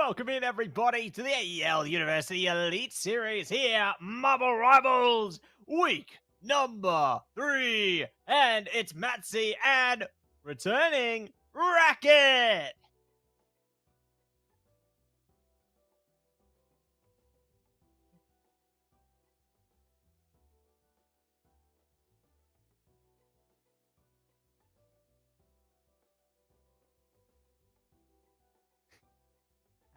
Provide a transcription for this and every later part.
welcome in everybody to the AEL University Elite Series here, Marble Rivals, week number 3. And it's Matsy and returning Racquetz.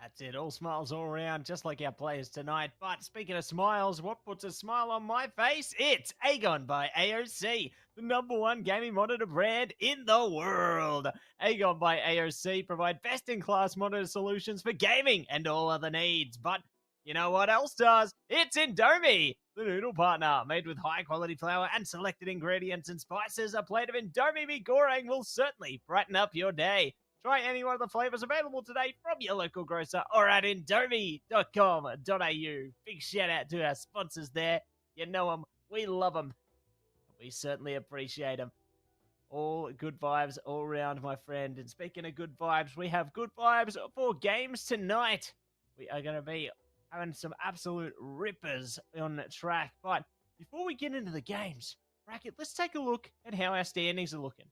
That's it, all smiles all around, just like our players tonight. But speaking of smiles, what puts a smile on my face? It's AGON by AOC, the #1 gaming monitor brand in the world. AGON by AOC provide best-in-class monitor solutions for gaming and all other needs. But you know what else does? It's Indomie, the noodle partner. Made with high-quality flour and selected ingredients and spices, a plate of Indomie mee goreng will certainly brighten up your day. Try any one of the flavors available today from your local grocer or at indomie.com.au. Big shout out to our sponsors there. You know them. We love them. We certainly appreciate them. All good vibes all around, my friend. And speaking of good vibes, we have good vibes for games tonight. We are going to be having some absolute rippers on track. But before we get into the games, Racquetz, let's take a look at how our standings are looking.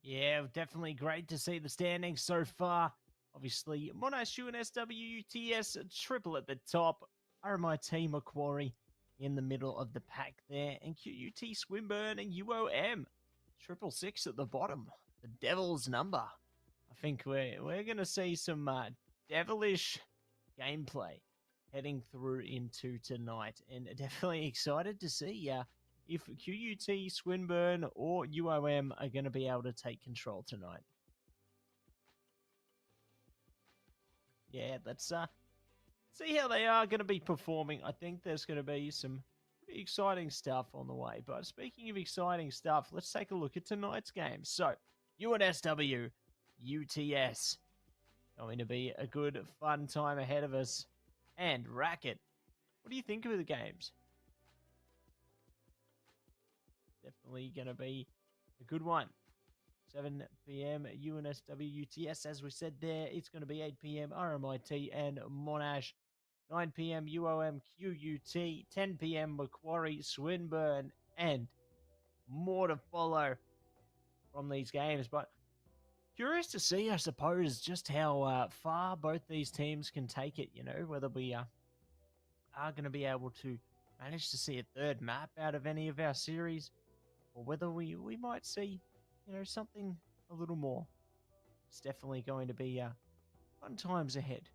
Yeah, definitely great to see the standings so far. Obviously, Monash and SWUTS triple at the top. RMIT Macquarie in the middle of the pack there. And QUT Swinburne and UOM. 666 at the bottom. The devil's number. I think we're going to see some devilish gameplay heading through into tonight. And definitely excited to see if QUT, Swinburne, or UOM are going to be able to take control tonight. Yeah, let's see how they are going to be performing. I think there's going to be some pretty exciting stuff on the way. But speaking of exciting stuff, let's take a look at tonight's game. So, UNSW, UTS. Going to be a good, fun time ahead of us. And Racquetz, what do you think of the games? Definitely going to be a good one. 7 p.m. UNSW UTS, as we said there. It's going to be 8 p.m. RMIT and Monash. 9 p.m. UOM QUT. 10 p.m. Macquarie Swinburne. And more to follow from these games. But curious to see, I suppose, just how far both these teams can take it. You know, whether we are going to be able to manage to see a third map out of any of our series, or whether we might see, you know, something a little more. It's definitely going to be fun times ahead,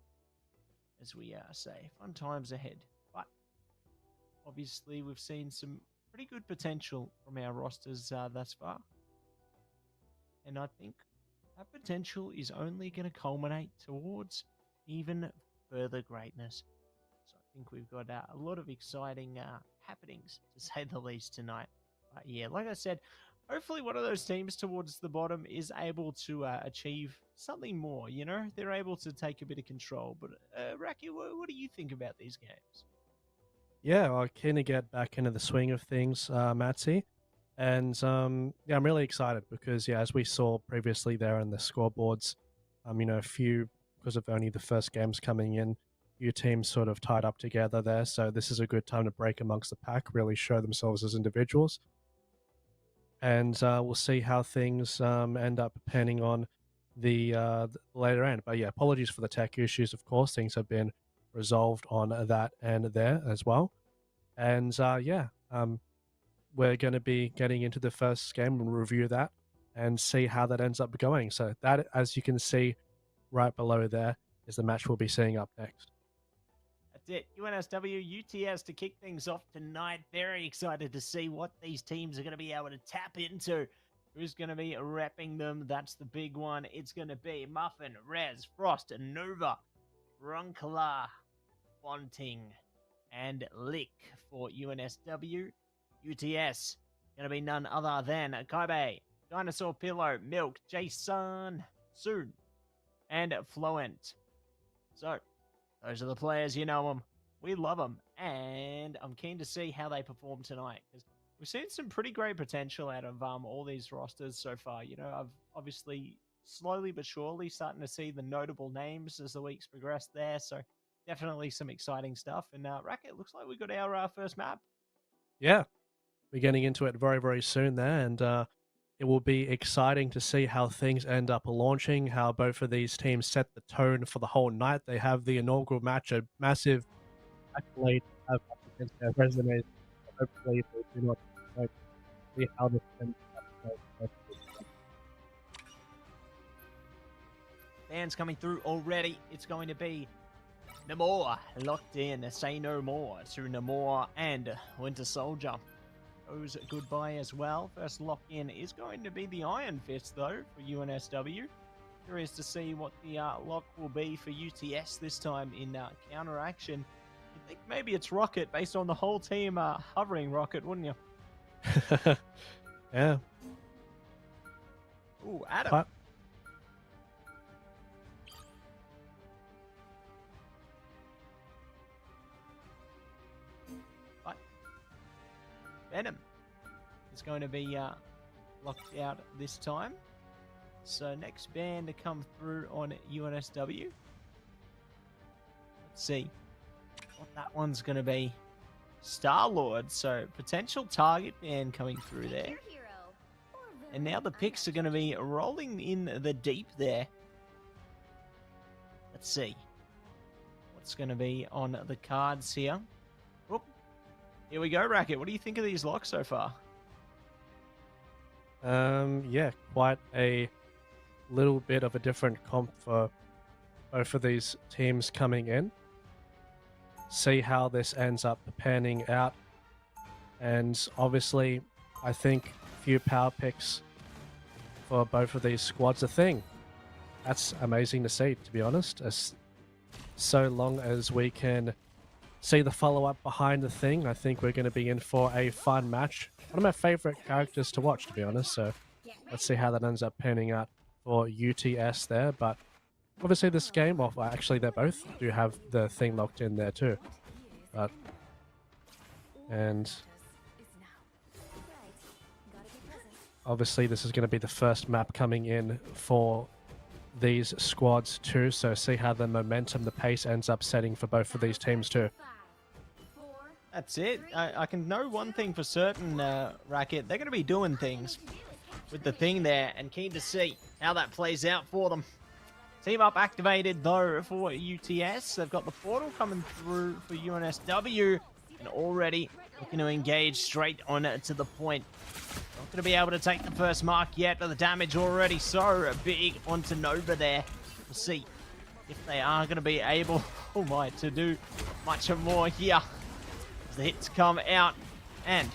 as we say. Fun times ahead. But obviously, we've seen some pretty good potential from our rosters thus far. And I think that potential is only going to culminate towards even further greatness. So I think we've got a lot of exciting happenings, to say the least, tonight. But yeah, like I said, hopefully one of those teams towards the bottom is able to achieve something more, you know? They're able to take a bit of control. But Racquetz, what do you think about these games? Yeah, I kind of get back into the swing of things, Matsy. And yeah, I'm really excited because, yeah, as we saw previously there in the scoreboards, you know, a few, because of only the first games coming in, few teams sort of tied up together there. So this is a good time to break amongst the pack, really show themselves as individuals. And we'll see how things end up depending on the later end. But yeah, apologies for the tech issues. Of course, things have been resolved on that end there as well. And yeah, we're going to be getting into the first game and review that and see how that ends up going. So that, as you can see right below there, is the match we'll be seeing up next. That's it. UNSW, UTS to kick things off tonight. Very excited to see what these teams are going to be able to tap into. Who's going to be repping them? That's the big one. It's going to be Muffin, Rez, Frost, Nova, Ronkala, Fonting, and Lick for UNSW. UTS going to be none other than Kaibe, Dinosaur Pillow, Milk, Jason, Soon, and Fluent. So, those are the players, you know them. We love them. And I'm keen to see how they perform tonight, because we've seen some pretty great potential out of all these rosters so far. You know, I've obviously slowly but surely starting to see the notable names as the weeks progress there. So definitely some exciting stuff. And Racquetz, looks like we got our first map. Yeah, we're getting into it very, very soon there. And it will be exciting to see how things end up launching, how both of these teams set the tone for the whole night. They have the inaugural match, a massive accolade to have up against their resumes. Hopefully they do not see how this ends up. Fans coming through already. It's going to be Namor locked in. Say no more to Namor and Winter Soldier. Goes goodbye as well. First lock in is going to be the Iron Fist, though, for UNSW. Curious to see what the lock will be for UTS this time in counter action. You'd think maybe it's Rocket, based on the whole team hovering Rocket, wouldn't you? Yeah. Ooh, Adam. But Venom is going to be locked out this time. So next band to come through on UNSW. Let's see what that one's going to be. Star-Lord, so potential target band coming through there. And now the picks are going to be rolling in the deep there. Let's see what's going to be on the cards here. Oop. Here we go, Racquetz. What do you think of these locks so far? Yeah, quite a little bit of a different comp for both of these teams coming in. See how this ends up panning out. And obviously, I think few power picks for both of these squads a thing. That's amazing to see, to be honest. As so long as we can see the follow-up behind the thing, I think we're going to be in for a fun match. One of my favorite characters to watch, to be honest. So let's see how that ends up panning out for UTS there. But obviously this game, well, actually they both do have the thing locked in there too. But, and obviously this is going to be the first map coming in for these squads too. So see how the momentum, the pace ends up setting for both of these teams too. That's it. I can know one thing for certain, Racquetz. They're going to be doing things with the thing there, and keen to see how that plays out for them. Team up activated, though, for UTS. They've got the portal coming through for UNSW, and already looking to engage straight on to the point. Not going to be able to take the first mark yet, but the damage already so big onto Nova there. We'll see if they are going to be able, oh my, to do much more here. The hits come out, and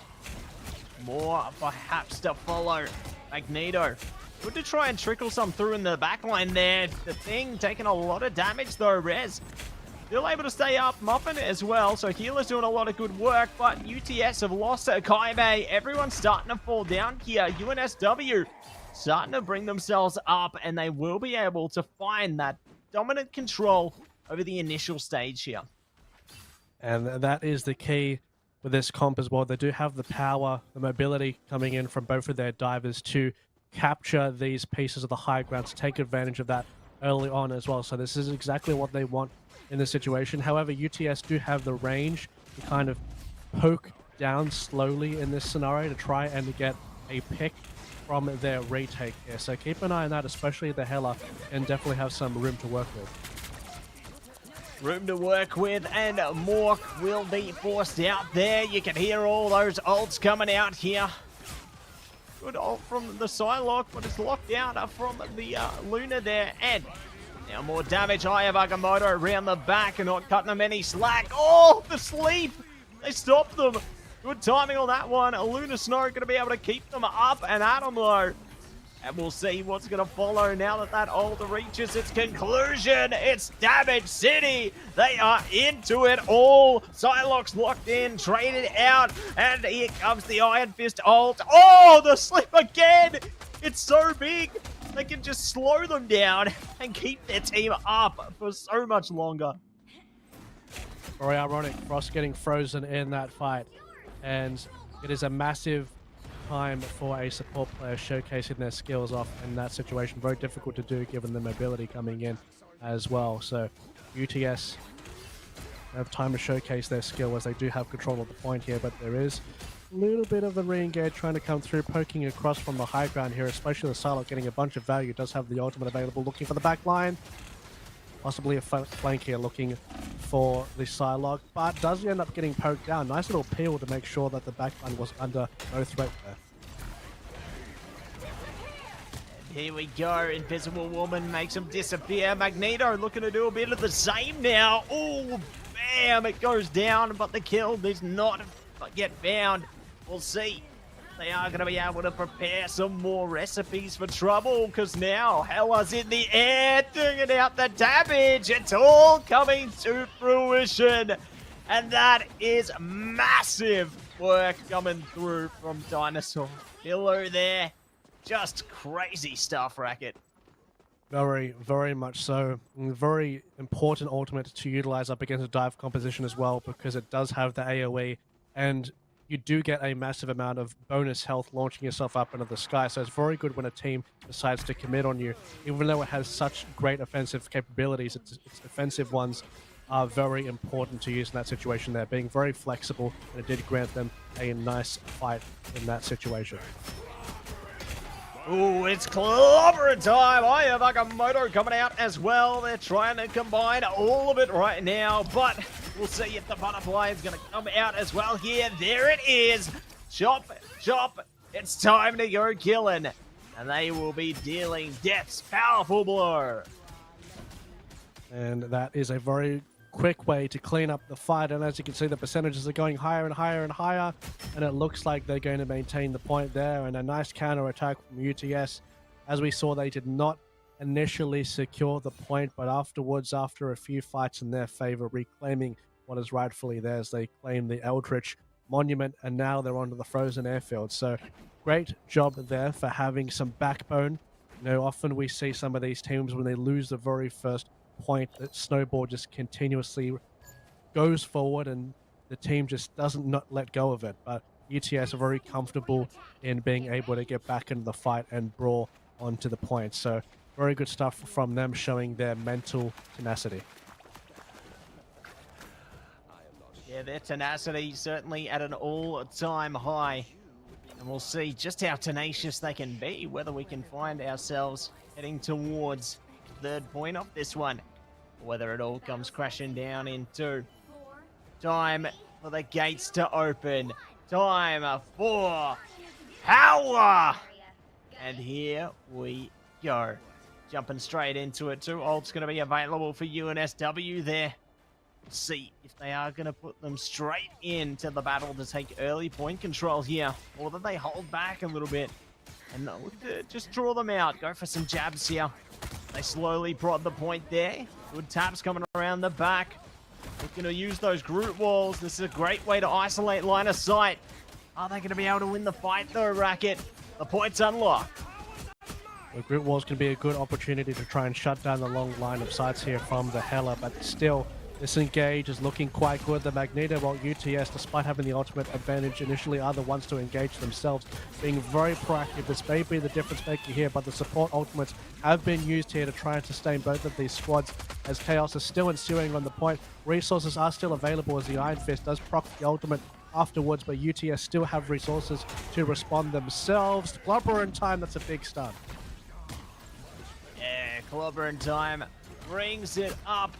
more perhaps to follow. Magneto, good to try and trickle some through in the backline there. The thing taking a lot of damage though. Rez still able to stay up. Muffin as well, so Healer's doing a lot of good work, but UTS have lost Kaibe. Everyone's starting to fall down here. UNSW starting to bring themselves up, and they will be able to find that dominant control over the initial stage here. And that is the key with this comp as well. They do have the power, the mobility coming in from both of their divers to capture these pieces of the high ground, to take advantage of that early on as well. So this is exactly what they want in this situation. However, UTS do have the range to kind of poke down slowly in this scenario to try and get a pick from their retake here. So keep an eye on that, especially the Hela, and definitely have some room to work with. Room to work with, and Mork will be forced out there. You can hear all those ults coming out here. Good ult from the Psylocke, but it's locked out from the Luna there. And Now more damage. BkWhatOCE around the back and not cutting them any slack. Oh, the sleep. They stopped them. Good timing on that one. Luna Snow going to be able to keep them up and at them though. And we'll see what's going to follow now that that ult reaches its conclusion. It's Damage City. They are into it all. Psylocke's locked in, traded out. And here comes the Iron Fist ult. Oh, the sleep again. It's so big. They can just slow them down and keep their team up for so much longer. Very ironic, Frost getting frozen in that fight. And it is a massive time for a support player showcasing their skills off in that situation. Very difficult to do given the mobility coming in as well. So UTS have time to showcase their skill as they do have control of the point here, but there is a little bit of the re-engage trying to come through, poking across from the high ground here, especially the Psylocke getting a bunch of value. Does have the ultimate available, looking for the back line. Possibly a flank here looking for the Psylocke, but does end up getting poked down. Nice little peel to make sure that the backline was under no threat there. And here we go. Invisible Woman makes him disappear. Magneto looking to do a bit of the same now. Oh, bam! It goes down, but the kill does not get found. We'll see. They are going to be able to prepare some more recipes for trouble because now Hella's in the air doing out the damage. It's all coming to fruition. And that is massive work coming through from Dinosaur. Pillow there. Just crazy stuff, Racquetz. Very, very much so. Very important ultimate to utilize up against a dive composition as well because it does have the AoE and you do get a massive amount of bonus health launching yourself up into the sky. So it's very good when a team decides to commit on you. Even though it has such great offensive capabilities, its defensive ones are very important to use in that situation there. Being very flexible, and it did grant them a nice fight in that situation. Ooh, it's clobbering time. BkWhatOCE coming out as well. They're trying to combine all of it right now, but we'll see if the butterfly is going to come out as well here. There it is. Chop, chop. It's time to go killing. And they will be dealing Death's powerful blow. And that is a very quick way to clean up the fight, and as you can see the percentages are going higher and higher and higher, and it looks like they're going to maintain the point there. And a nice counter attack from UTS. As we saw, they did not initially secure the point, but afterwards, after a few fights in their favor, reclaiming what is rightfully theirs, they claim the Eldritch Monument, and now they're onto the frozen airfield. So great job there for having some backbone. You know, often we see some of these teams when they lose the very first point, that snowball just continuously goes forward and the team just doesn't not let go of it. But UTS are very comfortable in being able to get back into the fight and brawl onto the point. So very good stuff from them, showing their mental tenacity. Yeah, their tenacity certainly at an all-time high. And we'll see just how tenacious they can be, whether we can find ourselves heading towards third point off this one, whether it all comes crashing down into time for the gates to open, time for power, and here we go, jumping straight into it. 2 ults going to be available for UNSW there. We'll see if they are going to put them straight into the battle to take early point control here, or that they hold back a little bit and look to just draw them out, go for some jabs here. They slowly prod the point there. Good taps coming around the back. Looking to use those group walls. This is a great way to isolate line of sight. Are they going to be able to win the fight though, Racquetz? The point's unlocked. The group walls can be a good opportunity to try and shut down the long line of sights here from the Hella, but still, this engage is looking quite good. The Magneto, while UTS, despite having the ultimate advantage initially, are the ones to engage themselves, being very proactive. This may be the difference maker here, but the support ultimates have been used here to try and sustain both of these squads, as chaos is still ensuing on the point. Resources are still available as the Iron Fist does proc the ultimate afterwards, but UTS still have resources to respond themselves. Clobber in time, that's a big stun. Yeah, Clobber in time brings it up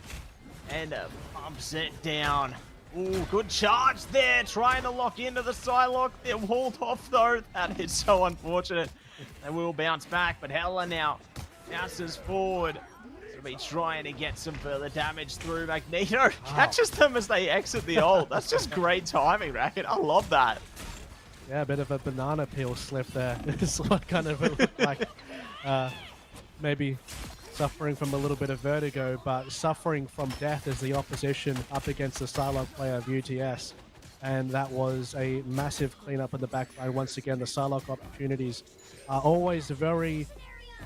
and pumps it down. Ooh, good charge there, trying to lock into the Psylocke. They're walled off though. That is so unfortunate. They will bounce back, but Hella now bounces forward. Gonna be trying to get some further damage through. Magneto catches them as they exit the ult. That's just great timing, Racquetz. I love that. Yeah, a bit of a banana peel slip there. It's what kind of it looked like. Maybe suffering from a little bit of vertigo, but suffering from death as the opposition up against the Psylocke player of UTS. And that was a massive cleanup in the backline. Once again, the Psylocke opportunities are always very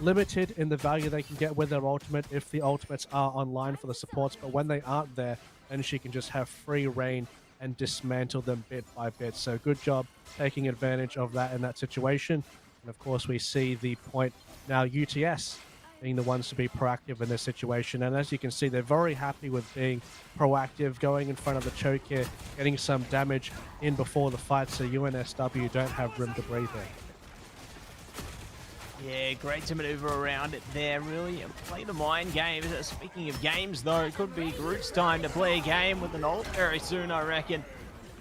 limited in the value they can get with their ultimate if the ultimates are online for the supports, but when they aren't there, then she can just have free reign and dismantle them bit by bit. So good job taking advantage of that in that situation. And of course, we see the point now UTS being the ones to be proactive in this situation. And as you can see, they're very happy with being proactive, going in front of the choke here, getting some damage in before the fight, so UNSW don't have room to breathe here. Yeah, great to maneuver around it there, really. Play the mind game. Speaking of games, though, it could be Groot's time to play a game with an ult very soon, I reckon.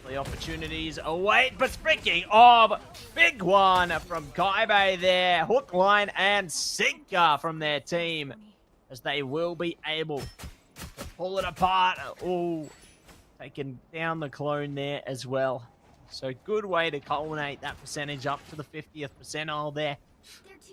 The opportunities await, but speaking of, big one from Kaibe there. Hook, line, and sinker from their team, as they will be able to pull it apart. Oh, taking down the clone there as well. So good way to culminate that percentage up to the 50th percentile there.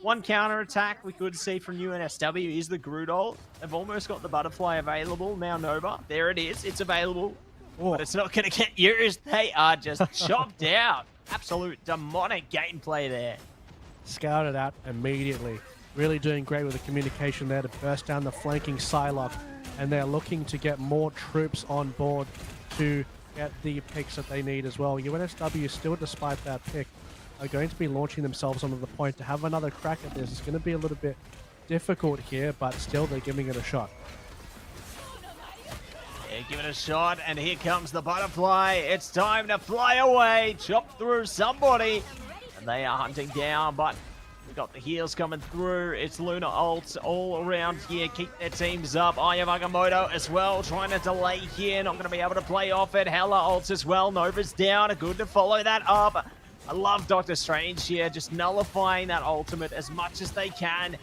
One counter attack we could see from UNSW is the Groot ult. They've almost got the butterfly available now. Nova, there it is. It's available, but it's not going to get used. They are just chopped out. Absolute demonic gameplay there. Scouted out immediately. Really doing great with the communication there to burst down the flanking Psylocke, and they're looking to get more troops on board to get the picks that they need as well. UNSW still, despite that pick, are going to be launching themselves onto the point to have another crack at this. It's going to be a little bit difficult here, but still they're giving it a shot. Yeah, give it a shot, and here comes the butterfly. It's time to fly away, chop through somebody, and they are hunting down, but we've got the heals coming through. It's Luna ults all around here, keep their teams up. Aya Magamoto as well, trying to delay here, not going to be able to play off it. Hella ults as well, Nova's down, good to follow that up. I love Doctor Strange here, just nullifying that ultimate as much as they can.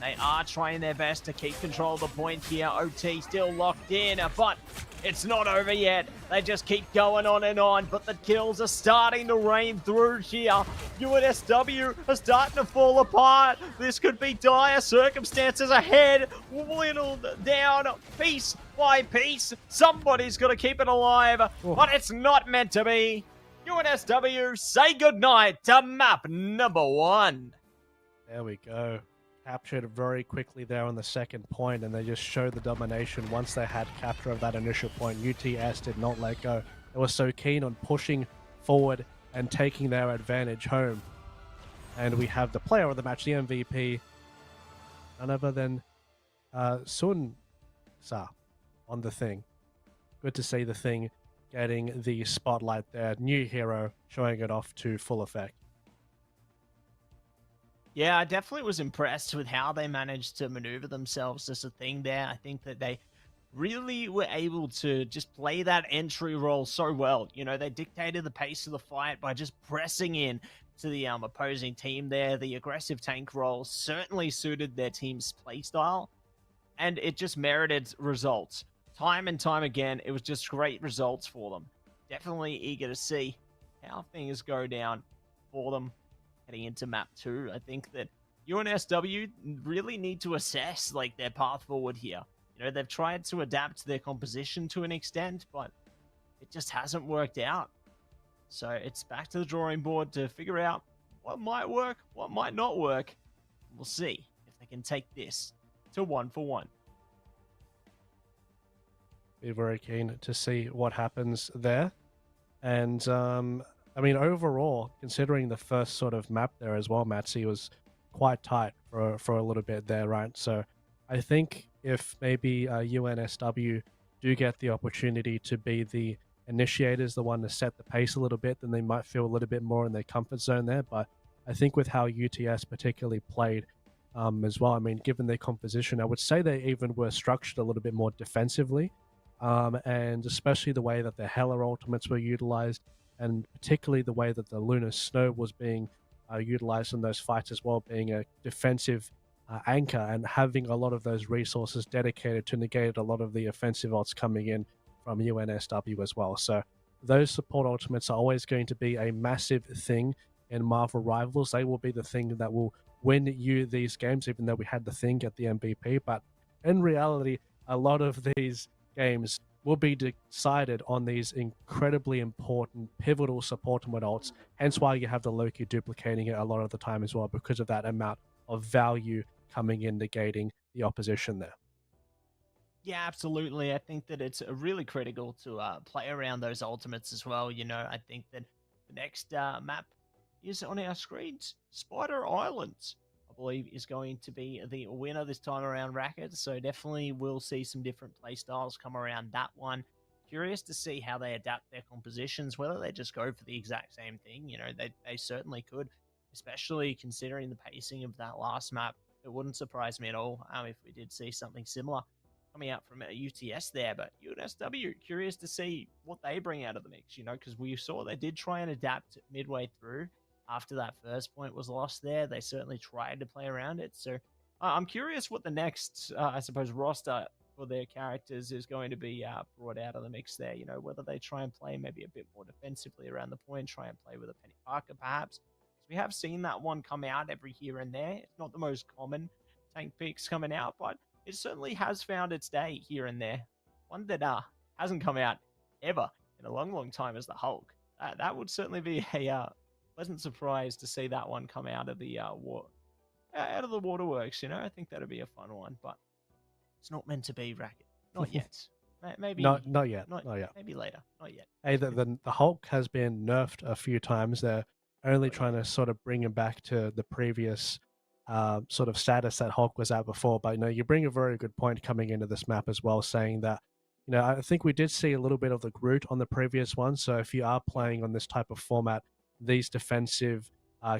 They are trying their best to keep control of the point here. OT still locked in, but it's not over yet. They just keep going on and on, but the kills are starting to rain through here. UNSW are starting to fall apart. This could be dire circumstances ahead. Whittled down piece by piece. Somebody's got to keep it alive, but it's not meant to be. UNSW, say goodnight to map number 1. There we go. Captured very quickly there on the second point, and they just showed the domination once they had capture of that initial point. UTS did not let go. They were so keen on pushing forward and taking their advantage home. And we have the player of the match, the MVP, none other than Sun Sa on the Thing. Good to see the Thing getting the spotlight there. New hero, showing it off to full effect. Yeah, I definitely was impressed with how they managed to maneuver themselves as a Thing there. I think that they really were able to just play that entry role so well. You know, they dictated the pace of the fight by just pressing in to the opposing team there. The aggressive tank role certainly suited their team's playstyle, and it just merited results. Time and time again, it was just great results for them. Definitely eager to see how things go down for them heading into map 2. I think that UNSW really need to assess like their path forward here. You know, they've tried to adapt their composition to an extent, but it just hasn't worked out. So it's back to the drawing board to figure out what might work, what might not work. We'll see if they can take this to 1-for-1. Be very keen to see what happens there. And I mean, overall, considering the first sort of map there as well, Matsy, was quite tight for a little bit there, right? So I think if maybe UNSW do get the opportunity to be the initiators, the one to set the pace a little bit, then they might feel a little bit more in their comfort zone there. But I think with how UTS particularly played as well, I mean, given their composition, I would say they even were structured a little bit more defensively. And especially the way that the Hela ultimates were utilized, and particularly the way that the Lunar Snow was being utilized in those fights as well, being a defensive anchor and having a lot of those resources dedicated to negate a lot of the offensive ults coming in from UNSW as well. So those support ultimates are always going to be a massive thing in Marvel Rivals. They will be the thing that will win you these games, even though we had the thing at the MVP. But in reality, a lot of these games will be decided on these incredibly important, pivotal support ults. Hence why you have the Loki duplicating it a lot of the time as well, because of that amount of value coming in negating the opposition there. Yeah, absolutely. I think that it's really critical to play around those ultimates as well. I think that the next map is on our screens. Spider Islands, I believe, is going to be the winner this time around, Racquetz. So definitely we'll see some different play styles come around that one. Curious to see how they adapt their compositions, whether they just go for the exact same thing. They certainly could, especially considering the pacing of that last map. It wouldn't surprise me at all if we did see something similar coming out from UTS there. But UNSW, curious to see what they bring out of the mix, because we saw they did try and adapt midway through after that first point was lost there. They certainly tried to play around it. So I'm curious what the next, I suppose, roster for their characters is going to be brought out of the mix there. Whether they try and play maybe a bit more defensively around the point, try and play with a Penny Parker perhaps. So we have seen that one come out every here and there. It's not the most common tank picks coming out, but it certainly has found its day here and there. One that hasn't come out ever in a long, long time is the Hulk. That would certainly be a pleasant surprise to see that one come out of the out of the waterworks. I think that'd be a fun one, but it's not meant to be, Racket. Not yet. Maybe not yet. Not yet. Maybe later. Not yet. Hey, the Hulk has been nerfed a few times. They're only trying to sort of bring him back to the previous sort of status that Hulk was at before. But you bring a very good point coming into this map as well, saying that I think we did see a little bit of the Groot on the previous one. So if you are playing on this type of format, these defensive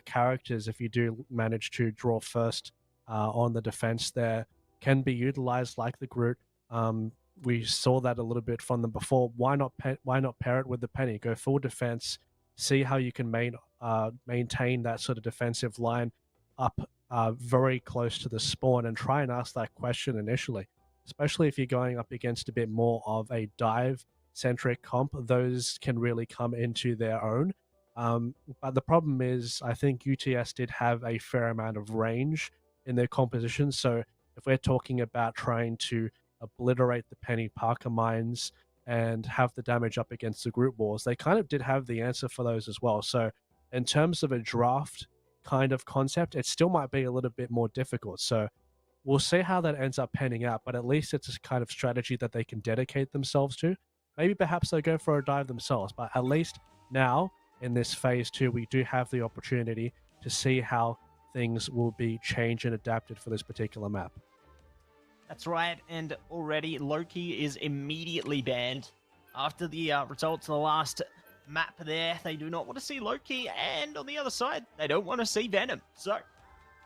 characters, if you do manage to draw first on the defense, there can be utilized like the Groot. We saw that a little bit from them before. Why not pair it with the Penny? Go full defense, see how you can maintain that sort of defensive line up very close to the spawn, and try and ask that question initially, especially if you're going up against a bit more of a dive centric comp. Those can really come into their own. But the problem is, I think UTS did have a fair amount of range in their composition. So if we're talking about trying to obliterate the Penny Parker mines and have the damage up against the group wars, they kind of did have the answer for those as well. So in terms of a draft kind of concept, it still might be a little bit more difficult. So we'll see how that ends up panning out, but at least it's a kind of strategy that they can dedicate themselves to. Maybe perhaps they go for a dive themselves, but at least now in this phase 2, we do have the opportunity to see how things will be changed and adapted for this particular map. That's right, and already Loki is immediately banned after the results of the last map there. They do not want to see Loki, and on the other side, they don't want to see Venom. So,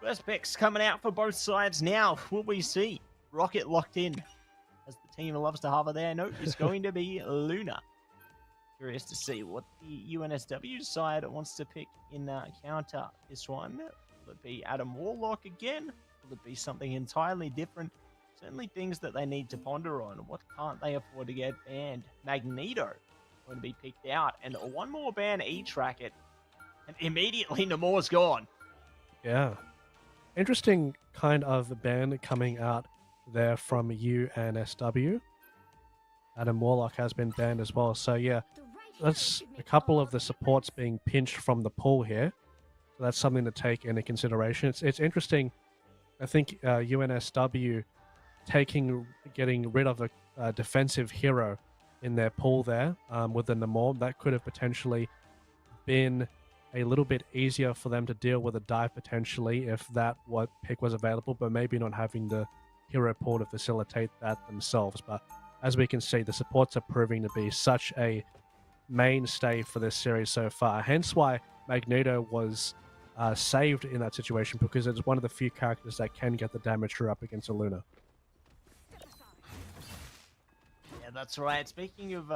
first picks coming out for both sides now. Will we see Rocket locked in? As the team loves to hover there, no, it's going to be Luna. Curious to see what the UNSW side wants to pick in counter this one. Will it be Adam Warlock again? Will it be something entirely different? Certainly things that they need to ponder on. What can't they afford to get banned? Magneto going to be picked out, and one more ban each, Racket, and immediately Namor's gone. Yeah. Interesting kind of ban coming out there from UNSW. Adam Warlock has been banned as well. So yeah, that's a couple of the supports being pinched from the pool here. So that's something to take into consideration. It's interesting. I think UNSW getting rid of a defensive hero in their pool there with the Namor. That could have potentially been a little bit easier for them to deal with a dive potentially if that pick was available, but maybe not having the hero pool to facilitate that themselves. But as we can see, the supports are proving to be such a mainstay for this series so far. Hence why Magneto was saved in that situation, because it's one of the few characters that can get the damage through up against a Luna. Yeah, that's right. Speaking of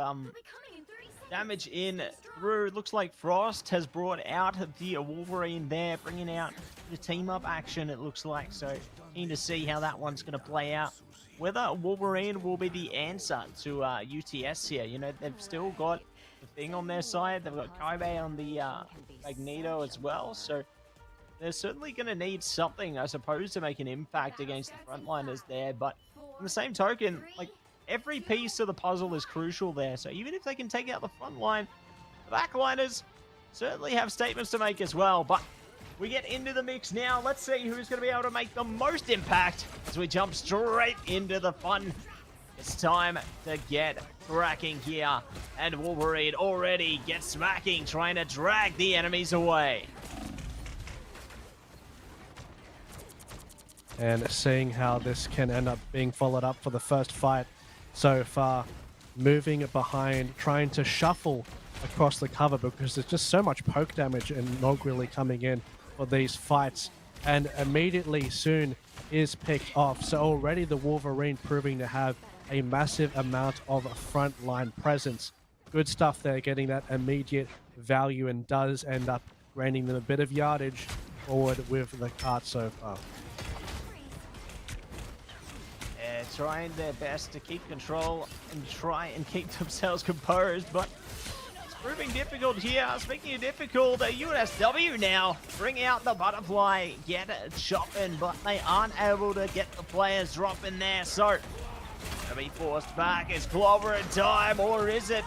damage in through. Looks like Frost has brought out the Wolverine there, bringing out the team-up action, it looks like. So keen to see how that one's going to play out. Whether Wolverine will be the answer to UTS here. You know, they've still got the thing on their side. They've got Kaibe on the Magneto as well. So they're certainly going to need something, I suppose, to make an impact against the frontliners there. But on the same token, like, every piece of the puzzle is crucial there. So even if they can take out the front line, the backliners certainly have statements to make as well. But we get into the mix now. Let's see who's going to be able to make the most impact as we jump straight into the fun. It's time to get cracking here. And Wolverine already gets smacking, trying to drag the enemies away. And seeing how this can end up being followed up for the first fight so far, moving behind, trying to shuffle across the cover because there's just so much poke damage and not really coming in for these fights, and immediately soon is picked off. So already the Wolverine proving to have a massive amount of frontline presence. Good stuff there, getting that immediate value, and does end up granting them a bit of yardage forward with the cart so far. Trying their best to keep control and try and keep themselves composed, but it's proving difficult here. Speaking of difficult, UNSW now bring out the butterfly, get it chopping, but they aren't able to get the players dropping there, so to be forced back. Is Clover in time, or is it?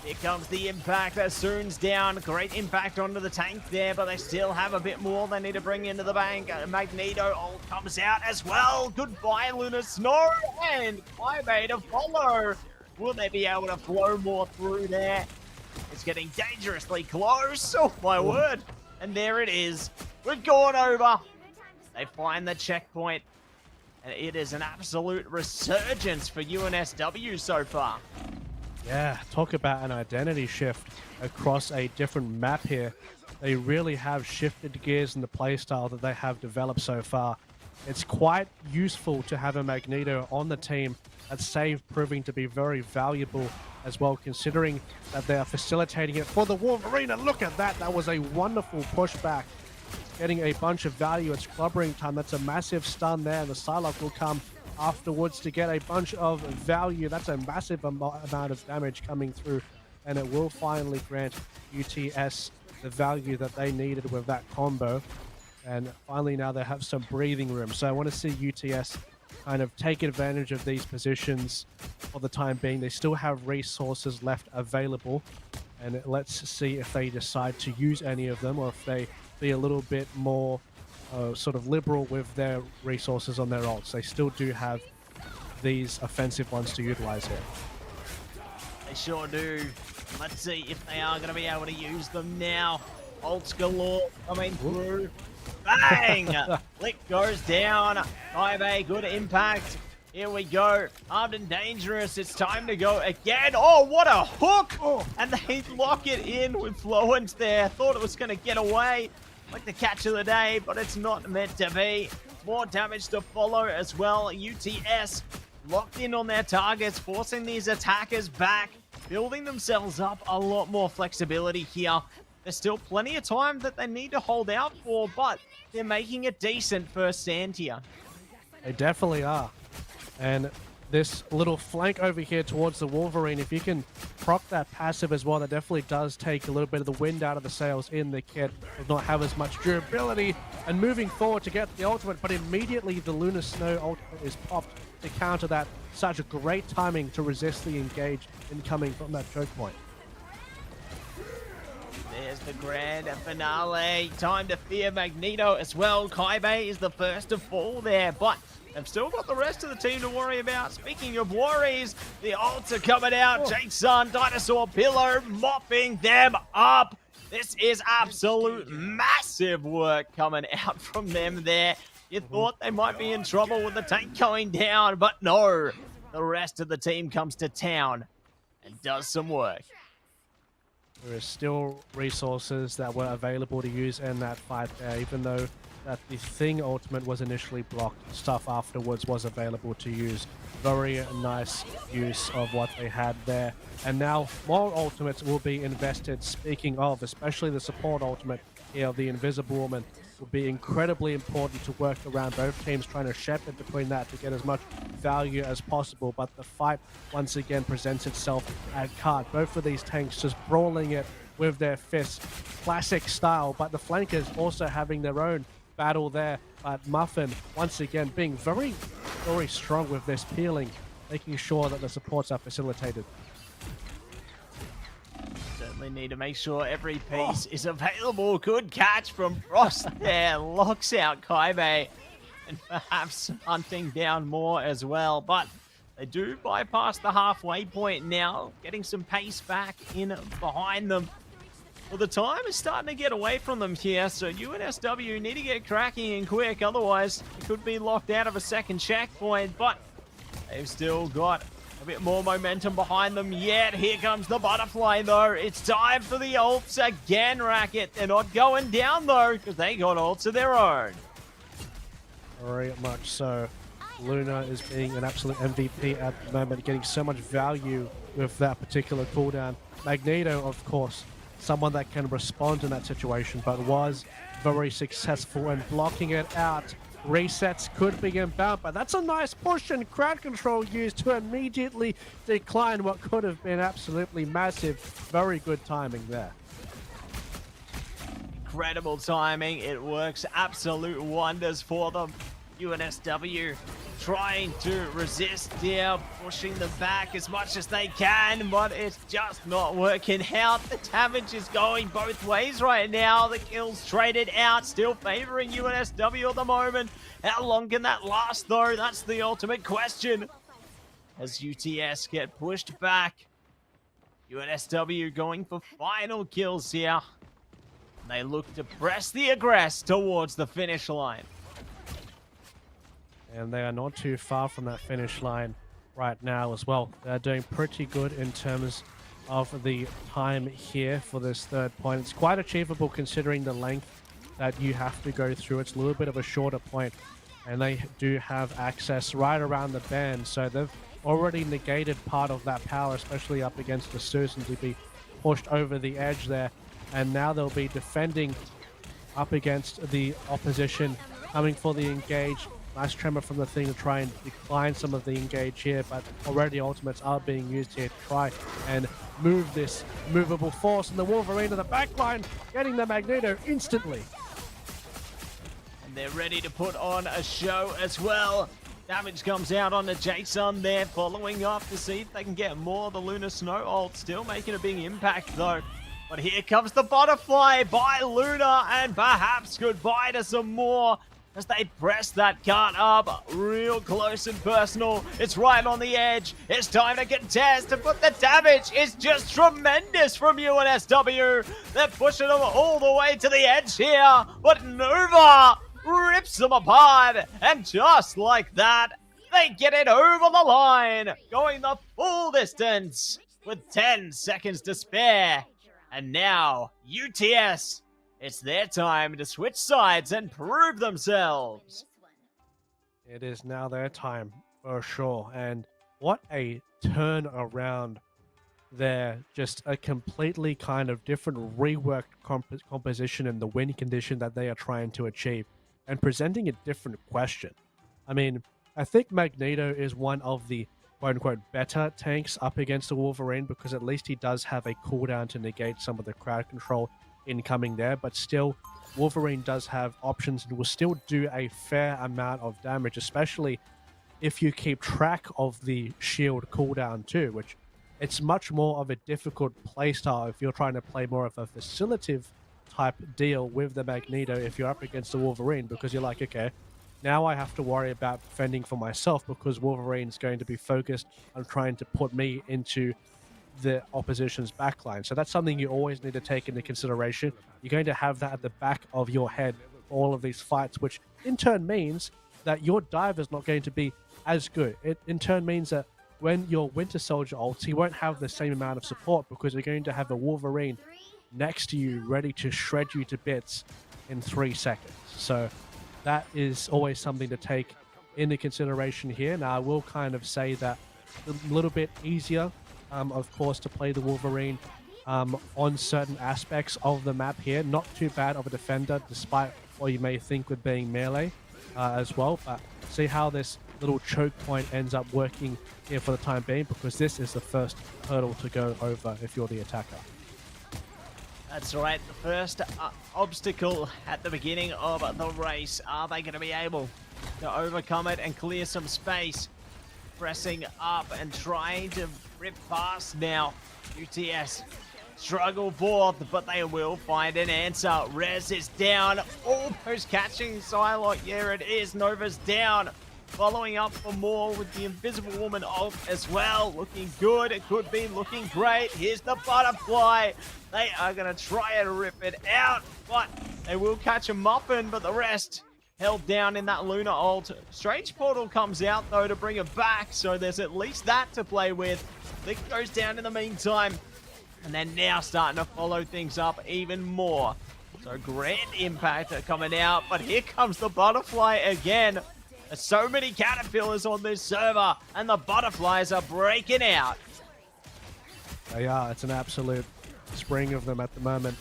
Here comes the impact. Soon's down. Great impact onto the tank there, but they still have a bit more they need to bring into the bank. Magneto ult comes out as well. Goodbye, Luna Snow, and Kaibe to follow. Will they be able to flow more through there? It's getting dangerously close. Oh, my word. And there it is. We've gone over. They find the checkpoint, and it is an absolute resurgence for UNSW so far. Yeah, talk about an identity shift across a different map here. They really have shifted gears in the playstyle that they have developed so far. It's quite useful to have a Magneto on the team. That save proving to be very valuable as well, considering that they are facilitating it for the Wolverine. And look at that, that was a wonderful pushback. Getting a bunch of value. It's clobbering time. That's a massive stun there. The Psylocke will come afterwards to get a bunch of value. That's a massive amount of damage coming through, and it will finally grant UTS the value that they needed with that combo. And finally now they have some breathing room. So I want to see UTS kind of take advantage of these positions for the time being. They still have resources left available, and let's see if they decide to use any of them, or if they be a little bit more sort of liberal with their resources on their ults. They still do have these offensive ones to utilize here. They sure do. Let's see if they are going to be able to use them now. Ults galore coming through. Bang! Lick goes down. Kaibe, good impact. Here we go. Armed and dangerous. It's time to go again. Oh, what a hook! Oh. And they lock it in with Fluent there. Thought it was going to get away. Like the catch of the day, but it's not meant to be. More damage to follow as well. UTS locked in on their targets, forcing these attackers back, building themselves up a lot more flexibility here. There's still plenty of time that they need to hold out for, but they're making a decent first stand here. They definitely are. And this little flank over here towards the Wolverine, if you can proc that passive as well, that definitely does take a little bit of the wind out of the sails in the kit. Does not have as much durability, and moving forward to get the ultimate, but immediately the Lunar Snow ultimate is popped to counter that. Such a great timing to resist the engage incoming from that choke point. There's the grand finale. Time to fear Magneto as well. Kaibe is the first to fall there, but they've still got the rest of the team to worry about. Speaking of worries, the ults are coming out. Jason, Dinosaur Pillow, mopping them up. This is absolute massive work coming out from them there. You thought they might be in trouble with the tank going down, but no. The rest of the team comes to town and does some work. There is still resources that were available to use in that fight there, even though that the Thing ultimate was initially blocked. Stuff afterwards was available to use. Very nice use of what they had there. And now more ultimates will be invested. Speaking of, especially the support ultimate here, the Invisible Woman, will be incredibly important to work around. Both teams trying to shepherd between that to get as much value as possible. But the fight once again presents itself at card. Both of these tanks just brawling it with their fists. Classic style, but the flankers also having their own battle there. But Muffin, once again, being very, very strong with this peeling, making sure that the supports are facilitated. Certainly need to make sure every piece is available. Good catch from Frost there. Locks out Kaibe and perhaps hunting down more as well. But they do bypass the halfway point now, getting some pace back in behind them. Well, the time is starting to get away from them here, so UNSW need to get cracking and quick, otherwise it could be locked out of a second checkpoint, but they've still got a bit more momentum behind them yet. Here comes the butterfly, though. It's time for the ults again, Racquetz. They're not going down, though, because they got ults of their own. Very much so. Luna is being an absolute MVP at the moment, getting so much value with that particular cooldown. Magneto, of course, someone that can respond in that situation, but was very successful in blocking it out. Resets could be inbound, but that's a nice push and crowd control used to immediately decline what could have been absolutely massive. Very good timing there. Incredible timing. It works absolute wonders for them. UNSW trying to resist here, pushing them back as much as they can, but it's just not working out. The damage is going both ways right now. The kills traded out, still favoring UNSW at the moment. How long can that last, though? That's the ultimate question. As UTS get pushed back, UNSW going for final kills here. They look to press the aggress towards the finish line. And they are not too far from that finish line right now as well. They're doing pretty good in terms of the time here for this third point. It's quite achievable considering the length that you have to go through. It's a little bit of a shorter point, and they do have access right around the band, so they've already negated part of that power, especially up against the Susan, to be pushed over the edge there. And now they'll be defending up against the opposition, coming for the engage. Nice tremor from the Thing to try and decline some of the engage here, but already ultimates are being used here to try and move this movable force. And the Wolverine to the backline, getting the Magneto instantly. And they're ready to put on a show as well. Damage comes out on the Jason there, following up to see if they can get more. The Lunar Snow ult still making a big impact, though. But here comes the butterfly by Luna, and perhaps goodbye to some more as they press that cart up real close and personal. It's right on the edge. It's time to contest, but the damage is just tremendous from UNSW. They're pushing them all the way to the edge here, but Nova rips them apart, and just like that, they get it over the line, going the full distance with 10 seconds to spare. And now, UTS, it's their time to switch sides and prove themselves. It is now their time, for sure. And what a turn around there. Just a completely kind of different reworked composition in the win condition that they are trying to achieve, and presenting a different question. I mean, I think Magneto is one of the quote-unquote better tanks up against the Wolverine, because at least he does have a cooldown to negate some of the crowd control incoming there, but still Wolverine does have options and will still do a fair amount of damage, especially if you keep track of the shield cooldown too, which it's much more of a difficult playstyle if you're trying to play more of a facilitative type deal with the Magneto if you're up against the Wolverine, because you're like, okay, now I have to worry about fending for myself because Wolverine's going to be focused on trying to put me into the opposition's backline. So that's something you always need to take into consideration. You're going to have that at the back of your head for all of these fights, which in turn means that your dive is not going to be as good. It in turn means that when your Winter Soldier ults, he won't have the same amount of support because you're going to have a Wolverine next to you ready to shred you to bits in 3 seconds. So that is always something to take into consideration here. Now, I will kind of say that a little bit easier, of course, to play the Wolverine on certain aspects of the map here. Not too bad of a defender, despite what you may think with being melee as well. But see how this little choke point ends up working here for the time being, because this is the first hurdle to go over if you're the attacker. That's right, the first obstacle at the beginning of the race. Are they going to be able to overcome it and clear some space? Pressing up and trying to rip past now. UTS struggle forth, but they will find an answer. Rez is down, almost catching Psylocke. Yeah, it is. Nova's down. Following up for more with the Invisible Woman ult as well. Looking good. It could be looking great. Here's the butterfly. They are going to try and rip it out, but they will catch a muffin, but the rest held down in that Luna ult. Strange Portal comes out, though, to bring it back, so there's at least that to play with. Lick goes down in the meantime, and they're now starting to follow things up even more. So Grand Impact are coming out, but here comes the butterfly again. There's so many caterpillars on this server, and the butterflies are breaking out. They are. It's an absolute spring of them at the moment,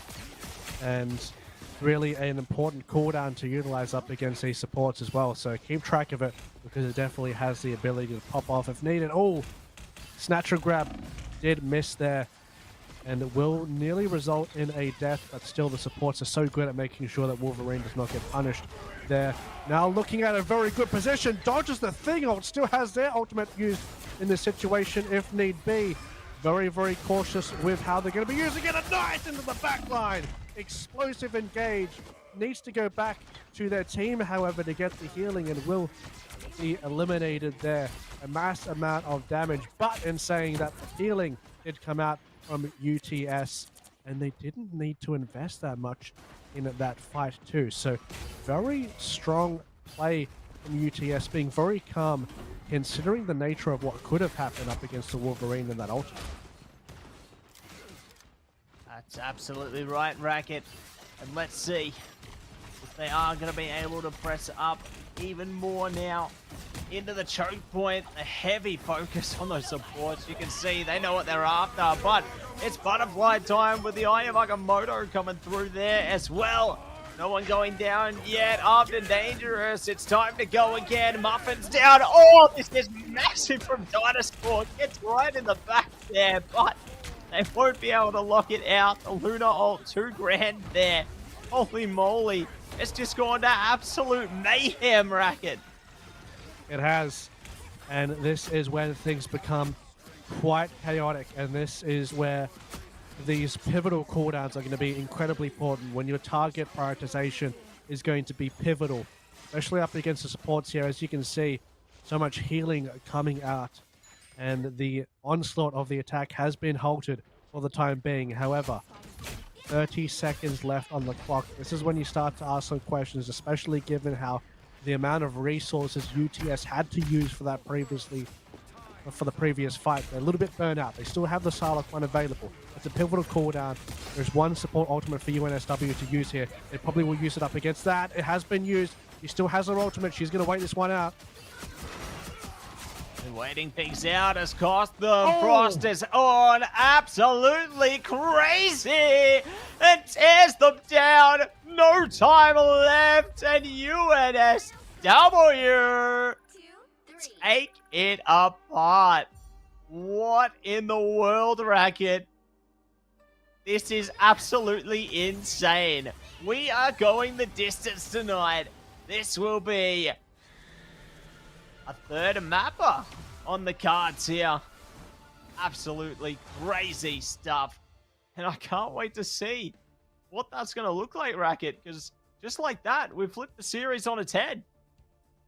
and really an important cooldown to utilize up against these supports as well. So keep track of it, because it definitely has the ability to pop off if needed. Oh, Snatcher grab did miss there, and it will nearly result in a death, but still the supports are so good at making sure that Wolverine does not get punished there. Now looking at a very good position, dodges the thing ult, still has their ultimate used in this situation if need be. Very, very cautious with how they're going to be using it. A nice into the back line. Explosive engage. Needs to go back to their team, however, to get the healing, and will be eliminated there. A mass amount of damage, but in saying that, the healing did come out from UTS, and they didn't need to invest that much in that fight too. So very strong play from UTS, being very calm considering the nature of what could have happened up against the Wolverine in that ultimate. That's absolutely right, Racquet. And let's see if they are going to be able to press up even more now into the choke point. A heavy focus on those supports. You can see they know what they're after, but it's butterfly time with the Eye of Agamotto coming through there as well. No one going down yet. Armed and dangerous. It's time to go again. Muffin's down. Oh, this is massive from Dinosaur. Gets right in the back there, but they won't be able to lock it out. The Luna ult, 2 grand there. Holy moly. It's just gone to absolute mayhem, Racquet. It has. And this is when things become quite chaotic. And this is where these pivotal cooldowns are going to be incredibly important, when your target prioritization is going to be pivotal, especially up against the supports here. As you can see, so much healing coming out, and the onslaught of the attack has been halted for the time being. However, 30 seconds left on the clock. This is when you start to ask some questions, especially given how the amount of resources UTS had to use for that for the previous fight. They're a little bit burnt out. They still have the Psylocke one available. It's a pivotal cooldown. There's one support ultimate for UNSW to use here. They probably will use it up against that. It has been used. He still has her ultimate. She's going to wait this one out. And waiting things out has cost them. Frost is on. Absolutely crazy. And tears them down. No time left. And UNSW take it apart. What in the world, Racquet? This is absolutely insane. We are going the distance tonight. This will be a third mapper on the cards here. Absolutely crazy stuff. And I can't wait to see what that's going to look like, Racquet, because just like that, we've flipped the series on its head.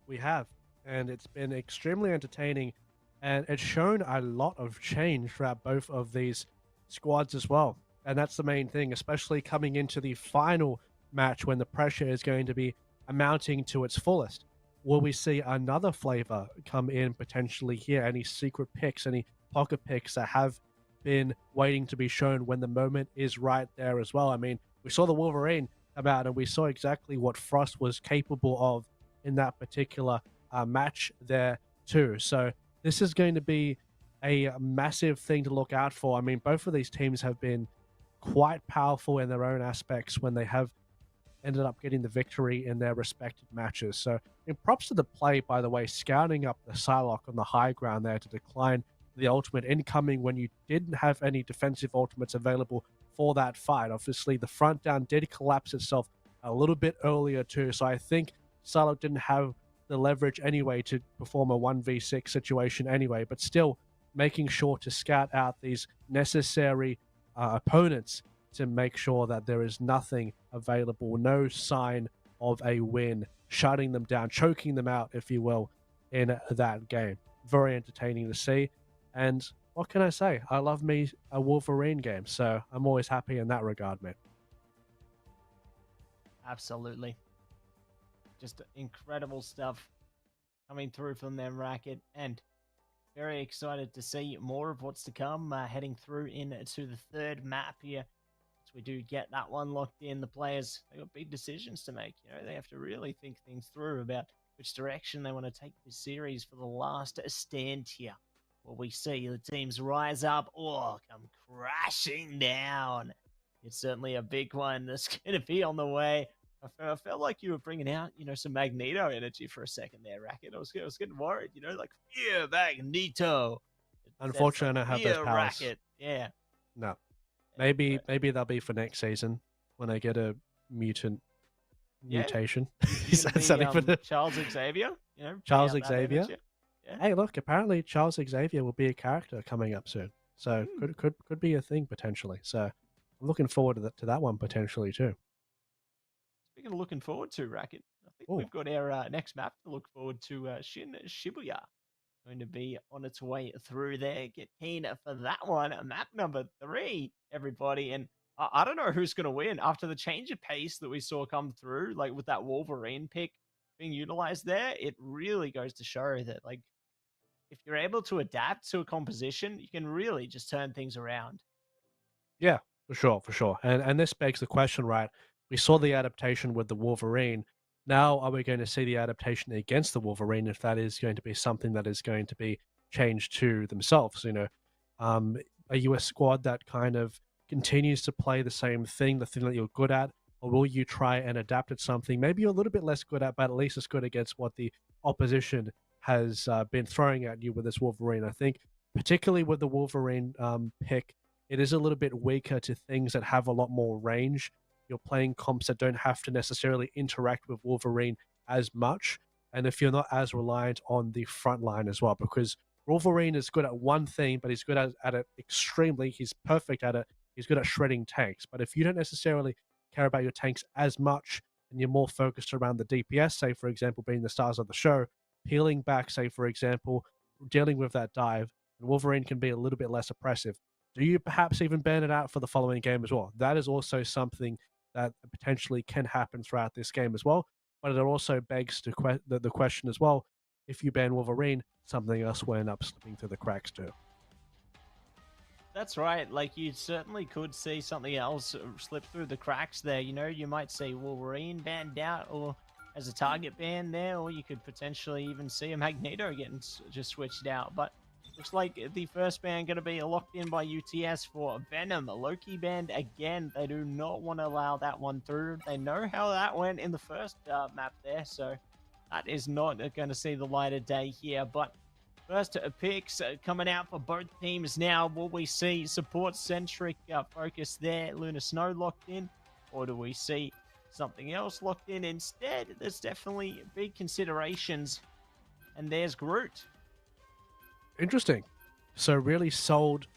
We have. And it's been extremely entertaining, and it's shown a lot of change throughout both of these squads as well. And that's the main thing, especially coming into the final match when the pressure is going to be amounting to its fullest. Will we see another flavor come in potentially here? Any secret picks, any pocket picks that have been waiting to be shown when the moment is right there as well? I mean, we saw the Wolverine come out, and we saw exactly what Frost was capable of in that particular match there too. So this is going to be a massive thing to look out for. I mean, both of these teams have been quite powerful in their own aspects when they have ended up getting the victory in their respective matches. So, props to the play, by the way, scouting up the Psylocke on the high ground there to decline the ultimate incoming when you didn't have any defensive ultimates available for that fight. Obviously, the front down did collapse itself a little bit earlier too, so I think Psylocke didn't have the leverage anyway to perform a 1v6 situation anyway, but still making sure to scout out these necessary opponents to make sure that there is nothing available, no sign of a win, shutting them down, choking them out, if you will, in that game. Very entertaining to see. And what can I say? I love me a Wolverine game, so I'm always happy in that regard, mate. Absolutely. Just incredible stuff coming through from them, Racquet, and very excited to see more of what's to come heading through into the third map here. We do get that one locked in. The players, they got big decisions to make. They have to really think things through about which direction they want to take this series for the last stand here. Well, we see the teams rise up or come crashing down. It's certainly a big one that's going to be on the way. I felt like you were bringing out, some Magneto energy for a second there, Racquet. I was getting worried, like, fear Magneto. Unfortunately, I don't have those powers. Racquet. Yeah. No. Maybe that'll be for next season when I get a mutation. Is that Charles Xavier? Charles Xavier. Yeah. Hey, look! Apparently, Charles Xavier will be a character coming up soon, so could be a thing potentially. So I'm looking forward to that one potentially too. Speaking of looking forward to, Racquet, I think we've got our next map to look forward to. Shin Shibuya going to be on its way through there. Get keen for that one. Map number 3, everybody. And I don't know who's going to win after the change of pace that we saw come through, like with that Wolverine pick being utilized there. It really goes to show that, like, if you're able to adapt to a composition, you can really just turn things around. Yeah, for sure. And this begs the question, right? We saw the adaptation with the Wolverine. Now, are we going to see the adaptation against the Wolverine if that is going to be something that is going to be changed to themselves? Are you a squad that kind of continues to play the same thing, the thing that you're good at, or will you try and adapt at something maybe you're a little bit less good at, but at least it's good against what the opposition has been throwing at you with this Wolverine? I think, particularly with the Wolverine pick, it is a little bit weaker to things that have a lot more range. You're playing comps that don't have to necessarily interact with Wolverine as much, and if you're not as reliant on the front line as well, because Wolverine is good at one thing, but he's good at it extremely. He's perfect at it. He's good at shredding tanks. But if you don't necessarily care about your tanks as much, and you're more focused around the DPS, say, for example, being the stars of the show, peeling back, say, for example, dealing with that dive, and Wolverine can be a little bit less oppressive. Do you perhaps even ban it out for the following game as well? That is also something that potentially can happen throughout this game as well. But it also begs the question as well, if you ban Wolverine, something else will end up slipping through the cracks too. That's right. Like, you certainly could see something else slip through the cracks there. You might see Wolverine banned out or as a target ban there, or you could potentially even see a Magneto getting just switched out. But looks like the first ban going to be locked in by UTS for Venom. Loki banned again. They do not want to allow that one through. They know how that went in the first map there, so that is not going to see the light of day here. But first picks coming out for both teams now. Will we see support-centric focus there? Luna Snow locked in? Or do we see something else locked in instead? There's definitely big considerations. And there's Groot. Interesting. So really sold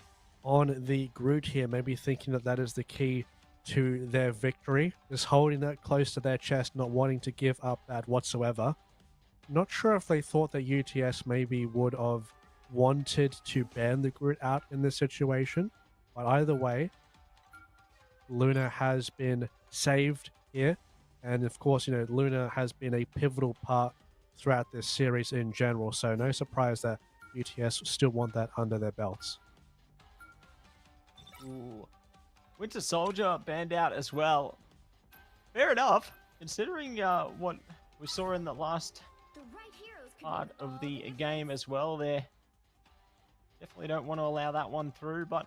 on the Groot here, maybe thinking that that is the key to their victory, just holding that close to their chest, not wanting to give up that whatsoever. Not sure if they thought that UTS maybe would have wanted to ban the Groot out in this situation, but either way, Luna has been saved here, and of course, Luna has been a pivotal part throughout this series in general, so no surprise that UTS still want that under their belts. Ooh. Winter Soldier banned out as well. fair enough, considering what we saw in the last part of the game as well there. Definitely don't want to allow that one through, but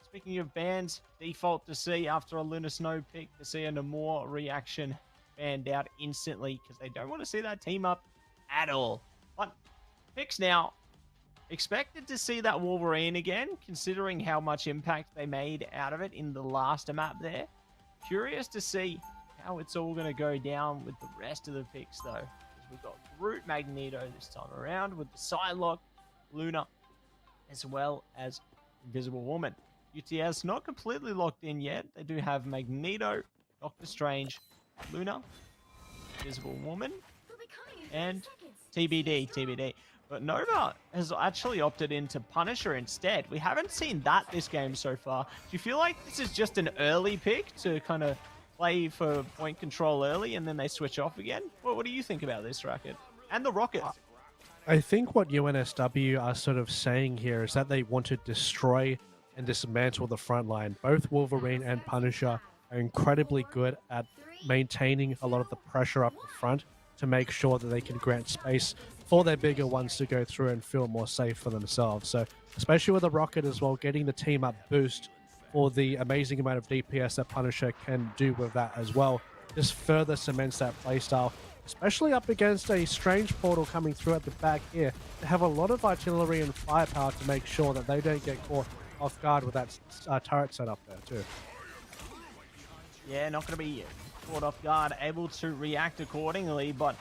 speaking of bans, default to see after a Lunar Snow pick to see a Namor reaction banned out instantly because they don't want to see that team up at all. But picks now. Expected to see that Wolverine again, considering how much impact they made out of it in the last map there. Curious to see how it's all going to go down with the rest of the picks, though. Because we've got Groot, Magneto this time around with the Psylocke, Luna, as well as Invisible Woman. UTS not completely locked in yet. They do have Magneto, Doctor Strange, Luna, Invisible Woman, and TBD. But Nova has actually opted into Punisher instead. We haven't seen that this game so far. Do you feel like this is just an early pick to kind of play for point control early and then they switch off again? What do you think about this, Racket? And the Rocket? I think what UNSW are sort of saying here is that they want to destroy and dismantle the front line. Both Wolverine and Punisher are incredibly good at maintaining a lot of the pressure up the front to make sure that they can grant space for their bigger ones to go through and feel more safe for themselves. So especially with the Rocket as well, getting the team up boost for the amazing amount of DPS that Punisher can do with that as well, just further cements that playstyle, especially up against a Strange Portal coming through at the back here. They have a lot of artillery and firepower to make sure that they don't get caught off guard with that turret set up there too. Yeah, not going to be caught off guard, able to react accordingly, but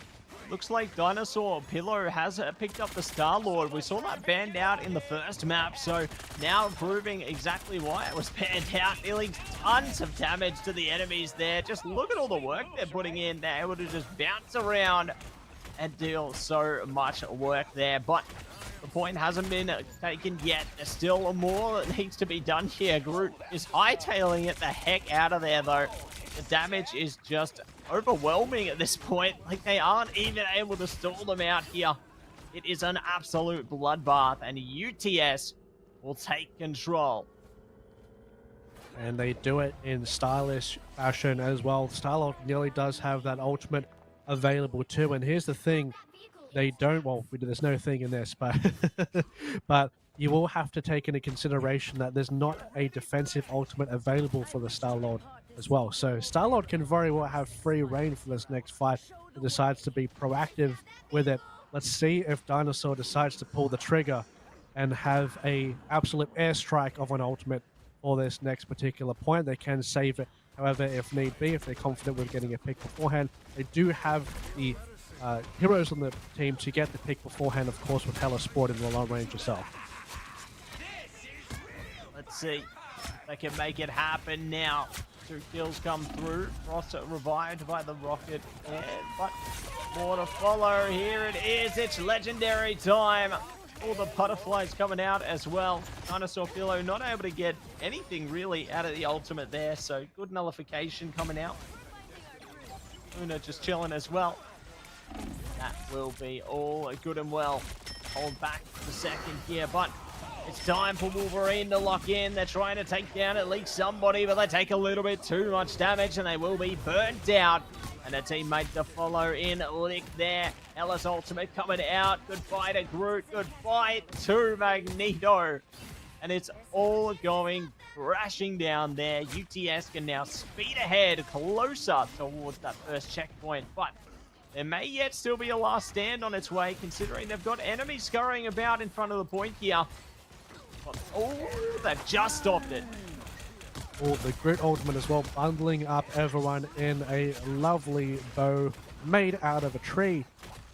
looks like Dinosaur Pillow has picked up the Star-Lord. We saw that banned out in the first map, so now proving exactly why it was banned out, dealing tons of damage to the enemies there. Just look at all the work they're putting in. They're able to just bounce around and deal so much work there, but the point hasn't been taken yet. There's still more that needs to be done here. Groot is hightailing it the heck out of there, though. The damage is just overwhelming at this point. Like, they aren't even able to stall them out here. It is an absolute bloodbath, and UTS will take control. And they do it in stylish fashion as well. Star-Lord nearly does have that ultimate available too. And here's the thing. They don't, well, there's no thing in this, but but you will have to take into consideration that there's not a defensive ultimate available for the Star-Lord as well. So Star-Lord can very well have free reign for this next fight and decides to be proactive with it. Let's see if Dinosaur decides to pull the trigger and have a absolute airstrike of an ultimate for this next particular point. They can save it, however, if need be, if they're confident with getting a pick beforehand. They do have the heroes on the team to get the pick beforehand, of course, with Hella Sport in the long range yourself. Let's see if they can make it happen now. 2 kills come through. Frost revived by the Rocket, but more to follow. Here it is. It's legendary time. All the butterflies coming out as well. Dinosaur Pillow not able to get anything really out of the ultimate there, so good nullification coming out. Luna just chilling as well. That will be all good and well. Hold back the second here, but it's time for Wolverine to lock in. They're trying to take down at least somebody, but they take a little bit too much damage and they will be burnt out. And a teammate to follow in lick there. Ella's ultimate coming out. Goodbye to Groot. Goodbye to Magneto. And it's all going crashing down there. UTS can now speed ahead closer towards that first checkpoint, but there may yet still be a last stand on its way, considering they've got enemies scurrying about in front of the point here. Oh, they've just stopped it. Oh, the Groot ultimate as well, bundling up everyone in a lovely bow made out of a tree.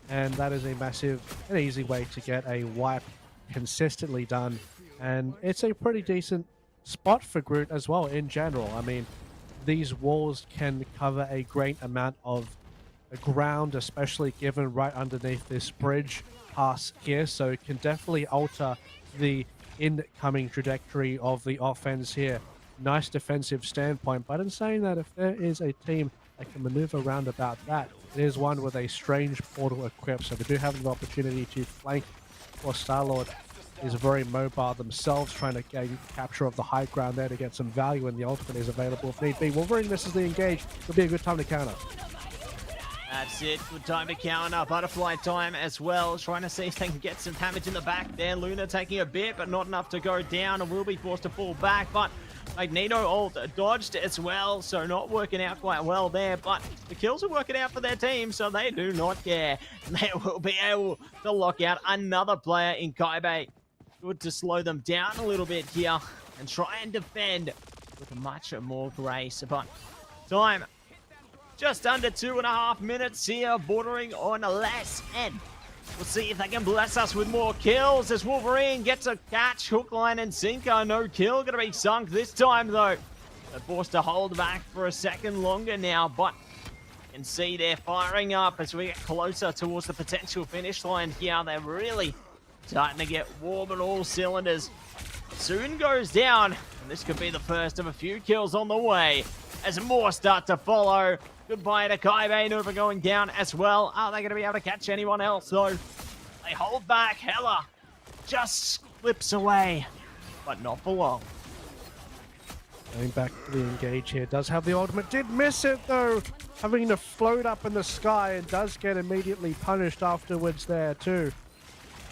And that is a massive and easy way to get a wipe consistently done. And it's a pretty decent spot for Groot as well in general. I mean, these walls can cover a great amount of ground, especially given right underneath this bridge pass here, so it can definitely alter the incoming trajectory of the offense here. Nice defensive standpoint, but in saying that, if there is a team that can maneuver around about that, it is one with a Strange Portal equipped, so they do have the opportunity to flank for Star-Lord is very mobile themselves, trying to gain capture of the high ground there to get some value, and the ultimate is available if need be. Wolverine misses the engage. It'll be a good time to counter. That's it. Good time to counter. Butterfly time as well. Trying to see if they can get some damage in the back there. Luna taking a bit, but not enough to go down, and will be forced to fall back. But Magneto ult dodged as well, so not working out quite well there. But the kills are working out for their team, so they do not care. They will be able to lock out another player in Kaibe. Good to slow them down a little bit here and try and defend with much more grace. But time just under 2.5 minutes here, bordering on less. And we'll see if they can bless us with more kills as Wolverine gets a catch, hook, line, and sinker. No kill going to be sunk this time, though. They're forced to hold back for a second longer now, but you can see they're firing up as we get closer towards the potential finish line here. They're really starting to get warm on all cylinders. Soon goes down, and this could be the first of a few kills on the way as more start to follow. Goodbye to Kaibe. Nova going down as well. Are they going to be able to catch anyone else, though? They hold back. Hella just slips away, but not for long. Going back to the engage here. Does have the ultimate. Did miss it, though. Having to float up in the sky, and does get immediately punished afterwards there, too.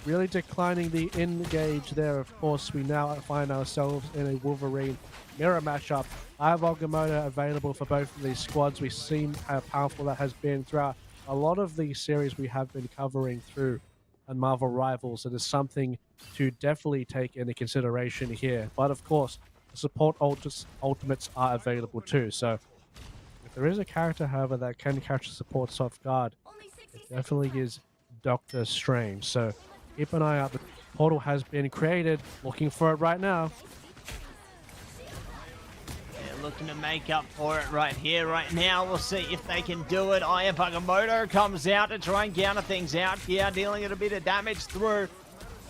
Really declining the engage there. Of course, we now find ourselves in a Wolverine mirror matchup. I have AGON available for both of these squads. We've seen how powerful that has been throughout a lot of the series we have been covering through on Marvel Rivals. It is something to definitely take into consideration here. But of course, the support ultimates are available too. So if there is a character, however, that can catch the supports off guard, it definitely is Doctor Strange. So keep an eye out. The portal has been created. Looking for it right now. Looking to make up for it right here, right now. We'll see if they can do it. Bagamoto comes out to try and counter things out here, dealing a bit of damage through.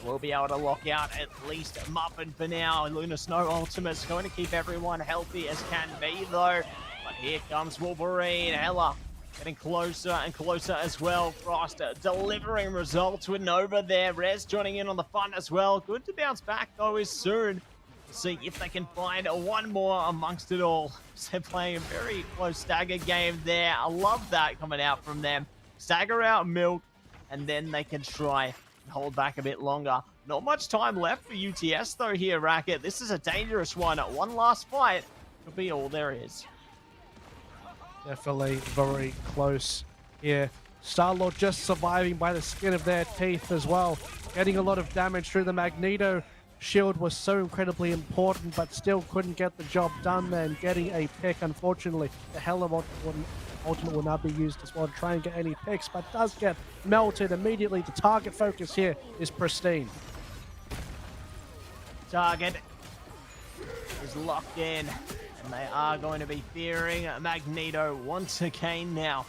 We'll be able to lock out at least Muffin for now. Luna Snow Ultimate's going to keep everyone healthy as can be, though. But here comes Wolverine. Hella getting closer and closer as well. Frost delivering results with Nova there. Rez joining in on the fun as well. Good to bounce back, though, is soon. See if they can find one more amongst it all. They're playing a very close stagger game there. I love that coming out from them. Stagger out Milk, and then they can try and hold back a bit longer. Not much time left for UTS though here, Racquetz. This is a dangerous one. One last fight could be all there is. Definitely very close here. Star-Lord just surviving by the skin of their teeth as well. Getting a lot of damage through the Magneto. Shield was so incredibly important, but still couldn't get the job done there, and getting a pick. Unfortunately, the hell of ultimate will not be used as well to try and get any picks, but does get melted immediately. The target focus here is pristine. Target is locked in, and they are going to be fearing Magneto once again now.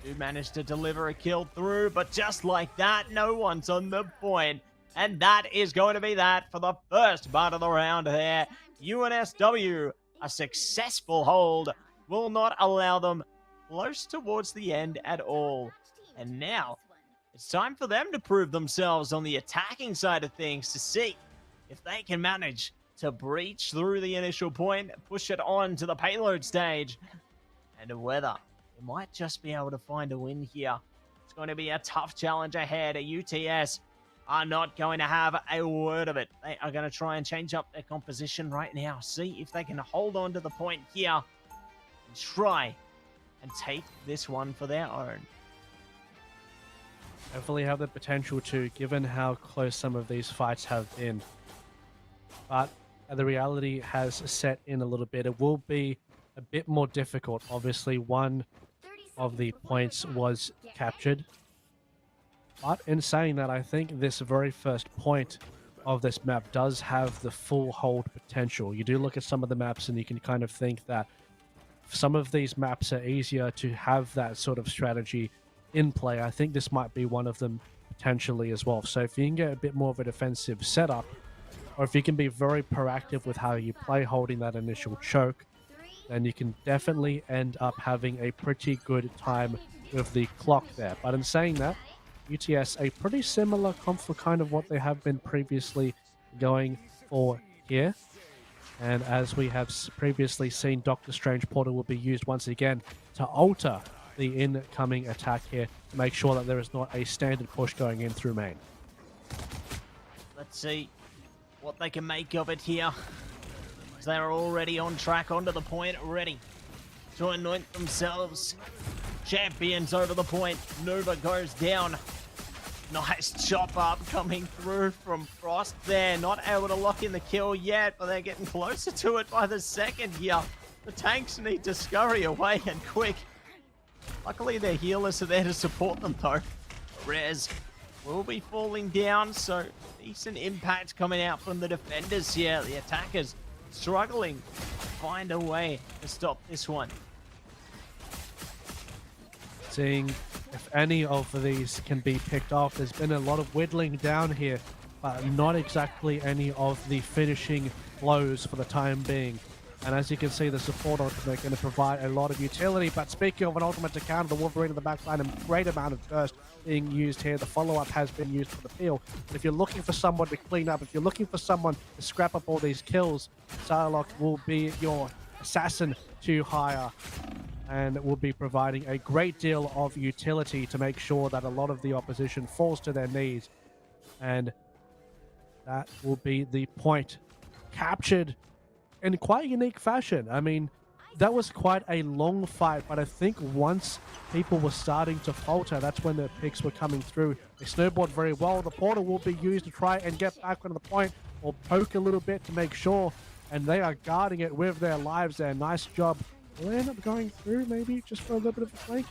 Do manage to deliver a kill through, but just like that, no one's on the point. And that is going to be that for the first part of the round there. UNSW, a successful hold, will not allow them close towards the end at all. And now, it's time for them to prove themselves on the attacking side of things to see if they can manage to breach through the initial point, push it on to the payload stage, and whether they might just be able to find a win here. It's going to be a tough challenge ahead. UTS are not going to have a word of it. They are going to try and change up their composition right now. See if they can hold on to the point here and try and take this one for their own. Definitely have the potential to, given how close some of these fights have been. But the reality has set in a little bit. It will be a bit more difficult. Obviously, one of the points was captured. But in saying that, I think this very first point of this map does have the full hold potential. You do look at some of the maps and you can kind of think that some of these maps are easier to have that sort of strategy in play. I think this might be one of them potentially as well. So if you can get a bit more of a defensive setup, or if you can be very proactive with how you play holding that initial choke, then you can definitely end up having a pretty good time with the clock there. But in saying that, UTS a pretty similar comp for kind of what they have been previously going for here. And as we have previously seen, Doctor Strange Portal will be used once again to alter the incoming attack here to make sure that there is not a standard push going in through main. Let's see what they can make of it here. They're already on track onto the point, ready to anoint themselves champions over the point. Nova goes down. Nice chop up coming through from Frost there. Not able to lock in the kill yet, but they're getting closer to it by the second here. The tanks need to scurry away and quick. Luckily, their healers are there to support them though. Rez will be falling down, so decent impact coming out from the defenders here. The attackers struggling to find a way to stop this one. Seeing if any of these can be picked off. There's been a lot of whittling down here, but not exactly any of the finishing blows for the time being. And as you can see, the support ultimate going to provide a lot of utility. But speaking of an ultimate to counter the Wolverine in the backline, a great amount of burst being used here. The follow-up has been used for the peel. But if you're looking for someone to clean up, if you're looking for someone to scrap up all these kills, Psylocke will be your assassin to hire, and will be providing a great deal of utility to make sure that a lot of the opposition falls to their knees. And that will be the point. Captured in quite unique fashion. I mean, that was quite a long fight, but I think once people were starting to falter, that's when the picks were coming through. They snowboard very well. The portal will be used to try and get back onto the point, or poke a little bit to make sure, and they are guarding it with their lives there. Nice job. Will they end up going through, maybe just for a little bit of a flank?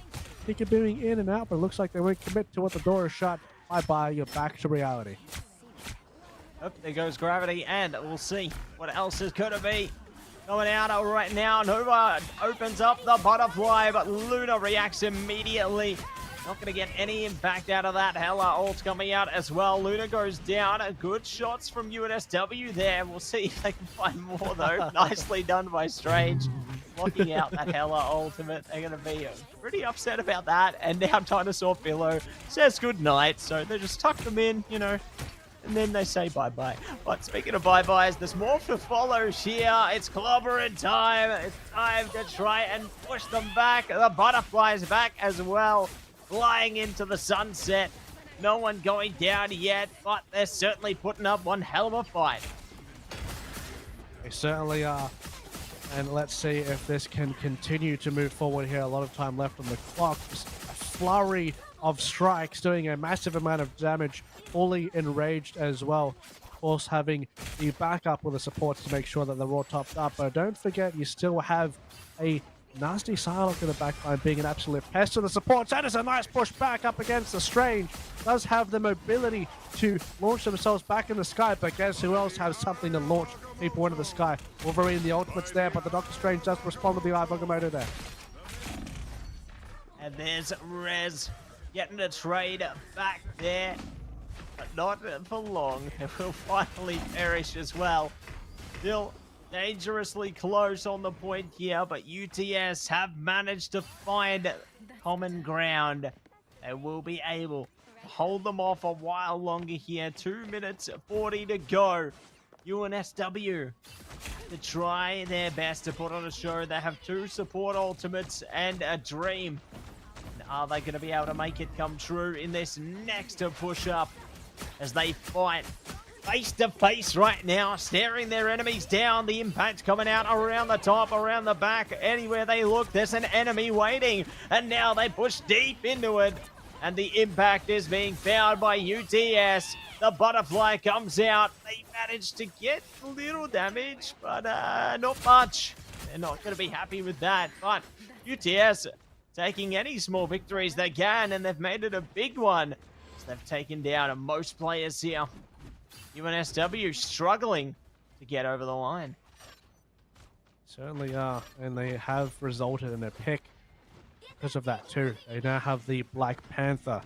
Peekabooing in and out, but it looks like they won't commit to what the door is shut. Bye-bye, you're back to reality. Oh, there goes Gravity, and we'll see what else is going to be coming out right now. Nova opens up the butterfly, but Luna reacts immediately. Not going to get any impact out of that. Hella ult coming out as well. Luna goes down. Good shots from UNSW there. We'll see if they can find more, though. Nicely done by Strange. Blocking out that Hella ultimate. They're going to be pretty upset about that. And now Dinosaur Philo says goodnight. So they just tuck them in, you know, and then they say bye-bye. But speaking of bye-byes, there's more to follow here. It's clobbering time. It's time to try and push them back. The butterfly's back as well, flying into the sunset. No one going down yet, but they're certainly putting up one hell of a fight. They certainly are. And let's see if this can continue to move forward here. A lot of time left on the clock. Just a flurry of strikes doing a massive amount of damage. Fully enraged as well. Of course, having the backup with the supports to make sure that they're all topped up. But don't forget, you still have a nasty Psylocke in the backline being an absolute pest to the supports. That is a nice push back up against the Strange. Does have the mobility to launch themselves back in the sky, but guess who else has something to launch people into the sky? Wolverine, the ultimate's there, but the Doctor Strange does respond with the AGON there. And there's Rez getting a trade back there, but not for long. It will finally perish as well. Still dangerously close on the point here, but UTS have managed to find common ground. They will be able to hold them off a while longer here. 2 minutes 40 to go. UNSW to try their best to put on a show. They have 2 support ultimates and a dream. And are they going to be able to make it come true in this next push-up as they fight face to face right now, staring their enemies down? The impact coming out around the top, around the back. Anywhere they look, there's an enemy waiting. And now they push deep into it. And the impact is being found by UTS. The butterfly comes out. They managed to get a little damage, but not much. They're not going to be happy with that. But UTS taking any small victories they can, and they've made it a big one. So they've taken down most players here. UNSW struggling to get over the line. Certainly are, and they have resulted in a pick because of that too. They now have the Black Panther.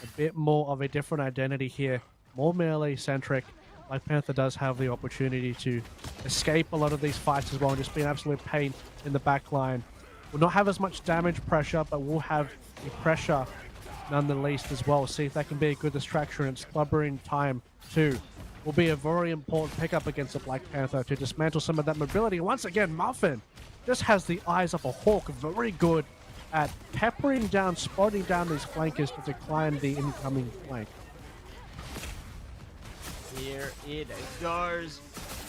A bit more of a different identity here, more melee-centric. Black Panther does have the opportunity to escape a lot of these fights as well and just be an absolute pain in the back line. Will not have as much damage pressure, but will have the pressure none the least as well. See if that can be a good distraction. It's clubbering time too. Will be a very important pickup against the Black Panther to dismantle some of that mobility. Once again, Muffin just has the eyes of a hawk. Very good at peppering down, spotting down these flankers to decline the incoming flank. Here it goes.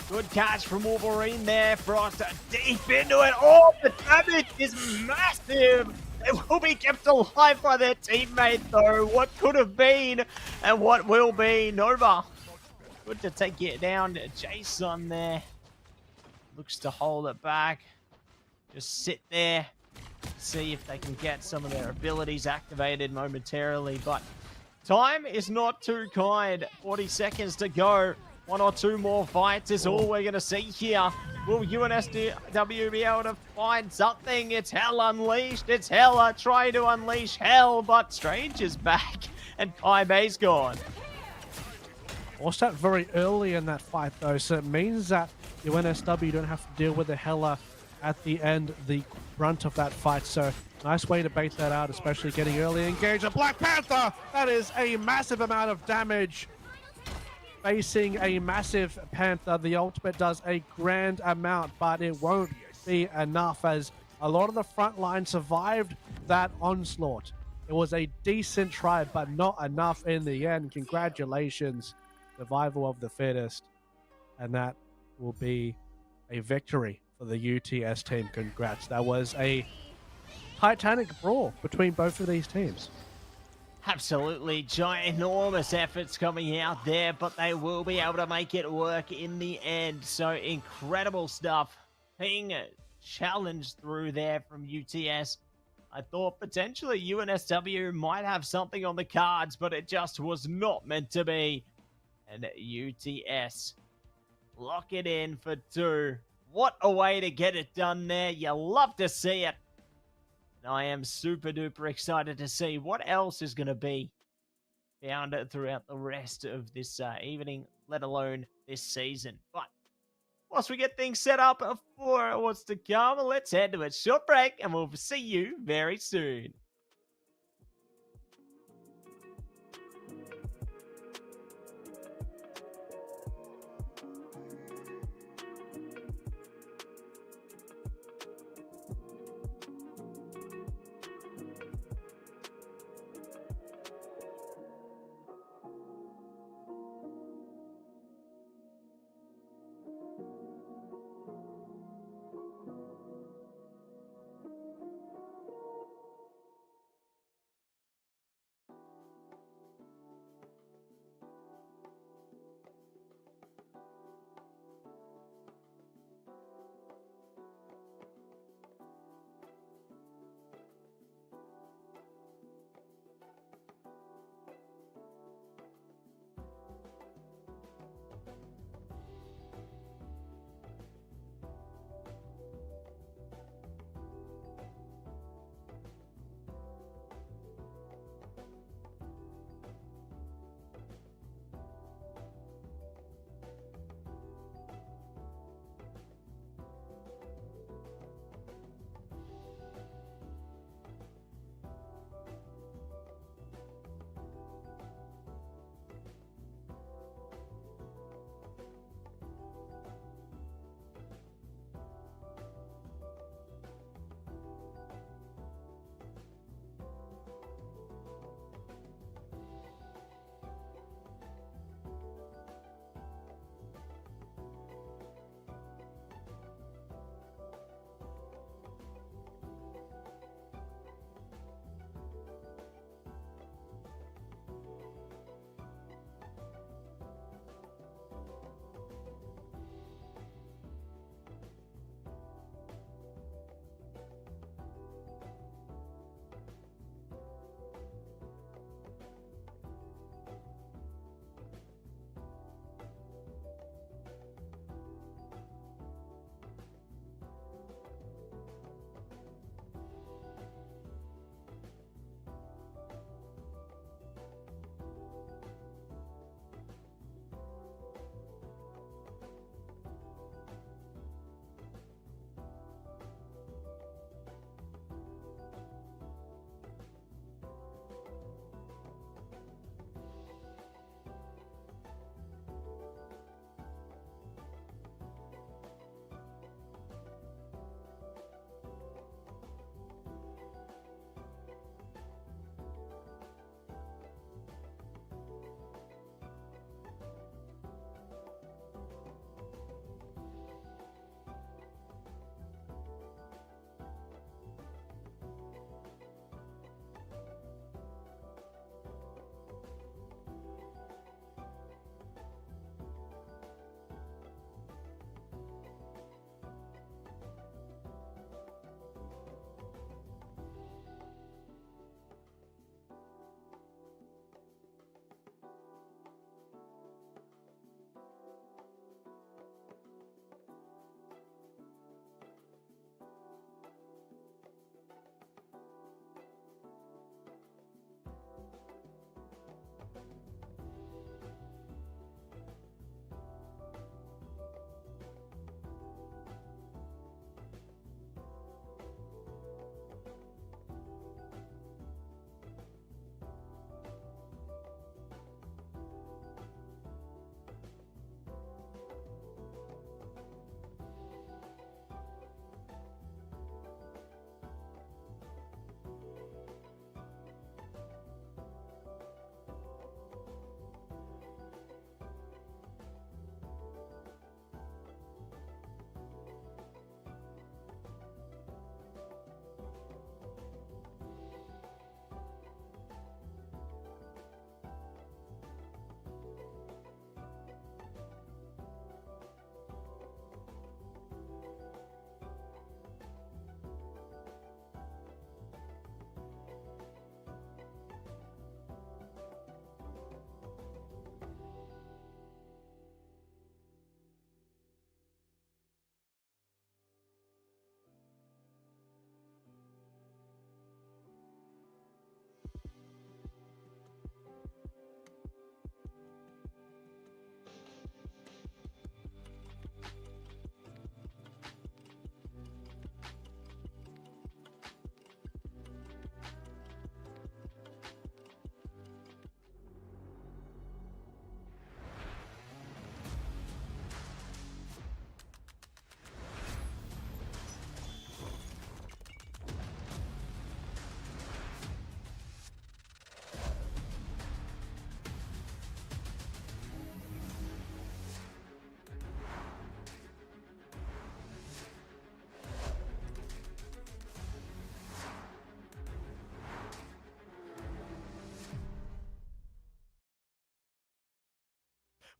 Good catch from Wolverine there. Frost deep into it. Oh, the damage is massive. They will be kept alive by their teammate, though. What could have been and what will be. Nova, good to take it down. Jason there looks to hold it back. Just sit there. See if they can get some of their abilities activated momentarily. But time is not too kind. 40 seconds to go. One or two more fights is all we're going to see here. Will UNSW be able to find something? It's Hell Unleashed. It's Hella trying to unleash Hell, but Strange is back and Kai Bay's gone. Forced out very early in that fight, though, so it means that UNSW don't have to deal with the Hella at the end, the brunt of that fight. So nice way to bait that out, especially getting early engaged. A Black Panther! That is a massive amount of damage. Facing a massive Panther, the ultimate does a grand amount, but it won't be enough as a lot of the front line survived that onslaught. It was a decent try, but not enough in the end. Congratulations, survival of the fittest. And that will be a victory for the UTS team. Congrats. That was a titanic brawl between both of these teams. Absolutely ginormous efforts coming out there, but they will be able to make it work in the end. So incredible stuff being challenged through there from UTS. I thought potentially UNSW might have something on the cards, but it just was not meant to be. And UTS lock it in for 2. What a way to get it done there. You love to see it. And I am super duper excited to see what else is going to be found throughout the rest of this evening, let alone this season. But whilst we get things set up for what's to come, let's head to a short break and we'll see you very soon.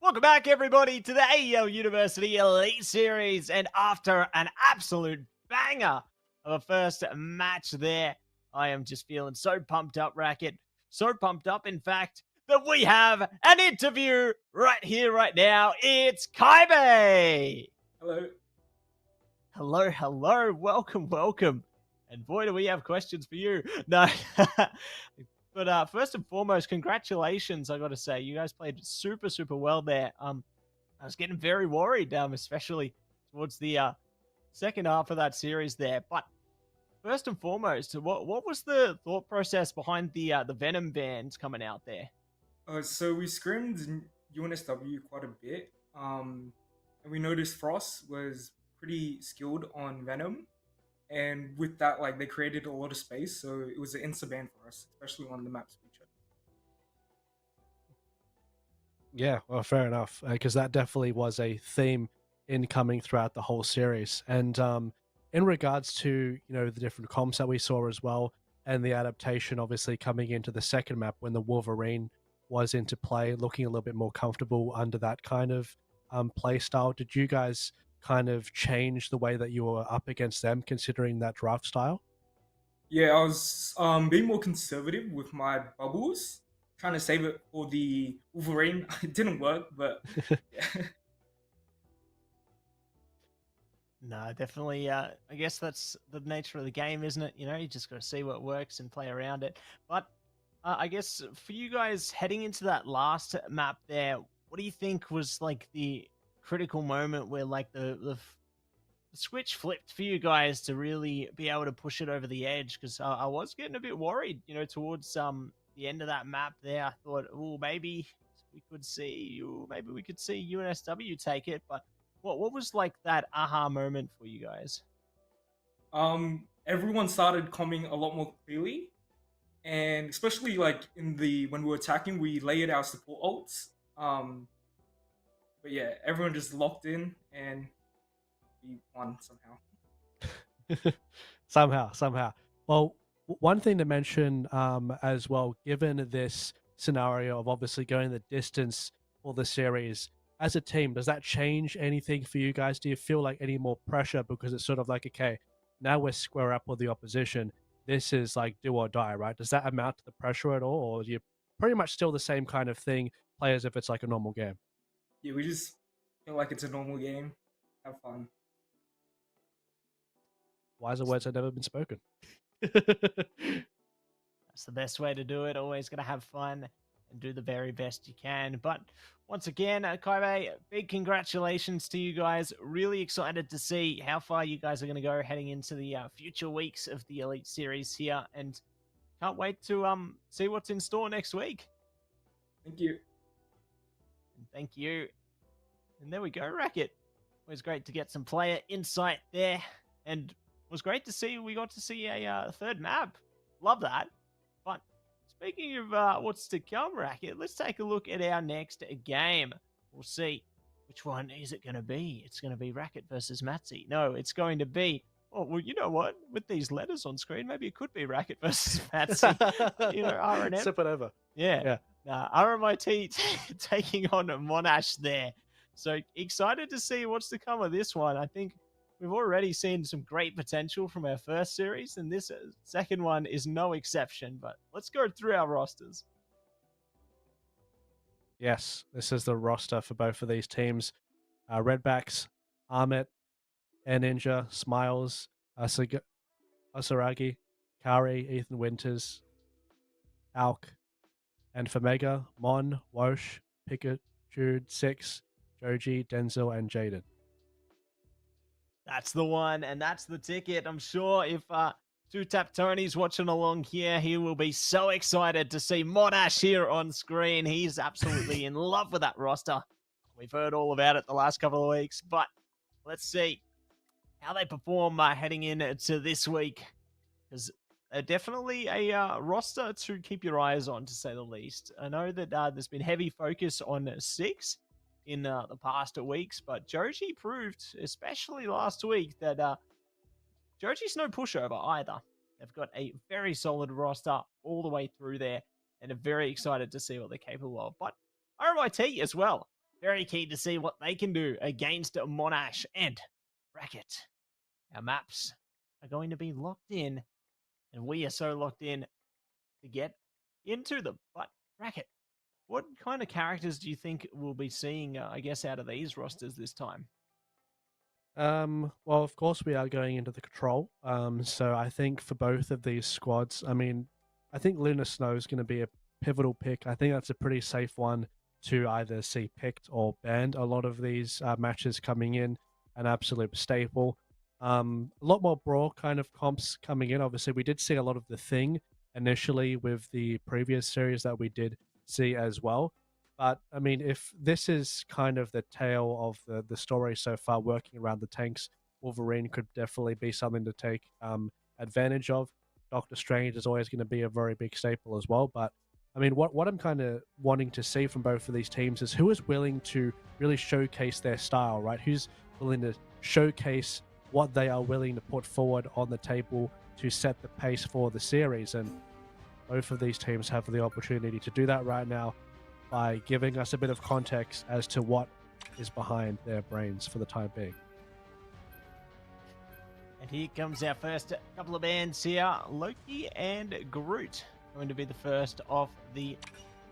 Welcome back, everybody, to the AEL University Elite Series. And after an absolute banger of a first match there, I am just feeling so pumped up, Racket. So pumped up, in fact, that we have an interview right here, right now. It's Kaibe. Hello. Hello, hello. Welcome. And boy, do we have questions for you. No. But first and foremost, congratulations, I got to say. You guys played super well there. I was getting very worried, especially towards the second half of that series there. But first and foremost, what was the thought process behind the Venom vans coming out there? So we scrimmed UNSW quite a bit, and we noticed Frost was pretty skilled on Venom, and with that, like they created a lot of space, so it was an insta ban for us, especially on the maps we chose. Yeah, well, fair enough, because that definitely was a theme incoming throughout the whole series. And in regards to the different comps that we saw as well, and the adaptation, obviously coming into the second map when the Wolverine was into play, looking a little bit more comfortable under that kind of play style. Did you guys kind of change the way that you were up against them, considering that draft style? Yeah, I was being more conservative with my bubbles, trying to save it for the Wolverine. It didn't work, but yeah. No, definitely. I guess that's the nature of the game, isn't it? You just got to see what works and play around it. But I guess for you guys heading into that last map there, what do you think was like the critical moment where like the switch flipped for you guys to really be able to push it over the edge? Because I was getting a bit worried, towards the end of that map there. I thought, oh, maybe we could see UNSW take it, but what was like that aha moment for you guys? Everyone started coming a lot more clearly, and especially like when we were attacking, we layered our support ults. But yeah, everyone just locked in and we won somehow. somehow. Well, one thing to mention as well, given this scenario of obviously going the distance for the series, as a team, does that change anything for you guys? Do you feel like any more pressure because it's sort of like, okay, now we're square up with the opposition. This is like do or die, right? Does that amount to the pressure at all, or are you pretty much still the same kind of thing, play as if it's like a normal game? Yeah, we just feel like it's a normal game. Have fun. Wiser words have never been spoken. That's the best way to do it. Always going to have fun and do the very best you can. But once again, Kaibe, big congratulations to you guys. Really excited to see how far you guys are going to go heading into the future weeks of the Elite Series here. And can't wait to see what's in store next week. Thank you. And thank you. And there we go, Racket. Always great to get some player insight there. And it was great to see we got to see a third map. Love that. But speaking of what's to come, Racket, let's take a look at our next game. We'll see which one is it going to be. It's going to be Racket versus Matzy. No, it's going to be, oh, well, you know what? With these letters on screen, maybe it could be Racket versus Matzy. RNM. Sip it over. Yeah. RMIT taking on Monash there. So excited to see what's to come of this one. I think we've already seen some great potential from our first series, and this second one is no exception. But let's go through our rosters. Yes, this is the roster for both of these teams. Redbacks, Ahmet, Air Ninja, Smiles, Asaragi, Kari, Ethan Winters, Alk, and for Mega, Mon, Wosh, Pikachu, Six, Joji, Denzel, and Jaden. That's the one, and that's the ticket. I'm sure if TwoTapTony's watching along here, he will be so excited to see Monash here on screen. He's absolutely in love with that roster. We've heard all about it the last couple of weeks, but let's see how they perform heading into this week, because they're definitely a roster to keep your eyes on, to say the least. I know that there's been heavy focus on Six in the past weeks, but Joji proved, especially last week, that Joji's no pushover either. They've got a very solid roster all the way through there, and are very excited to see what they're capable of. But RMIT as well. Very keen to see what they can do against Monash and Racquetz. Our maps are going to be locked in, and we are so locked in to get into them. But Racquetz, what kind of characters do you think we'll be seeing, I guess, out of these rosters this time? Well, of course, we are going into the control. So I think for both of these squads, I mean, I think Luna Snow is going to be a pivotal pick. I think that's a pretty safe one to either see picked or banned. A lot of these matches coming in, an absolute staple. A lot more Brawl kind of comps coming in. Obviously, we did see a lot of the Thing initially with the previous series that we did see as well. But I mean, if this is kind of the tale of the story so far, working around the tanks, Wolverine could definitely be something to take advantage of. Doctor Strange is always going to be a very big staple as well. But I mean, what I'm kind of wanting to see from both of these teams is who is willing to really showcase their style, right? Who's willing to showcase what they are willing to put forward on the table to set the pace for the series. And both of these teams have the opportunity to do that right now by giving us a bit of context as to what is behind their brains for the time being. And here comes our first couple of bands here. Loki and Groot going to be the first off the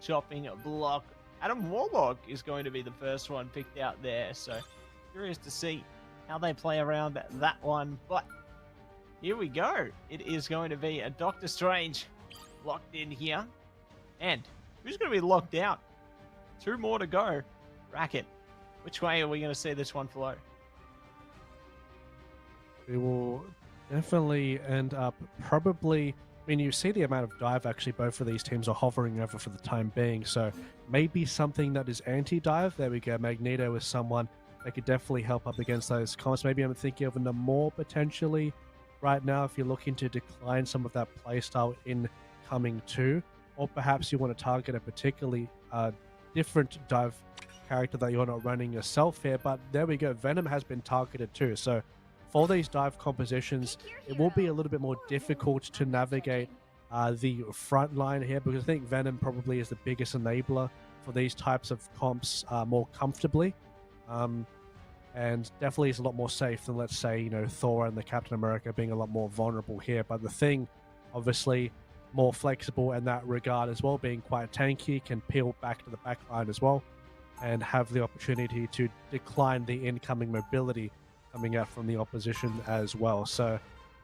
chopping block. Adam Warlock is going to be the first one picked out there. So curious to see how they play around that one. But here we go. It is going to be a Doctor Strange locked in here. And who's going to be locked out? 2 more to go. Racquetz, which way are we going to see this one flow? We will definitely end up probably... I mean, you see the amount of dive actually both of these teams are hovering over for the time being. So maybe something that is anti-dive. There we go. Magneto is someone that could definitely help up against those comps. Maybe I'm thinking of Namor potentially right now if you're looking to decline some of that playstyle in coming 2. Or perhaps you want to target a particularly different dive character that you're not running yourself here. But there we go. Venom has been targeted too. So for these dive compositions, it will be a little bit more difficult to navigate the front line here, because I think Venom probably is the biggest enabler for these types of comps more comfortably. And definitely is a lot more safe than, let's say, you know, Thor and the Captain America being a lot more vulnerable here. But the Thing, obviously, more flexible in that regard as well, being quite tanky, can peel back to the back line as well, and have the opportunity to decline the incoming mobility coming out from the opposition as well. So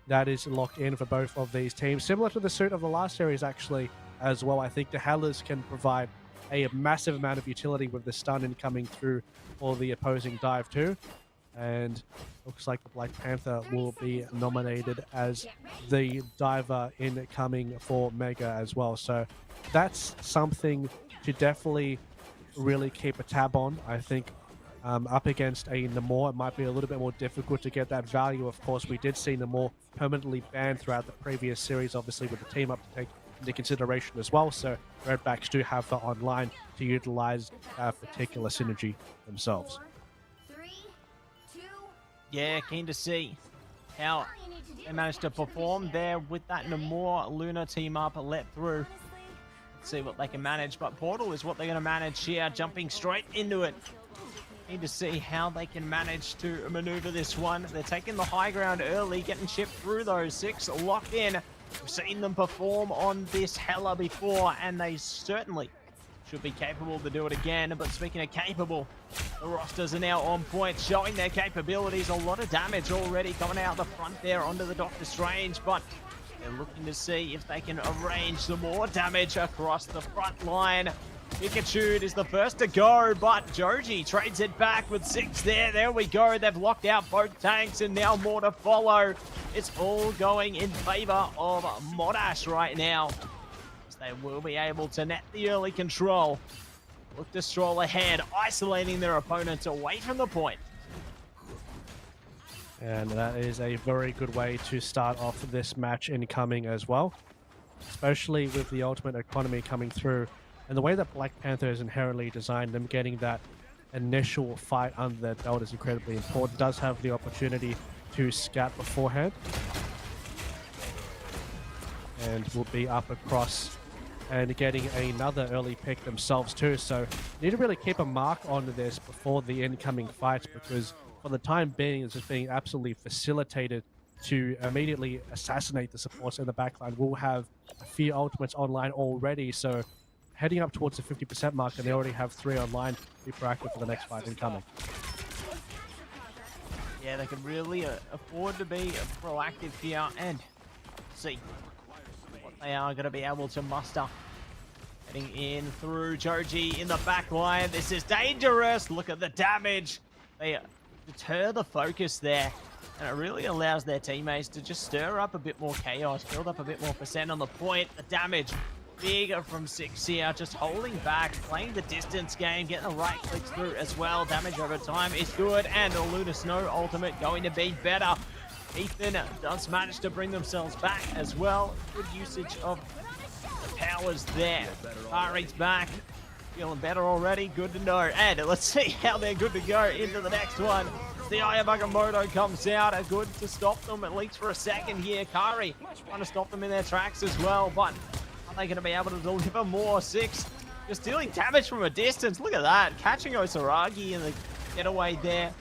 that is locked in for both of these teams. Similar to the suit of the last series, actually, as well. I think the Howlers can provide a massive amount of utility with the stun incoming through for the opposing dive too. And looks like the Black Panther will be nominated as the diver incoming for Mega as well. So that's something to definitely really keep a tab on. I think up against a Namor, it might be a little bit more difficult to get that value. Of course, we did see Namor permanently banned throughout the previous series, obviously with the team up to take into consideration as well. So Redbacks do have that online to utilize that particular synergy themselves. 4, 3, 2, Yeah, keen to see how they managed to perform there with that Namor Luna team up let through. Let's see what they can manage, but Portal is what they're going to manage here, jumping straight into it. Need to see how they can manage to maneuver this one. They're taking the high ground early, getting shipped through those 6, locked in. We've seen them perform on this Hela before, and they certainly should be capable to do it again. But speaking of capable, the rosters are now on point, showing their capabilities. A lot of damage already coming out the front there onto the Doctor Strange, but they're looking to see if they can arrange some more damage across the front line. Pikachu is the first to go, but Joji trades it back with 6 there. There we go. They've locked out both tanks, and now more to follow. It's all going in favor of Monash right now, as they will be able to net the early control. Look to stroll ahead, isolating their opponents away from the point. And that is a very good way to start off this match incoming as well, especially with the ultimate economy coming through. And the way that Black Panther is inherently designed, them getting that initial fight under their belt is incredibly important. Does have the opportunity to scout beforehand. And will be up across and getting another early pick themselves too. So need to really keep a mark on this before the incoming fight, because for the time being, it's just being absolutely facilitated to immediately assassinate the supports in the backline. We'll have a few ultimates online already, so heading up towards the 50% mark, and they already have 3 online. Be proactive for the next fight incoming. Yeah, they can really afford to be proactive here and see what they are going to be able to muster. Heading in through Joji in the back line. This is dangerous. Look at the damage. They deter the focus there, and it really allows their teammates to just stir up a bit more chaos, build up a bit more percent on the point. The damage big from 6 here, just holding back, playing the distance game, getting the right clicks through as well. Damage over time is good, and the Lunar Snow ultimate going to be better. Ethan does manage to bring themselves back as well. Good usage of the powers there. Heart rate's back. Feeling better already. Good to know. And let's see how they're good to go into the next one. The Eye of Agamotto comes out. Good to stop them, at least for a second here. Kari trying to stop them in their tracks as well, but are they going to be able to deliver more? 6 just dealing damage from a distance. Look at that. Catching Osaragi in the getaway there.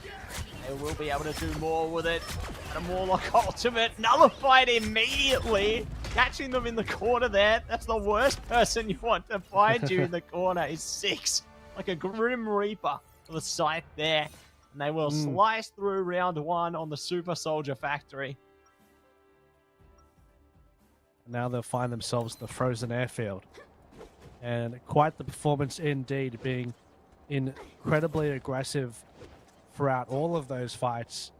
They will be able to do more with it. And a Morlock ultimate. Nullified immediately. Catching them in the corner there. That's the worst person you want to find you in the corner is 6. Like a Grim Reaper for the scythe there. And they will slice through round 1 on the Super Soldier Factory. Now they'll find themselves the frozen airfield. And quite the performance indeed, being incredibly aggressive throughout all of those fights.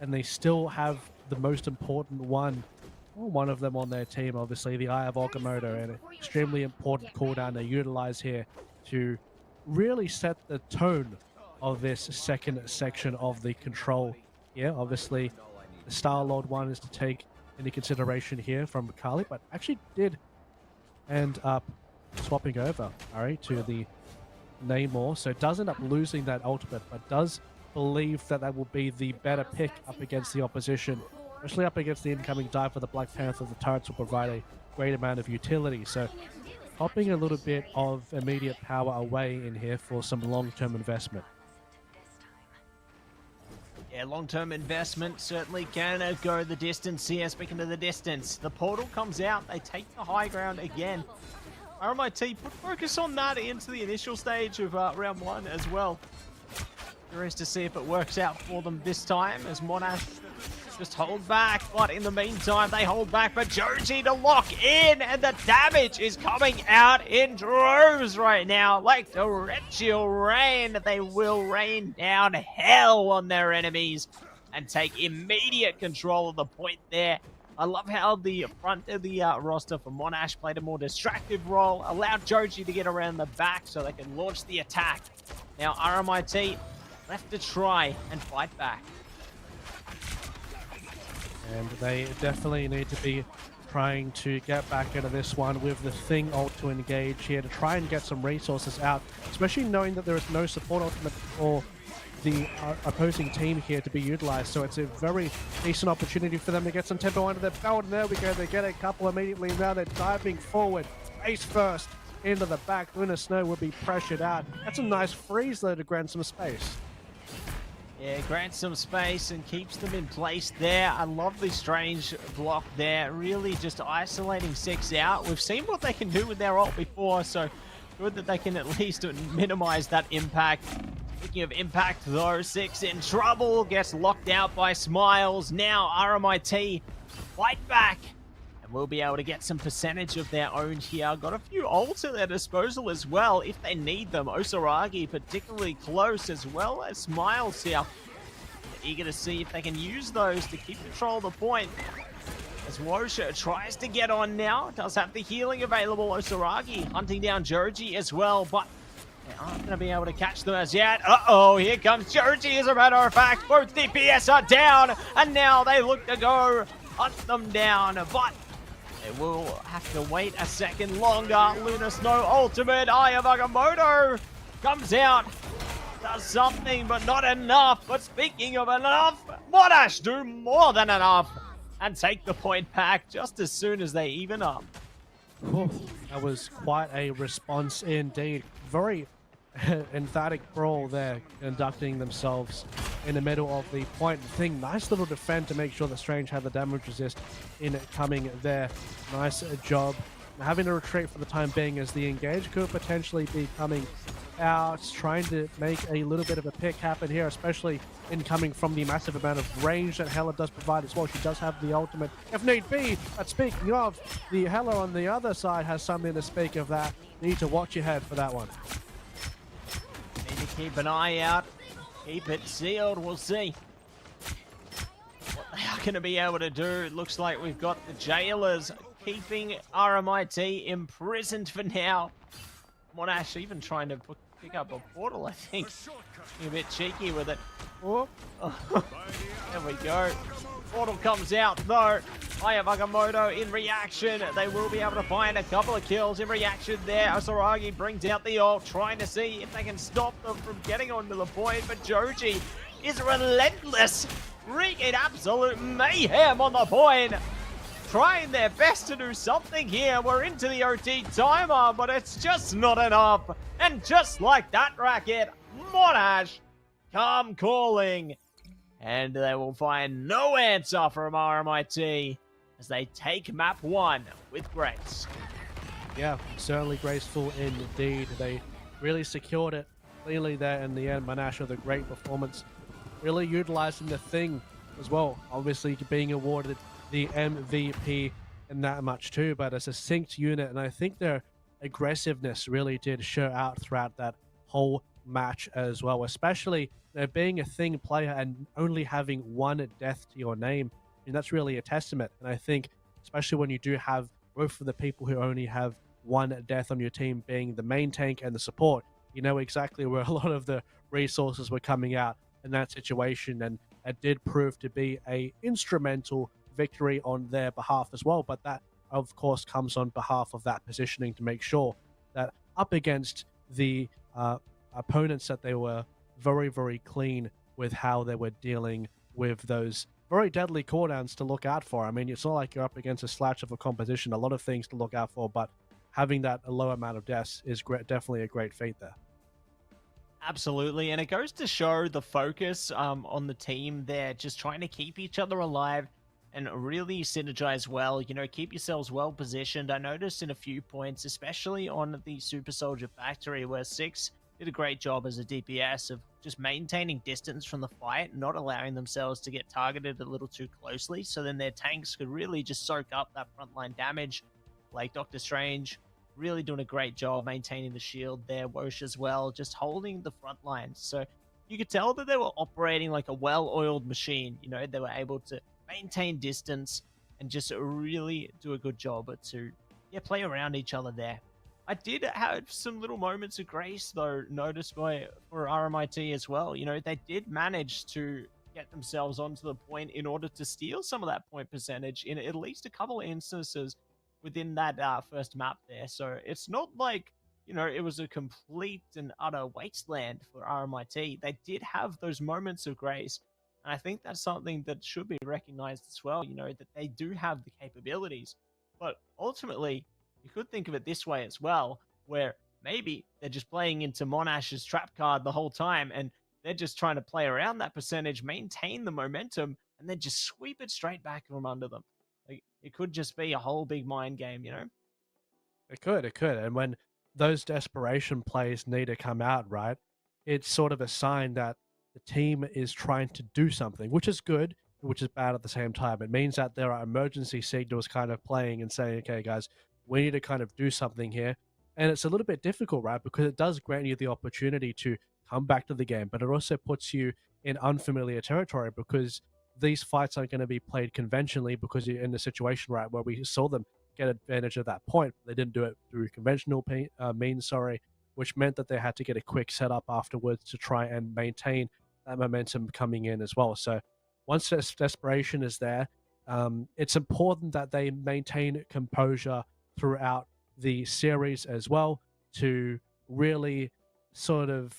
And they still have the most important one of them on their team, obviously, the Eye of Agamotto, and an extremely important cooldown they utilize here to really set the tone of this second section of the control here. Obviously, the Star-Lord one is to take into consideration here from Kali, but actually did end up swapping over, Ari, to the Namor, so does end up losing that ultimate, but does believe that that will be the better pick up against the opposition, especially up against the incoming dive for the Black Panther. The turrets will provide a great amount of utility, so popping a little bit of immediate power away in here for some long-term investment. Yeah, long-term investment certainly can go the distance here. Speaking of the distance, the portal comes out. They take the high ground again. RMIT put focus on that into the initial stage of round 1 as well. Curious to see if it works out for them this time as Monash just hold back, but in the meantime they hold back for Joji to lock in, and the damage is coming out in droves right now. Like torrential rain, they will rain down hell on their enemies and take immediate control of the point there. I love how the front of the roster for Monash played a more distractive role, allowed Joji to get around the back so they can launch the attack. Now RMIT left to try and fight back. And they definitely need to be trying to get back into this one with the Thing ult to engage here to try and get some resources out, especially knowing that there is no support ultimate for the opposing team here to be utilized. So it's a very decent opportunity for them to get some tempo under their belt. And there we go. They get a couple immediately. Now they're diving forward, face first into the back. Lunar Snow will be pressured out. That's a nice freeze though to grant some space. Yeah, grants some space and keeps them in place there. I love the strange block there, really just isolating 6 out. We've seen what they can do with their ult before, so good that they can at least minimize that impact. Speaking of impact though, 6 in trouble, gets locked out by Smiles. Now RMIT fight back, and we'll be able to get some percentage of their own here. Got a few ults at their disposal as well if they need them. Osaragi particularly close, as well as Smiles here. They're eager to see if they can use those to keep control of the point. As Wosha tries to get on now, does have the healing available. Osaragi hunting down Joji as well, but they aren't going to be able to catch them as yet. Uh-oh, here comes Joji, as a matter of fact. Both DPS are down, and now they look to go hunt them down, but they will have to wait a second longer. Lunar Snow ultimate, Eye of Agamotto comes out, does something, but not enough. But speaking of enough, Monash do more than enough and take the point back just as soon as they even up. Whew, that was quite a response indeed. Very emphatic brawl there, conducting themselves in the middle of the point thing. Nice little defend to make sure that Strange had the damage resist in coming there. Nice job. Having to retreat for the time being as the engage could potentially be coming out, trying to make a little bit of a pick happen here, especially incoming from the massive amount of range that Hela does provide as well. She does have the ultimate if need be, but speaking of, the Hela on the other side has something to speak of that. Need to watch your head for that one. Need to keep an eye out, keep it sealed. We'll see what they are going to be able to do. It looks like we've got the jailers keeping RMIT imprisoned for now. Monash even trying to pick up a portal, I think. Being a bit cheeky with it. Oh. There we go. Portal comes out though. Ayabugamoto in reaction. They will be able to find a couple of kills in reaction there. Osaragi brings out the ult, trying to see if they can stop them from getting onto the point. But Joji is relentless, wreaking absolute mayhem on the point. Trying their best to do something here. We're into the OT timer, but it's just not enough. And just like that, Racquetz, Monash come calling. And they will find no answer from RMIT as they take map 1 with grace. Yeah, certainly graceful indeed. They really secured it cleanly there in the end. Monash with a great performance. Really utilizing the thing as well. Obviously being awarded the MVP in that much too, but as a synced unit, and I think their aggressiveness really did show out throughout that whole match as well, especially being a thing player and only having one death to your name. I mean, that's really a testament, and I think especially when you do have both of the people who only have one death on your team being the main tank and the support, you know exactly where a lot of the resources were coming out in that situation, and it did prove to be a instrumental victory on their behalf as well. But that of course comes on behalf of that positioning to make sure that up against the opponents that they were very, very clean with how they were dealing with those very deadly cooldowns to look out for. I mean, it's not like you're up against a slouch of a competition, a lot of things to look out for, but having that low amount of deaths is definitely a great feat there. Absolutely, and it goes to show the focus on the team there, just trying to keep each other alive and really synergize well, you know, keep yourselves well positioned. I noticed in a few points, especially on the Super Soldier Factory, where Six did a great job as a DPS of just maintaining distance from the fight, not allowing themselves to get targeted a little too closely, so then their tanks could really just soak up that frontline damage. Like Doctor Strange, really doing a great job maintaining the shield there. WotOCE as well, just holding the front lines. So you could tell that they were operating like a well-oiled machine. You know, they were able to maintain distance and just really do a good job to play around each other there. I did have some little moments of grace though noticed for RMIT as well. You know, they did manage to get themselves onto the point in order to steal some of that point percentage in at least a couple of instances within that first map there. So it's not like, you know, it was a complete and utter wasteland for RMIT. They did have those moments of grace. And I think that's something that should be recognized as well, you know, that they do have the capabilities. But ultimately, you could think of it this way as well, where maybe they're just playing into Monash's trap card the whole time, and they're just trying to play around that percentage, maintain the momentum, and then just sweep it straight back from under them. Like, it could just be a whole big mind game, you know? It could. And when those desperation plays need to come out, right, it's sort of a sign that the team is trying to do something, which is good, which is bad at the same time. It means that there are emergency signals kind of playing and saying, okay, guys, we need to kind of do something here. And it's a little bit difficult, right? Because it does grant you the opportunity to come back to the game, but it also puts you in unfamiliar territory because these fights aren't going to be played conventionally because you're in the situation, right, where we saw them get advantage of that point. They didn't do it through conventional means, which meant that they had to get a quick setup afterwards to try and maintain that momentum coming in as well. So once this desperation is there, it's important that they maintain composure throughout the series as well to really sort of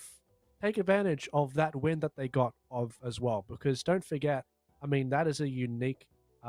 take advantage of that win that they got of as well. Because don't forget, I mean, that is a unique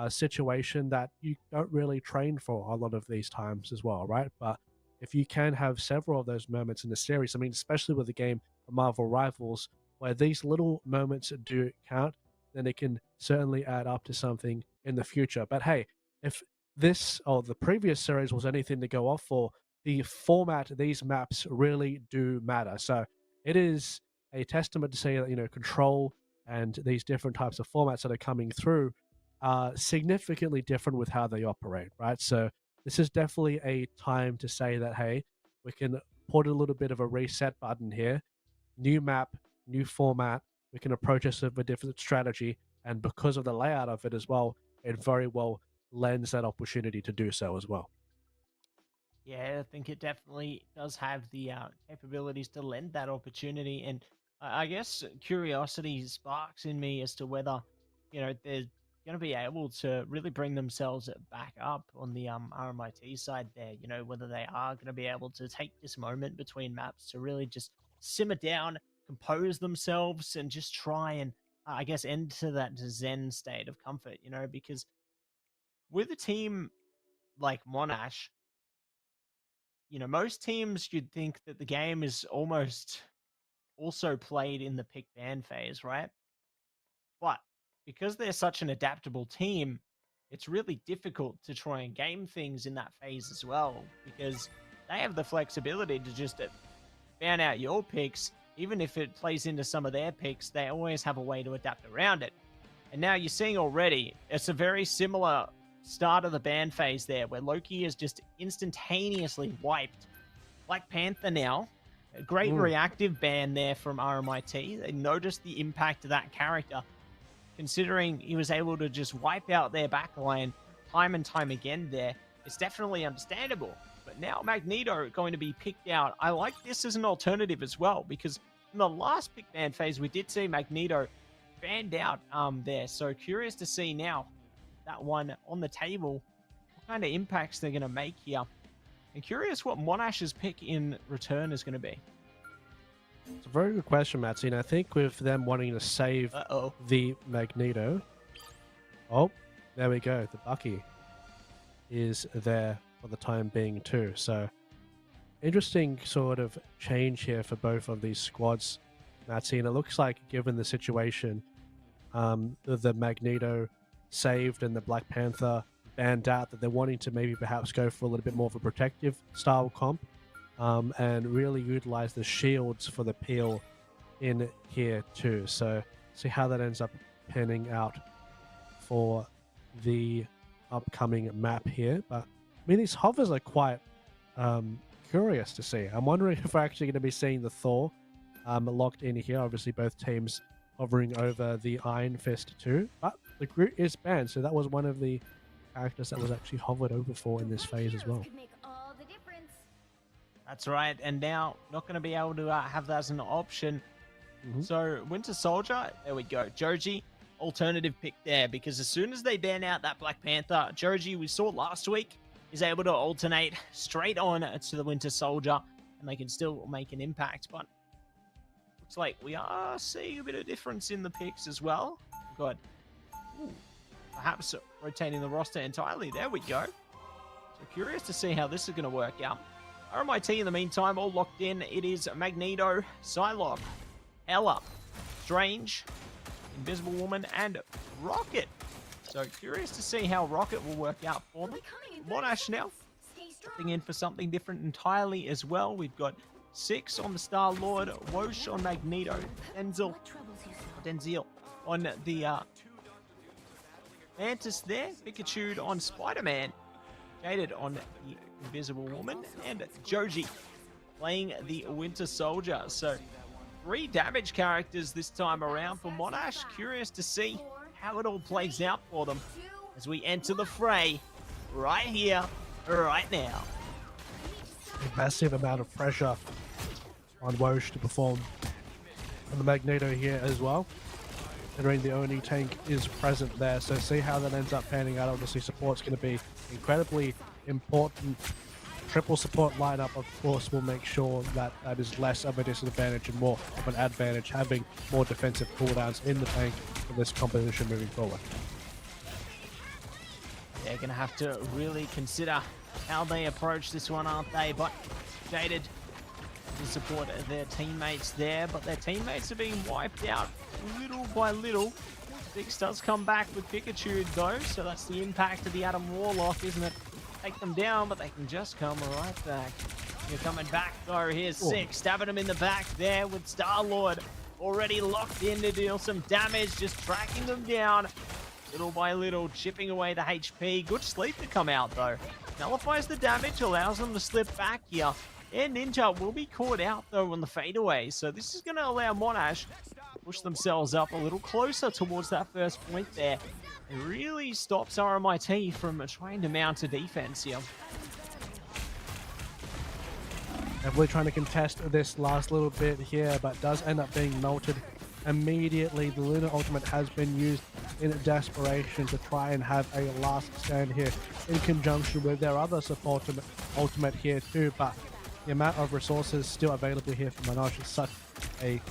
situation that you don't really train for a lot of these times as well, right? But if you can have several of those moments in the series, I mean, especially with the game of Marvel Rivals, where these little moments do count, then it can certainly add up to something in the future. But hey, if this or the previous series was anything to go off for, the format, these maps really do matter. So it is a testament to say that, you know, Control and these different types of formats that are coming through are significantly different with how they operate, right? So this is definitely a time to say that, hey, we can put a little bit of a reset button here, new map, new format, we can approach this with a different strategy, and because of the layout of it as well, it very well lends that opportunity to do so as well. Yeah, I think it definitely does have the capabilities to lend that opportunity, and I guess curiosity sparks in me as to whether, you know, they're going to be able to really bring themselves back up on the RMIT side there. You know, whether they are going to be able to take this moment between maps to really just simmer down, compose themselves, and just try and, I guess, enter that Zen state of comfort. You know, because with a team like Monash, you know, most teams you'd think that the game is almost also played in the pick ban phase, right? But because they're such an adaptable team, it's really difficult to try and game things in that phase as well, because they have the flexibility to just ban out your picks. Even if it plays into some of their picks, they always have a way to adapt around it. And now you're seeing already, it's a very similar start of the ban phase there, where Loki has just instantaneously wiped Black Panther now. A great reactive ban there from RMIT. They noticed the impact of that character, considering he was able to just wipe out their backline time and time again there. It's definitely understandable. But now Magneto going to be picked out. I like this as an alternative as well, because in the last pick ban phase, we did see Magneto banned out there. So curious to see now that one on the table, what kind of impacts they're going to make here. And curious what Monash's pick in return is going to be. It's a very good question, Matsy. And I think with them wanting to save the Magneto. Oh, there we go. The Bucky is there for the time being too. So interesting sort of change here for both of these squads, Matsy. And it looks like, given the situation, the Magneto saved and the Black Panther banned out, that they're wanting to maybe perhaps go for a little bit more of a protective style comp, and really utilize the shields for the peel in here too. So see how that ends up panning out for the upcoming map here. But I mean, these hovers are quite curious to see. I'm wondering if we're actually going to be seeing the Thor locked in here. Obviously both teams hovering over the Iron Fist too, but the Groot is banned, so that was one of the characters that was actually hovered over for in this phase as well. That's right, and now not going to be able to have that as an option. So Winter Soldier, there we go. Joji, alternative pick there, because as soon as they ban out that Black Panther, Joji, we saw last week, is able to alternate straight on to the Winter Soldier, and they can still make an impact. But looks like we are seeing a bit of difference in the picks as well. We've got perhaps rotating the roster entirely. There we go. So curious to see how this is going to work out. RMIT in the meantime, all locked in. It is Magneto, Psylocke, Hela, Strange, Invisible Woman, and Rocket. So curious to see how Rocket will work out for them. Monash now stepping in for something different entirely as well. We've got 6 on the Star-Lord, Wosh on Magneto, Denzel on the Mantis there, Pikachu on Spider-Man, Jaded on the Invisible Woman, and Joji playing the Winter Soldier. So 3 damage characters this time around for Monash. Curious to see how it all plays out for them as we enter the fray right here, right now. A massive amount of pressure on Wosh to perform on the Magneto here as well, considering the only tank is present there. So see how that ends up panning out. Obviously support's going to be incredibly important. Triple support lineup, of course, will make sure that that is less of a disadvantage and more of an advantage, having more defensive cooldowns in the tank for this composition moving forward. They're going to have to really consider how they approach this one, aren't they? But Jaded to support their teammates there, but their teammates are being wiped out little by little. Vix does come back with Pikachu though, so that's the impact of the Adam Warlock, isn't it? Take them down, but they can just come right back. You're coming back though. Here's Six, stabbing him in the back there with Star-Lord already locked in to deal some damage, just tracking them down little by little, chipping away the HP. Good sleep to come out though. Nullifies the damage, allows them to slip back here. And Ninja will be caught out though on the fadeaway, so this is going to allow Monash to push themselves up a little closer towards that first point there. It really stops RMIT from trying to mount a defense here. Definitely trying to contest this last little bit here, but does end up being melted immediately. The Lunar Ultimate has been used in desperation to try and have a last stand here in conjunction with their other support ultimate here too, but the amount of resources still available here for Monash is such a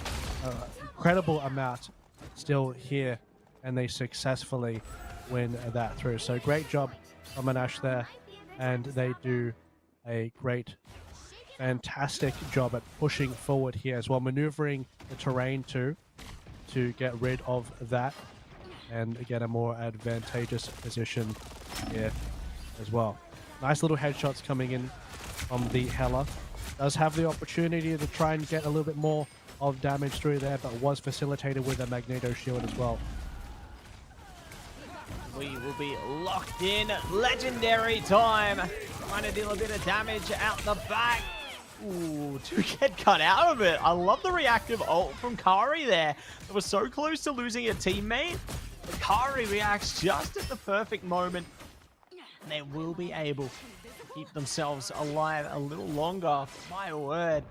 incredible amount still here, and they successfully win that through. So great job from Monash there, and they do a great, fantastic job at pushing forward here as well, maneuvering the terrain too to get rid of that and get a more advantageous position here as well. Nice little headshots coming in from the Hela. Does have the opportunity to try and get a little bit more of damage through there, but was facilitated with a Magneto shield as well. We will be locked in. Legendary time. Trying to deal a bit of damage out the back. Ooh, to get cut out of it. I love the reactive ult from Kari there. It was so close to losing a teammate. But Kari reacts just at the perfect moment. And they will be able to keep themselves alive a little longer. My word.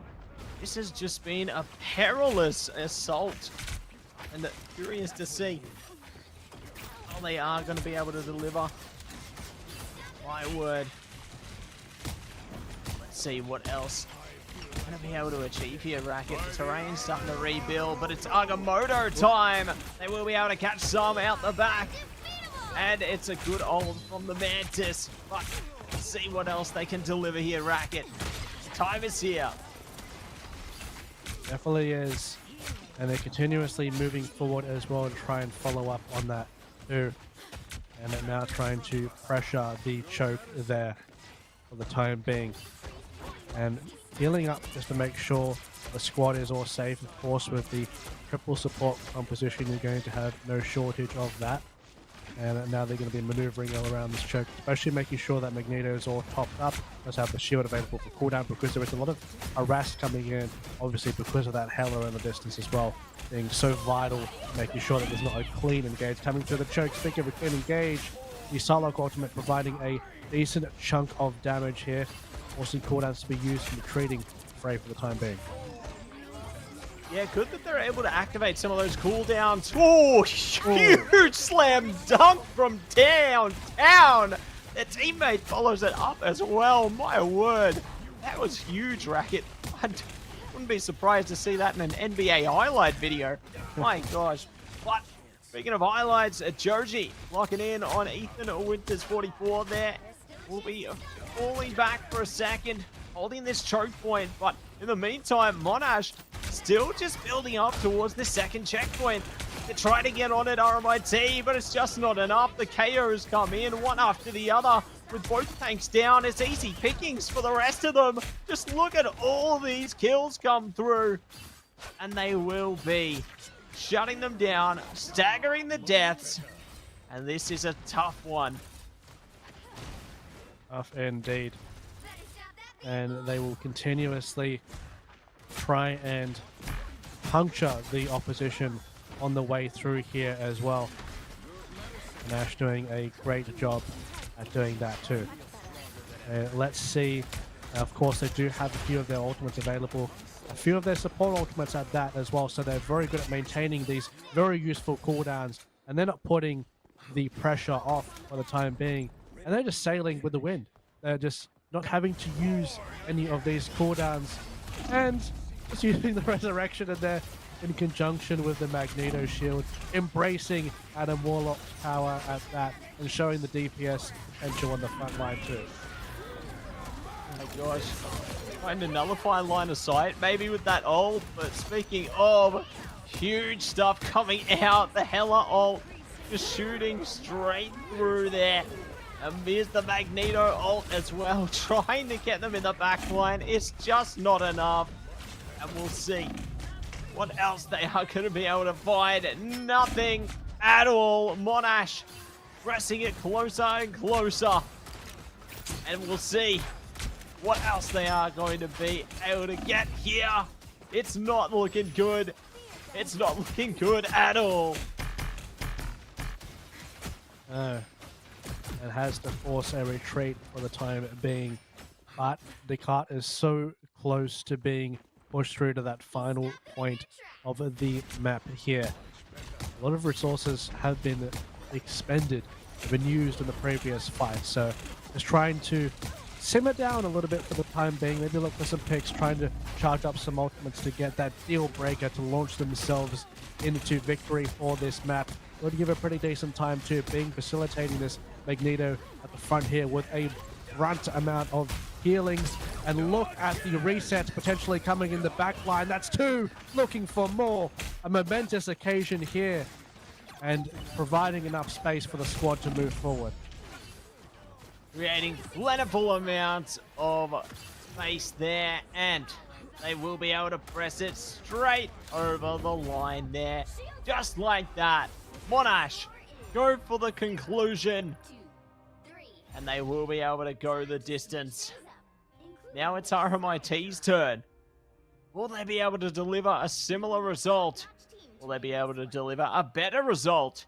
This has just been a perilous assault. And curious to see how they are going to be able to deliver. My word. Let's see what else going to be able to achieve here, Racket. The terrain's starting to rebuild, but it's Agamotto time. They will be able to catch some out the back. And it's a good ult from the Mantis. But let's see what else they can deliver here, Racket. Time is here. Definitely is. And they're continuously moving forward as well and try and follow up on that too. And they're now trying to pressure the choke there for the time being. And healing up just to make sure the squad is all safe. Of course, with the triple support composition, you're going to have no shortage of that. And now they're going to be maneuvering all around this choke, especially making sure that Magneto is all topped up. Does have the shield available for cooldown because there is a lot of harass coming in, obviously because of that Hela in the distance as well, being so vital, making sure that there's not a clean engage coming through the choke. Speaking of a clean engage, the Psylocke ultimate providing a decent chunk of damage here, forcing cooldowns to be used in retreating Frey for the time being. Yeah, good that they're able to activate some of those cooldowns. Oh, huge slam dunk from downtown. Their teammate follows it up as well. My word, that was huge, Racket. I wouldn't be surprised to see that in an NBA highlight video. My gosh. But speaking of highlights, Joji locking in on Ethan Winters 44 there. Will be falling back for a second, holding this choke point, but in the meantime, Monash still just building up towards the second checkpoint. They try to get on it, RMIT, but it's just not enough. The KOs come in one after the other with both tanks down. It's easy pickings for the rest of them. Just look at all these kills come through, and they will be shutting them down, staggering the deaths, and this is a tough one. Tough indeed. And they will continuously try and puncture the opposition on the way through here as well. Nash doing a great job at doing that too. Let's see. Of course, they do have a few of their ultimates available. A few of their support ultimates at that as well, so they're very good at maintaining these very useful cooldowns, and they're not putting the pressure off for the time being. And they're just sailing with the wind. They're just not having to use any of these cooldowns and just using the resurrection in there in conjunction with the Magneto shield, embracing Adam Warlock's power at that and showing the DPS potential on the front line too. Oh my gosh. Trying to nullify line of sight, maybe with that ult, but speaking of huge stuff coming out, the Hela ult just shooting straight through there. And here's the Magneto ult as well, trying to get them in the back line. It's just not enough. And we'll see what else they are going to be able to find. Nothing at all. Monash pressing it closer and closer. And we'll see what else they are going to be able to get here. It's not looking good. It's not looking good at all. It has to force a retreat for the time being. But Descartes is so close to being pushed through to that final point of the map here. A lot of resources have been expended, have been used in the previous fight, so just trying to simmer down a little bit for the time being. Maybe look for some picks, trying to charge up some ultimates to get that deal breaker to launch themselves into victory for this map. Would give a pretty decent time to being facilitating this Magneto at the front here with a brunt amount of healings. And look at the resets potentially coming in the back line. That's two, looking for more. A momentous occasion here and providing enough space for the squad to move forward. Creating plentiful amounts of space there, and they will be able to press it straight over the line there. Just like that. Monash go for the conclusion, and they will be able to go the distance. Now it's RMIT's turn. Will they be able to deliver a similar result? Will they be able to deliver a better result?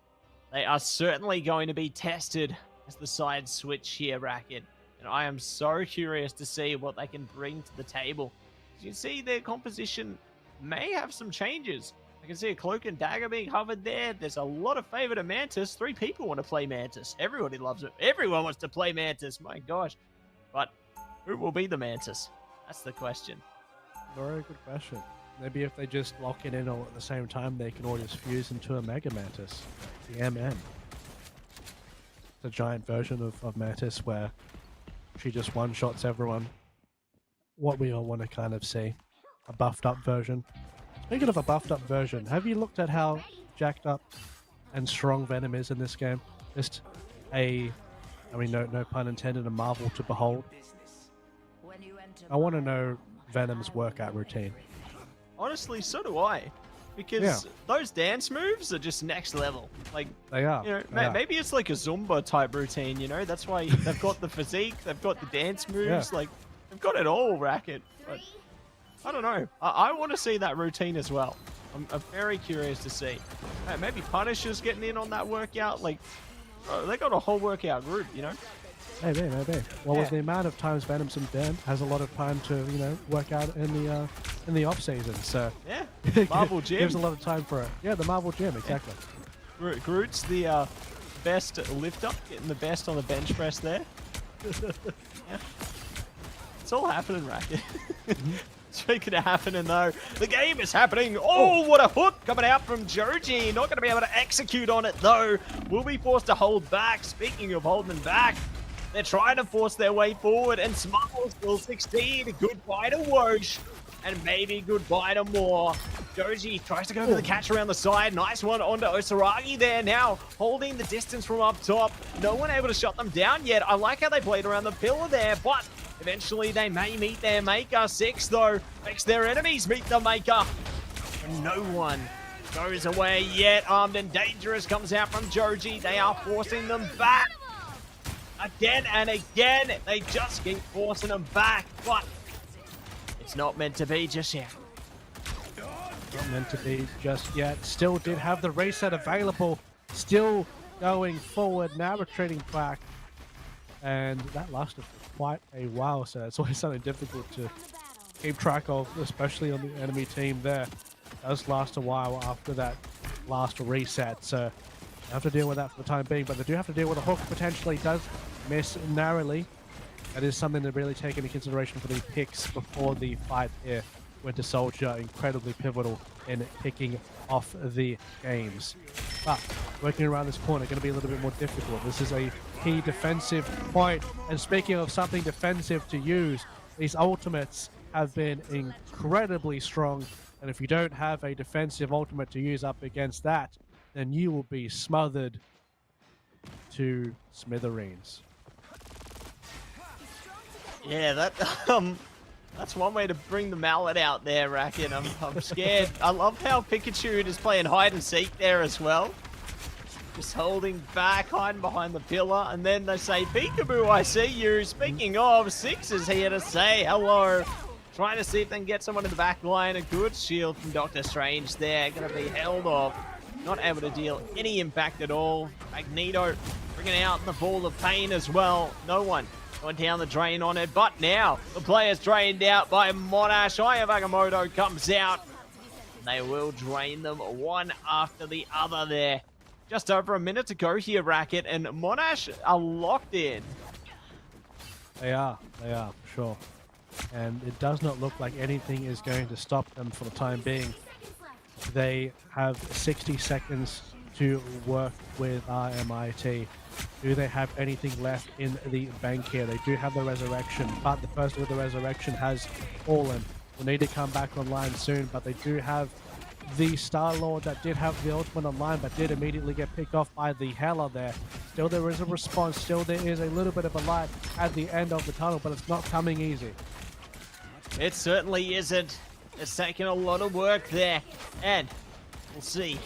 They are certainly going to be tested as the side switch here, Racquet. And I am so curious to see what they can bring to the table. As you can see, their composition may have some changes. I can see a Cloak and Dagger being hovered there. There's a lot of favor to Mantis. 3 people want to play Mantis. Everybody loves it. Everyone wants to play Mantis. My gosh. But who will be the Mantis? That's the question. Very good question. Maybe if they just lock it in all at the same time, they can all just fuse into a Mega Mantis. The MM. It's a giant version of Mantis where she just one-shots everyone. What we all want to kind of see. A buffed up version. Speaking of a buffed up version, have you looked at how jacked up and strong Venom is in this game? Just a, I mean, no pun intended, a marvel to behold. I want to know Venom's workout routine. Honestly, so do I. Because those dance moves are just next level. Like, they are. You know, maybe it's like a Zumba type routine, you know? That's why they've got the physique, they've got the dance moves, like, they've got it all, Racquet. But I don't know. I want to see that routine as well. I'm very curious to see. Maybe Punisher's getting in on that workout. Like, bro, they got a whole workout group, you know? Maybe. Well, with the amount of times Venom's in band, has a lot of time to, you know, work out in the off season. So yeah, Marvel Gym gives a lot of time for it. Yeah, the Marvel Gym, exactly. Groot's the best lifter, getting the best on the bench press there. Yeah. It's all happening, Racquet. Speaking of happening, though, the game is happening. Oh, what a hook coming out from Joji. Not going to be able to execute on it, though. Will be forced to hold back. Speaking of holding back, they're trying to force their way forward, and Smuggles will succeed. Goodbye to Whoosh, and maybe goodbye to more. Joji tries to go for the catch around the side. Nice one onto Osaragi there. Now holding the distance from up top. No one able to shut them down yet. I like how they played around the pillar there, but eventually they may meet their maker. 6, though, makes their enemies meet the maker. And no one goes away yet. Armed and Dangerous comes out from Joji. They are forcing them back. Again and again. They just keep forcing them back, but it's not meant to be just yet. Not meant to be just yet. Still did have the reset available. Still going forward. Now retreating back. And that lasted for quite a while, so it's always something difficult to keep track of, especially on the enemy team there. It does last a while after that last reset, so they have to deal with that for the time being, but they do have to deal with a hook potentially. Does miss narrowly. That is something to really take into consideration for the picks before the fight here. Winter Soldier incredibly pivotal in kicking off the games. But working around this corner going to be a little bit more difficult. This is a key defensive point. And speaking of something defensive to use, these ultimates have been incredibly strong. And if you don't have a defensive ultimate to use up against that, then you will be smothered to smithereens. Yeah, that's one way to bring the mallet out there, Racquetz. I'm scared. I love how Pikachu is playing hide and seek there as well. Just holding back, hiding behind the pillar. And then they say, "BkWhatOCE, I see you." Speaking of, Six is here to say hello. Trying to see if they can get someone in the back line. A good shield from Doctor Strange there. Going to be held off. Not able to deal any impact at all. Magneto bringing out the ball of pain as well. No one going down the drain on it. But now the player's drained out by Monash. Agamotto comes out. They will drain them one after the other there. Just over a minute to go here, Racquetz, and Monash are locked in. They are, for sure. And it does not look like anything is going to stop them for the time being. They have 60 seconds to work with RMIT. Do they have anything left in the bank here? They do have the resurrection, but the person with the resurrection has fallen. Will need to come back online soon, but they do have the Star-Lord that did have the ultimate online, but did immediately get picked off by the Hela there. Still there is a response, still there is a little bit of a light at the end of the tunnel, but it's not coming easy. It certainly isn't. It's taking a lot of work there, and we'll see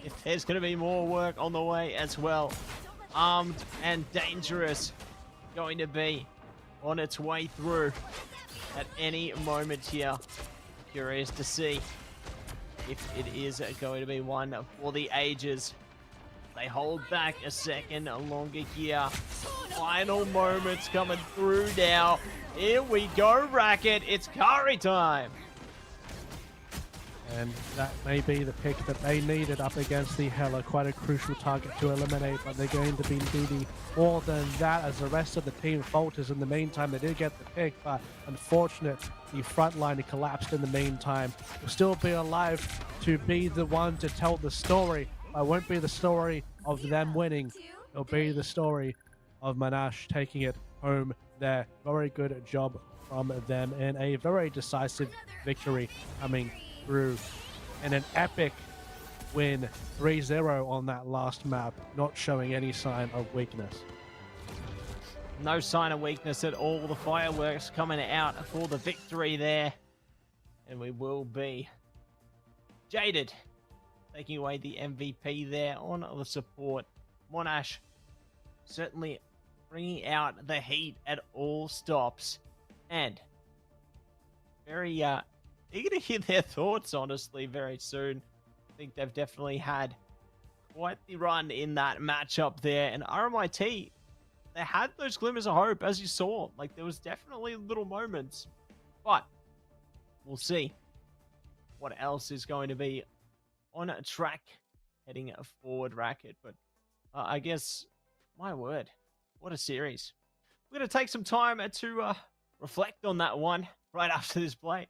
if there's going to be more work on the way as well. Armed and Dangerous going to be on its way through at any moment here. Curious to see if it is going to be one for the ages. They hold back a second longer here. Final moments coming through now. Here we go, Racquetz. It's Kari time. And that may be the pick that they needed up against the Hela. Quite a crucial target to eliminate, but they're going to be needing more than that as the rest of the team falters. In the meantime, they did get the pick, but unfortunate, the front line collapsed in the meantime. Will still be alive to be the one to tell the story. It won't be the story of them winning. It'll be the story of Monash taking it home there. Very good job from them, and a very decisive victory coming through, and an epic win 3-0 on that last map, not showing any sign of weakness. No sign of weakness at all. The fireworks coming out for the victory there, and we will be Jaded taking away the MVP there on the support. Monash certainly bringing out the heat at all stops, and very eager to hear their thoughts, honestly, very soon. I think they've definitely had quite the run in that matchup there. And RMIT, they had those glimmers of hope, as you saw. Like, there was definitely little moments. But we'll see what else is going to be on a track heading forward, Racquetz. But I guess, my word, what a series. We're going to take some time to reflect on that one right after this break.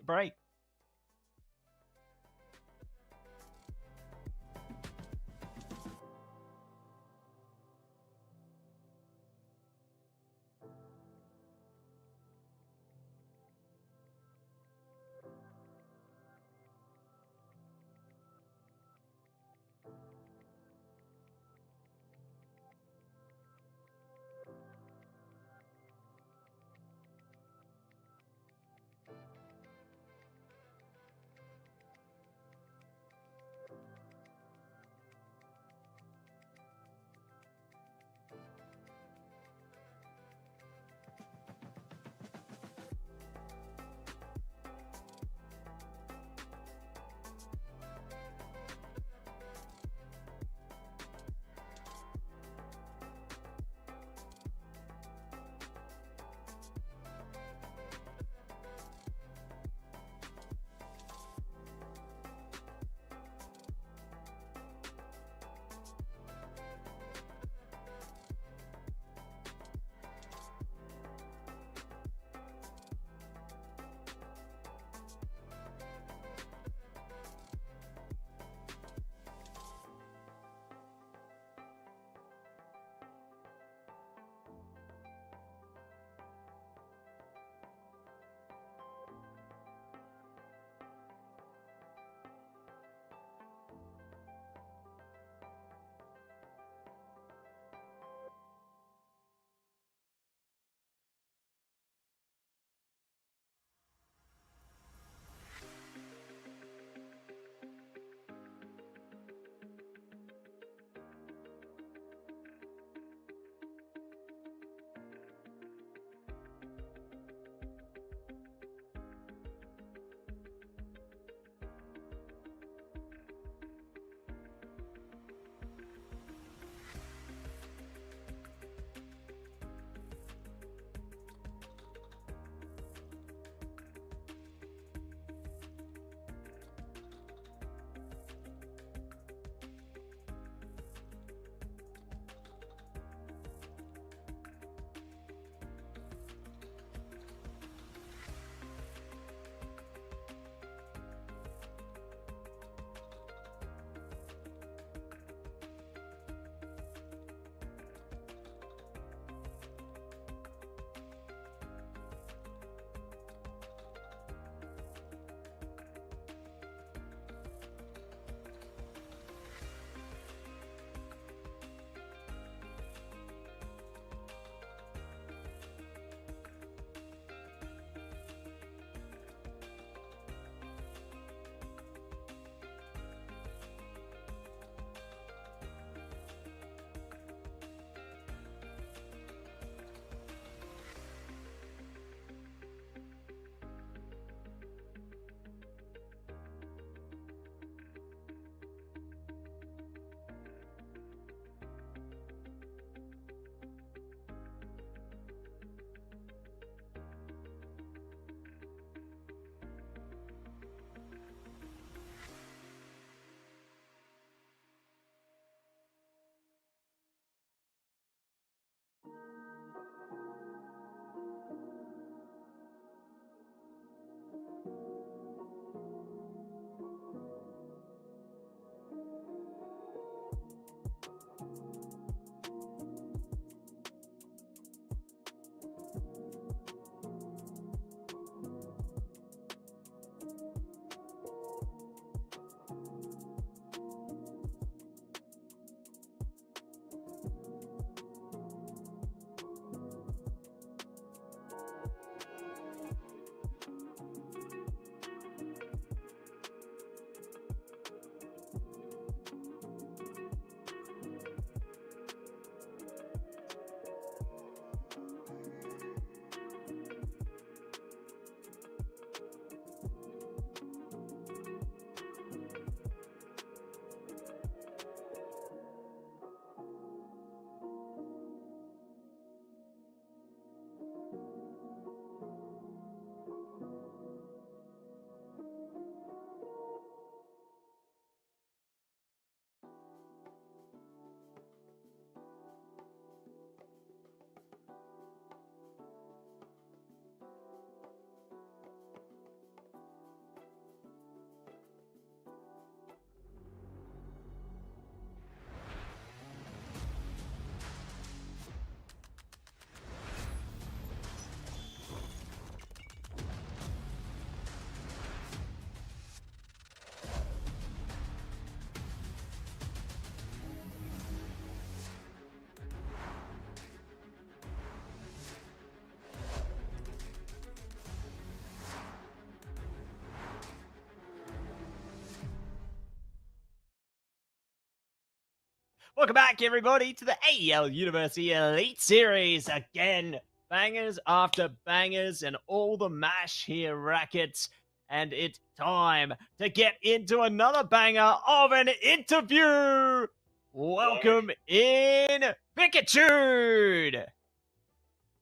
Welcome back, everybody, to the AEL University Elite Series. Again, bangers after bangers and all the mash here, Racquetz. And it's time to get into another banger of an interview. Welcome in, Pikachu.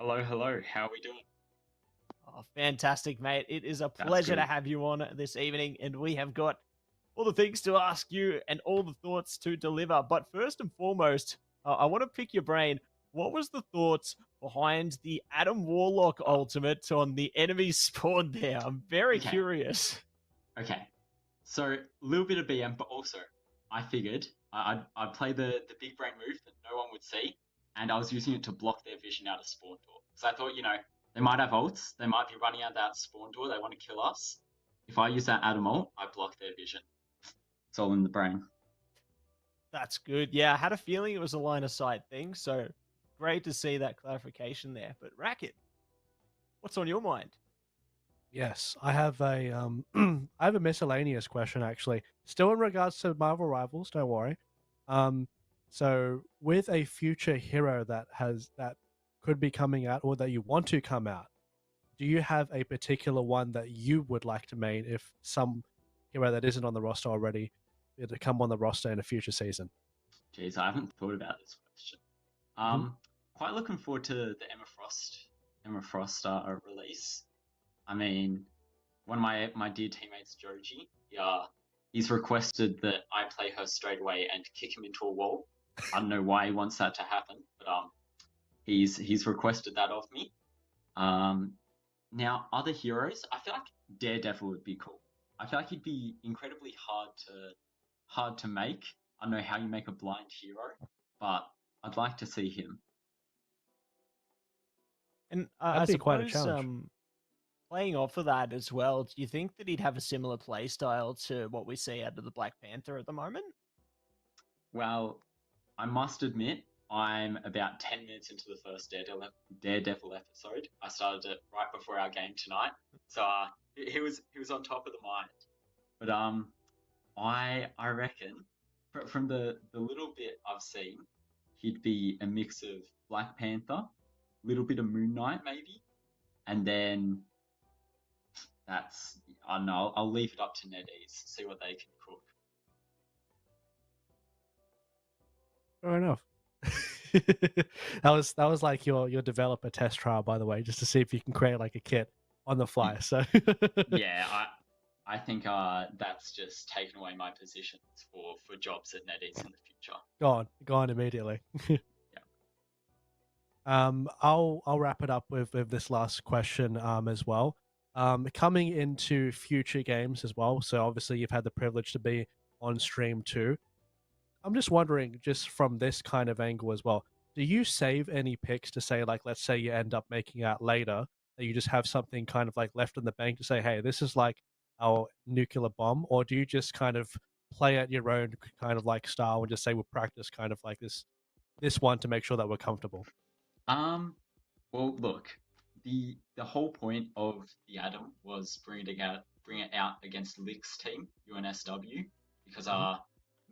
Hello, hello. How are we doing? Oh, fantastic, mate. It is a pleasure to have you on this evening, and we have got all the things to ask you and all the thoughts to deliver. But first and foremost, I want to pick your brain. What was the thoughts behind the Adam Warlock ultimate on the enemy spawn there? I'm very curious. Okay. So, a little bit of BM, but also, I figured I'd play the big brain move that no one would see, and I was using it to block their vision out of spawn door. So I thought, they might have ults, they might be running out that spawn door, they want to kill us. If I use that Adam ult, I block their vision. It's all in the brain. That's good. Yeah, I had a feeling it was a line of sight thing, so great to see that clarification there. But Racket, what's on your mind? Yes, I have a I have a miscellaneous question actually. Still in regards to Marvel Rivals, don't worry. So with a future hero that could be coming out or that you want to come out, do you have a particular one that you would like to main if some hero that isn't on the roster already to come on the roster in a future season? Jeez, I haven't thought about this question. Quite looking forward to the Emma Frost release. I mean, one of my dear teammates, Joji, he's requested that I play her straight away and kick him into a wall. I don't know why he wants that to happen, but he's requested that of me. Now, other heroes, I feel like Daredevil would be cool. I feel like he'd be incredibly hard to make. I don't know how you make a blind hero, but I'd like to see him. And That'd be quite a suppose, challenge. playing off of that as well, do you think that he'd have a similar play style to what we see out of the Black Panther at the moment? Well, I must admit, I'm about 10 minutes into the first Daredevil episode. I started it right before our game tonight, so he was on top of the mind. But I reckon from the little bit I've seen, he'd be a mix of Black Panther, a little bit of Moon Knight maybe, and then I don't know. I'll leave it up to NetEase, see what they can cook. Fair enough. that was like your developer test trial, by the way, just to see if you can create like a kit on the fly. So yeah, I think that's just taken away my positions for jobs at NetEase in the future. Gone immediately. Yeah. I'll wrap it up with this last question as well. Coming into future games as well. So obviously you've had the privilege to be on stream too. I'm just wondering, just from this kind of angle as well, do you save any picks to say, like, let's say you end up making out later, that you just have something kind of like left in the bank to say, hey, this is like our nuclear bomb? Or do you just kind of play at your own kind of like style and just say we'll practice kind of like this one to make sure that we're comfortable? Well, look, the whole point of the Atom was bring it out against Lick's team, UNSW, because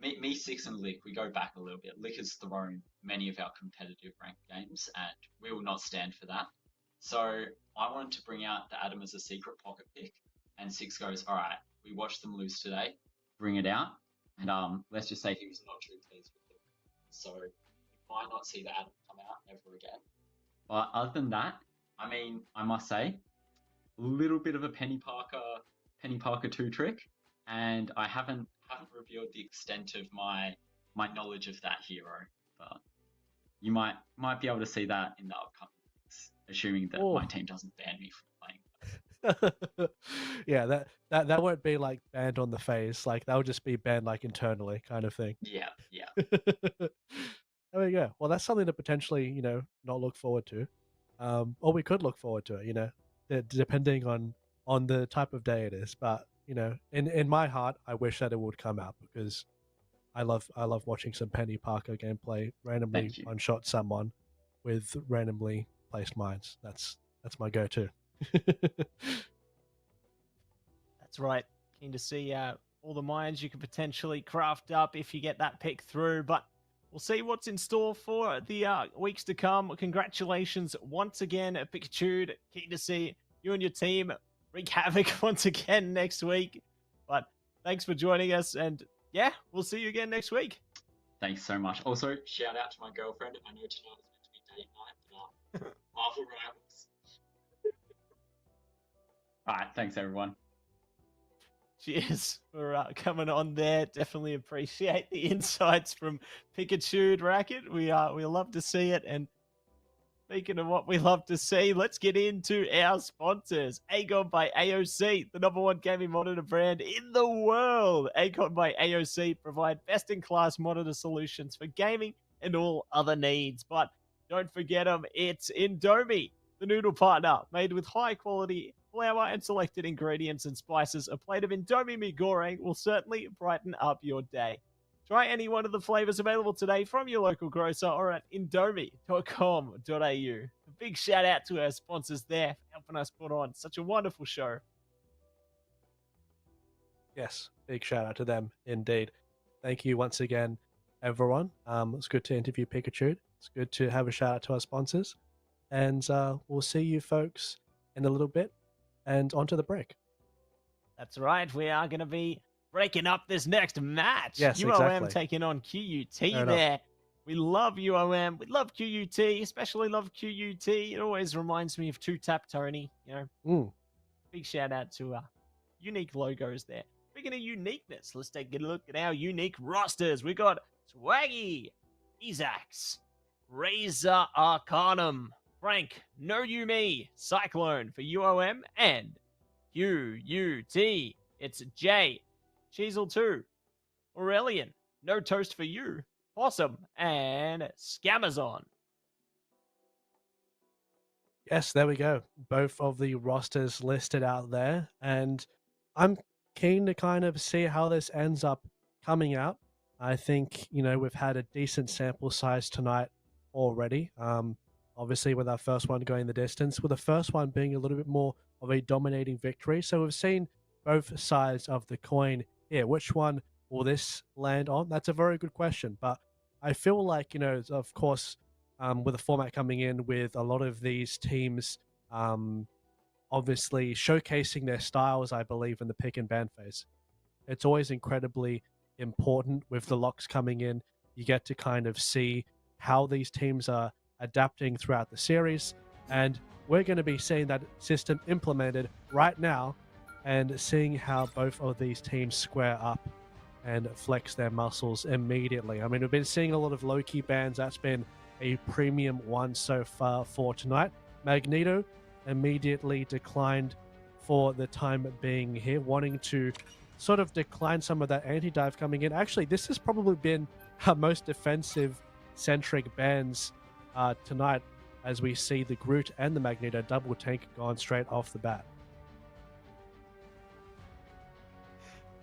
me, Six, and Lick, we go back a little bit. Lick has thrown many of our competitive ranked games, and we will not stand for that. So I wanted to bring out the Atom as a secret pocket pick, and Six goes, all right, we watched them lose today, bring it out, and let's just say he was not too pleased with it. So you might not see the Atom come out ever again. But other than that, I mean, I must say, a little bit of a Penny Parker 2 trick, and I haven't revealed the extent of my knowledge of that hero, but you might be able to see that in the upcoming weeks, assuming that my team doesn't ban me from playing. Yeah, that won't be like banned on the face, like that would just be banned like internally kind of thing. Yeah. There we go. Well, that's something to potentially, not look forward to. Or we could look forward to it, depending on the type of day it is. But, in my heart, I wish that it would come out because I love watching some Penny Parker gameplay, randomly one-shot someone with randomly placed mines. That's my go-to. That's right. Keen to see all the mines you could potentially craft up if you get that pick through. But we'll see what's in store for the weeks to come. Congratulations once again, Pikachu. Keen to see you and your team wreak havoc once again next week. But thanks for joining us, and yeah, we'll see you again next week. Thanks so much. Also, shout out to my girlfriend. I know tonight was meant to be date night, but Marvel Rivals. All right, thanks everyone. Cheers for coming on there. Definitely appreciate the insights from Pikachu and Racquetz. We love to see it. And speaking of what we love to see, let's get into our sponsors. AGON by AOC, the #1 gaming monitor brand in the world. AGON by AOC provide best-in-class monitor solutions for gaming and all other needs. But don't forget them, it's Indomie, the noodle partner, made with high-quality flour and selected ingredients and spices. A plate of Indomie mee goreng will certainly brighten up your day. Try any one of the flavors available today from your local grocer or at indomie.com.au. A big shout out to our sponsors there for helping us put on such a wonderful show. Yes, big shout out to them indeed. Thank you once again, everyone. It's good to interview Pikachu. It's good to have a shout out to our sponsors. And we'll see you folks in a little bit. And onto the break. That's right. We are going to be breaking up this next match. Yes, UOM exactly. taking on QUT Fair there. enough. We love UOM. We love QUT, especially love QUT. It always reminds me of TwoTapTony. You know, big shout out to unique logos there. Speaking of uniqueness, let's take a look at our unique rosters. We got Swaggy, Ezax, Razor Arcanum, Frank, No You Me, Cyclone for UOM, and QUT. It's Jay, Cheezel 2, Aurelian, No Toast for You, Possum, and Scamazon. Yes, there we go. Both of the rosters listed out there. And I'm keen to kind of see how this ends up coming out. I think, we've had a decent sample size tonight already. Obviously, with our first one going the distance, with the first one being a little bit more of a dominating victory. So we've seen both sides of the coin here. Which one will this land on? That's a very good question. But I feel like, of course, with the format coming in with a lot of these teams obviously showcasing their styles, I believe, in the pick and ban phase. It's always incredibly important with the locks coming in. You get to kind of see how these teams are adapting throughout the series, and we're going to be seeing that system implemented right now and seeing how both of these teams square up and flex their muscles immediately. I mean, we've been seeing a lot of low-key bans. That's been a premium one so far for tonight. Magneto immediately declined for the time being here, wanting to sort of decline some of that anti-dive coming in. Actually, this has probably been our most defensive-centric bans tonight, as we see the Groot and the Magneto double tank gone straight off the bat.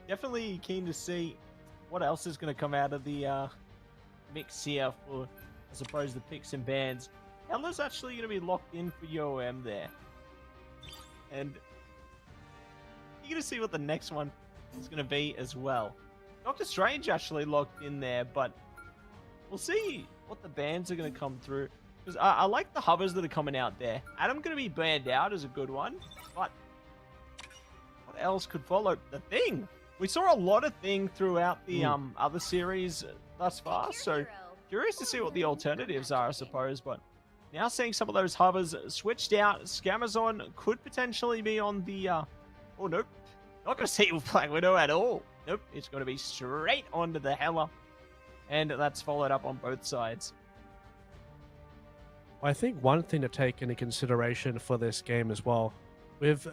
Definitely keen to see what else is going to come out of the mix here for, I suppose, the picks and bans. Ella's actually going to be locked in for UOM there. And you're going to see what the next one is going to be as well. Doctor Strange actually locked in there, but we'll see what the bans are going to come through. Because I like the hovers that are coming out there. Adam going to be banned out is a good one, but what else could follow? The Thing. We saw a lot of Thing throughout the other series thus far, so curious to see what the alternatives are, I suppose. But now seeing some of those hovers switched out, Scamazon could potentially be on the... oh, nope. Not going to see Black Widow at all. Nope, it's going to be straight onto the Hela. And that's followed up on both sides. I think one thing to take into consideration for this game as well, with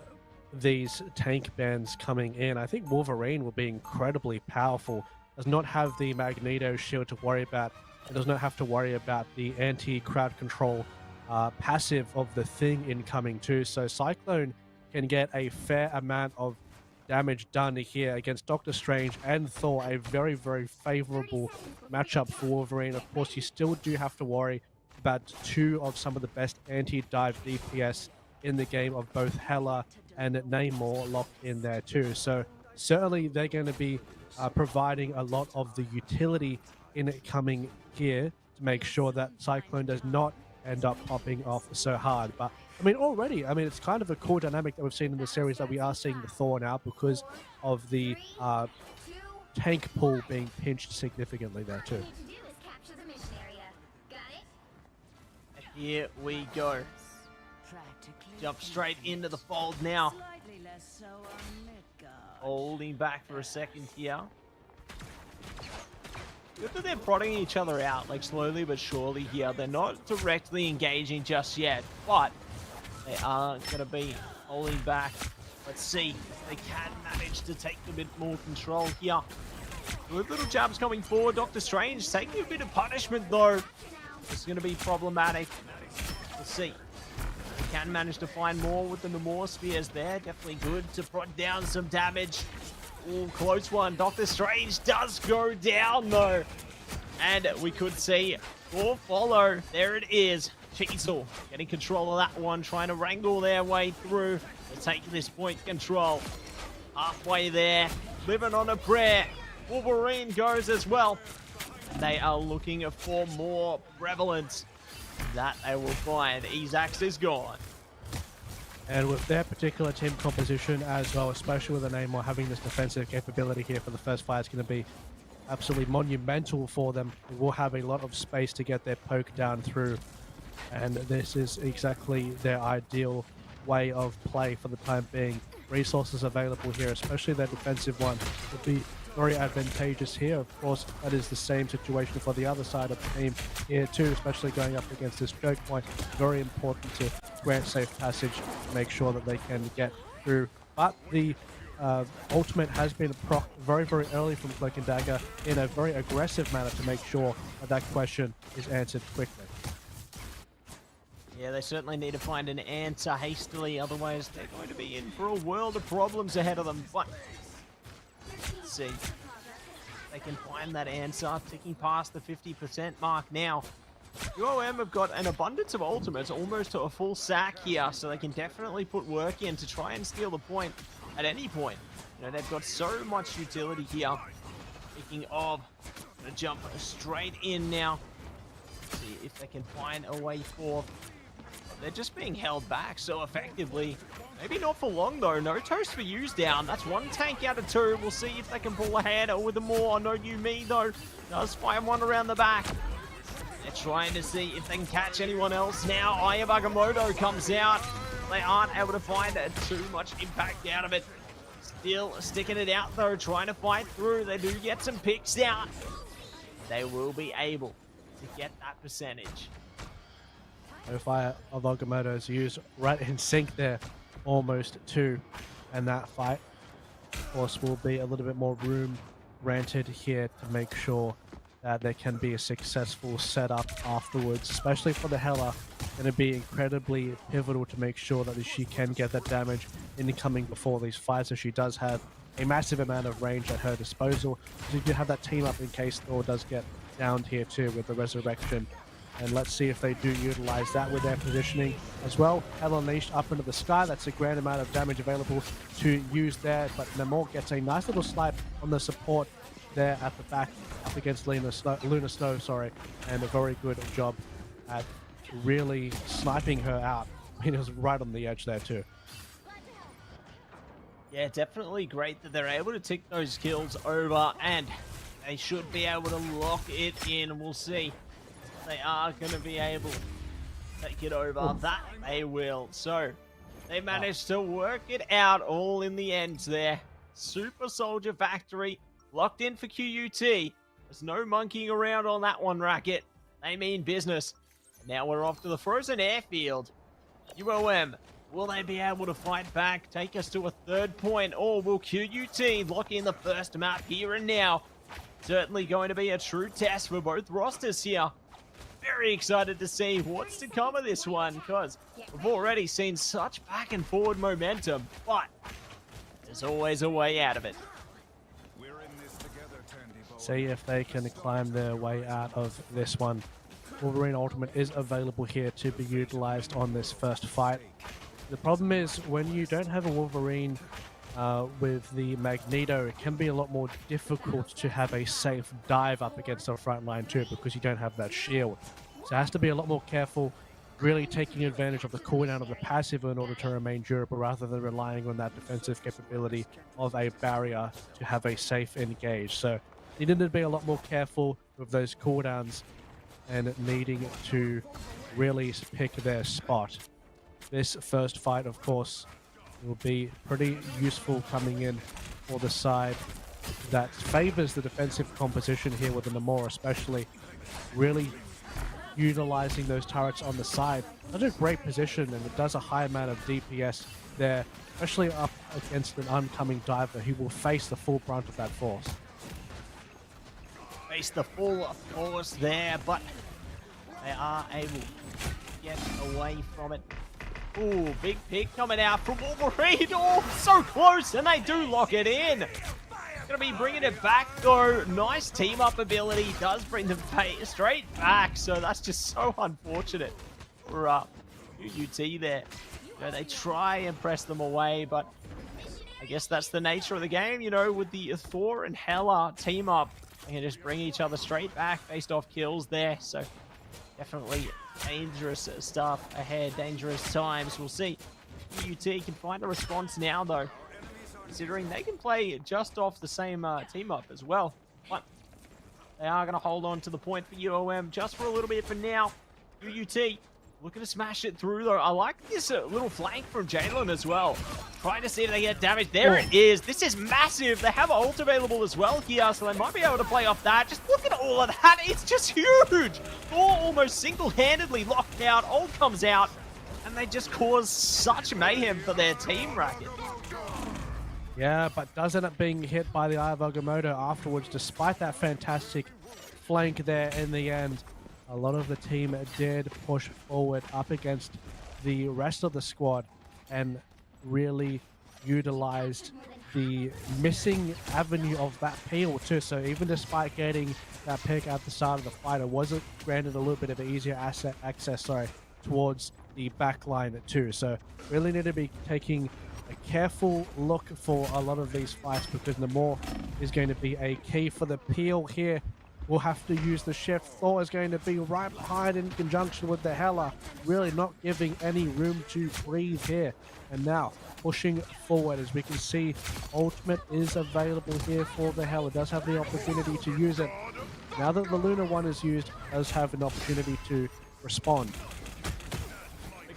these tank bans coming in, I think Wolverine will be incredibly powerful. Does not have the Magneto shield to worry about. It does not have to worry about the anti-crowd control passive of the Thing incoming too. So Cyclone can get a fair amount of damage done here against Doctor Strange and Thor. A very, very favorable matchup for Wolverine. Of course, you still do have to worry about two of some of the best anti-dive DPS in the game, of both Hela and Namor locked in there too. So certainly they're going to be providing a lot of the utility in it coming here to make sure that Cyclone does not end up popping off so hard. But I mean, already, I mean, it's kind of a cool dynamic that we've seen in the series that we are seeing the Thor now because of the tank pool being pinched significantly there too. Here we go. Jump straight into the fold now. Holding back for a second here. Good that they're prodding each other out, like slowly but surely here. They're not directly engaging just yet, but they are going to be holding back. Let's see if they can manage to take a bit more control here. With little jabs coming forward, Doctor Strange taking a bit of punishment though. It's going to be problematic. Let's see. They can manage to find more with the Namor Spheres there. Definitely good to prod down some damage. Ooh, close one. Doctor Strange does go down though. And we could see Thor follow. There it is. Chisel getting control of that one. Trying to wrangle their way through to take this point control. Halfway there. Living on a prayer. Wolverine goes as well. They are looking for more prevalence. That they will find. Ezax is gone. And with their particular team composition as well, especially with the Namor having this defensive capability here for the first fight, it's going to be absolutely monumental for them. They will have a lot of space to get their poke down through. And this is exactly their ideal way of play for the time being. Resources available here, especially their defensive one, would be very advantageous here. Of course, that is the same situation for the other side of the team here too, especially going up against this choke point. Very important to grant safe passage to make sure that they can get through. But the ultimate has been proc very, very early from Cloak and Dagger in a very aggressive manner to make sure that that question is answered quickly. Yeah, they certainly need to find an answer hastily, otherwise they're going to be in for a world of problems ahead of them. But let's see if they can find that answer, ticking past the 50% mark now. UOM have got an abundance of ultimates, almost to a full sack here, so they can definitely put work in to try and steal the point at any point. You know, they've got so much utility here. Speaking of, gonna jump straight in now. See if they can find a way forth. They're just being held back so effectively. Maybe not for long though. No toast for U's down. That's one tank out of two. We'll see if they can pull ahead with the more. No you me though. Does find one around the back. They're trying to see if they can catch anyone else now. BkWhatOCE comes out. They aren't able to find too much impact out of it. Still sticking it out though, trying to fight through. They do get some picks out. They will be able to get that percentage. Fire of BkWhatOCE used right in sync there, almost two, and that fight, of course, will be a little bit more room granted here to make sure that there can be a successful setup afterwards, especially for the Hela. Going to be incredibly pivotal to make sure that she can get that damage incoming before these fights, as she does have a massive amount of range at her disposal. So you do have that team up in case Thor does get downed here too with the resurrection. And let's see if they do utilize that with their positioning as well. Hell Unleashed up into the sky. That's a grand amount of damage available to use there. But Namor gets a nice little snipe on the support there at the back up against Lunar Snow, sorry. And a very good job at really sniping her out. I mean, it was right on the edge there too. Yeah, definitely great that they're able to tick those kills over, and they should be able to lock it in. We'll see. They are going to be able to take it over. That they will. So they managed to work it out all in the end there. Super Soldier Factory locked in for QUT. There's no monkeying around on that one, Racquetz. They mean business. Now we're off to the Frozen Airfield. UOM, will they be able to fight back, take us to a third point, or will QUT lock in the first map here and now? Certainly going to be a true test for both rosters here. Very excited to see what's to come of this one, because we've already seen such back and forward momentum, but there's always a way out of it. See if they can climb their way out of this one. Wolverine Ultimate is available here to be utilized on this first fight. The problem is when you don't have a Wolverine with the Magneto, it can be a lot more difficult to have a safe dive up against the front line too, because you don't have that shield. So it has to be a lot more careful, really taking advantage of the cooldown of the passive in order to remain durable, rather than relying on that defensive capability of a barrier to have a safe engage. So you need to be a lot more careful with those cooldowns and needing to really pick their spot. This first fight, of course, will be pretty useful coming in for the side that favors the defensive composition here with the Namor, especially really utilizing those turrets on the side. Such a great position, and it does a high amount of DPS there, especially up against an oncoming diver who will face the full brunt of that force. Face the full force there, but they are able to get away from it. Ooh, big pick coming out from Wolverine. Oh, so close, and they do lock it in. Gonna be bringing it back though. Nice team up ability, does bring them straight back. So that's just so unfortunate for UT there. You know, they try and press them away, but I guess that's the nature of the game. You know, with the Thor and Hela team up, they can just bring each other straight back based off kills there. So definitely dangerous stuff ahead, dangerous times. We'll see if UT can find a response now though, considering they can play just off the same team up as well. But they are going to hold on to the point for UOM just for a little bit for now. UUT looking to smash it through though. I like this little flank from Jalen as well. Trying to see if they get damage. There it is. This is massive. They have ult available as well here, so they might be able to play off that. Just look at all of that. It's just huge. Thor almost single-handedly locked out. Ult comes out, and they just cause such mayhem for their team, Racquetz. Yeah, but does end up being hit by the Eye of Agamotto afterwards, despite that fantastic flank there in the end. A lot of the team did push forward up against the rest of the squad and really utilized the missing avenue of that peel too. So even despite getting that pick at the start of the fight, it wasn't granted a little bit of an easier access towards the back line too. So really need to be taking a careful look for a lot of these fights, because Namor is going to be a key for the peel here. We'll have to use the shift. Thor is going to be right behind in conjunction with the Hela, really not giving any room to breathe here. And now pushing forward, as we can see, ultimate is available here for the Hela. Does have the opportunity to use it. Now that the Lunar one is used, does have an opportunity to respond.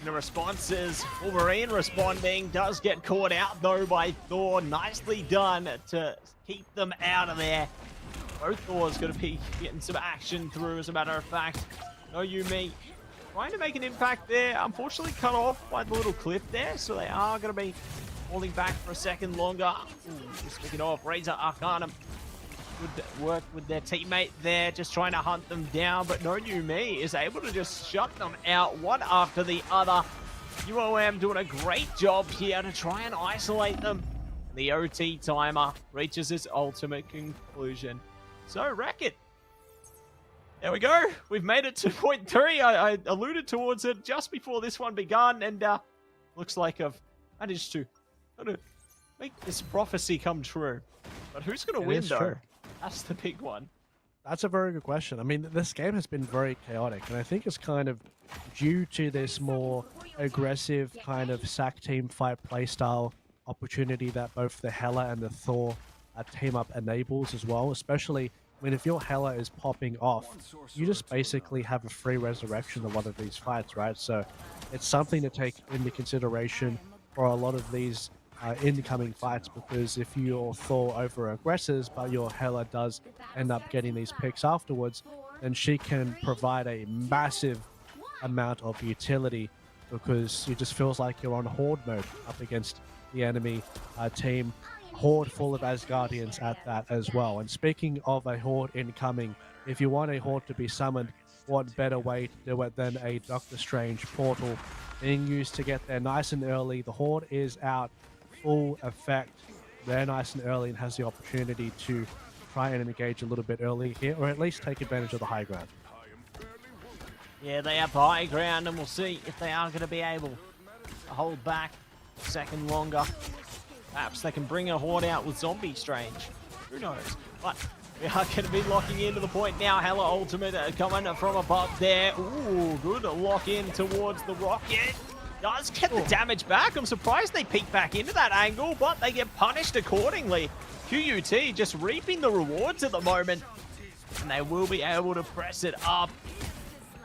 The responses, Wolverine responding, does get caught out though by Thor. Nicely done to keep them out of there. Both Thor's going to be getting some action through, as a matter of fact. No Yumi trying to make an impact there. Unfortunately cut off by the little cliff there, so they are going to be holding back for a second longer. Ooh, just picking off Razor Arcanum. Good work with their teammate there, just trying to hunt them down, but No Yumi is able to just shut them out one after the other. UOM doing a great job here to try and isolate them. The OT timer reaches its ultimate conclusion. So, Racquetz, there we go. We've made it to point 3. I alluded towards it just before this one begun, and looks like I've managed to make this prophecy come true. But who's going to win, though? True. That's the big one. That's a very good question. I mean, this game has been very chaotic, and I think it's kind of due to this more aggressive kind of sack team fight playstyle opportunity that both the Hela and the Thor team up enables as well, especially when if your Hela is popping off, you just basically have a free resurrection of one of these fights, right? So it's something to take into consideration for a lot of these incoming fights, because if your Thor over aggresses but your Hela does end up getting these picks afterwards, then she can provide a massive amount of utility, because it just feels like you're on horde mode up against the enemy team. Horde full of Asgardians at that as well. And speaking of a horde incoming, if you want a horde to be summoned, what better way to do it than a Doctor Strange portal being used to get there nice and early. The horde is out full effect there nice and early and has the opportunity to try and engage a little bit early here, or at least take advantage of the high ground. Yeah, they have high ground, and we'll see if they are going to be able to hold back a second longer. Perhaps they can bring a horde out with Zombie Strange. Who knows? But we are going to be locking into the point now. Hella Ultimate coming from above there. Ooh, good lock in towards the Rocket. Does get the damage back. I'm surprised they peek back into that angle, but they get punished accordingly. QUT just reaping the rewards at the moment. And they will be able to press it up.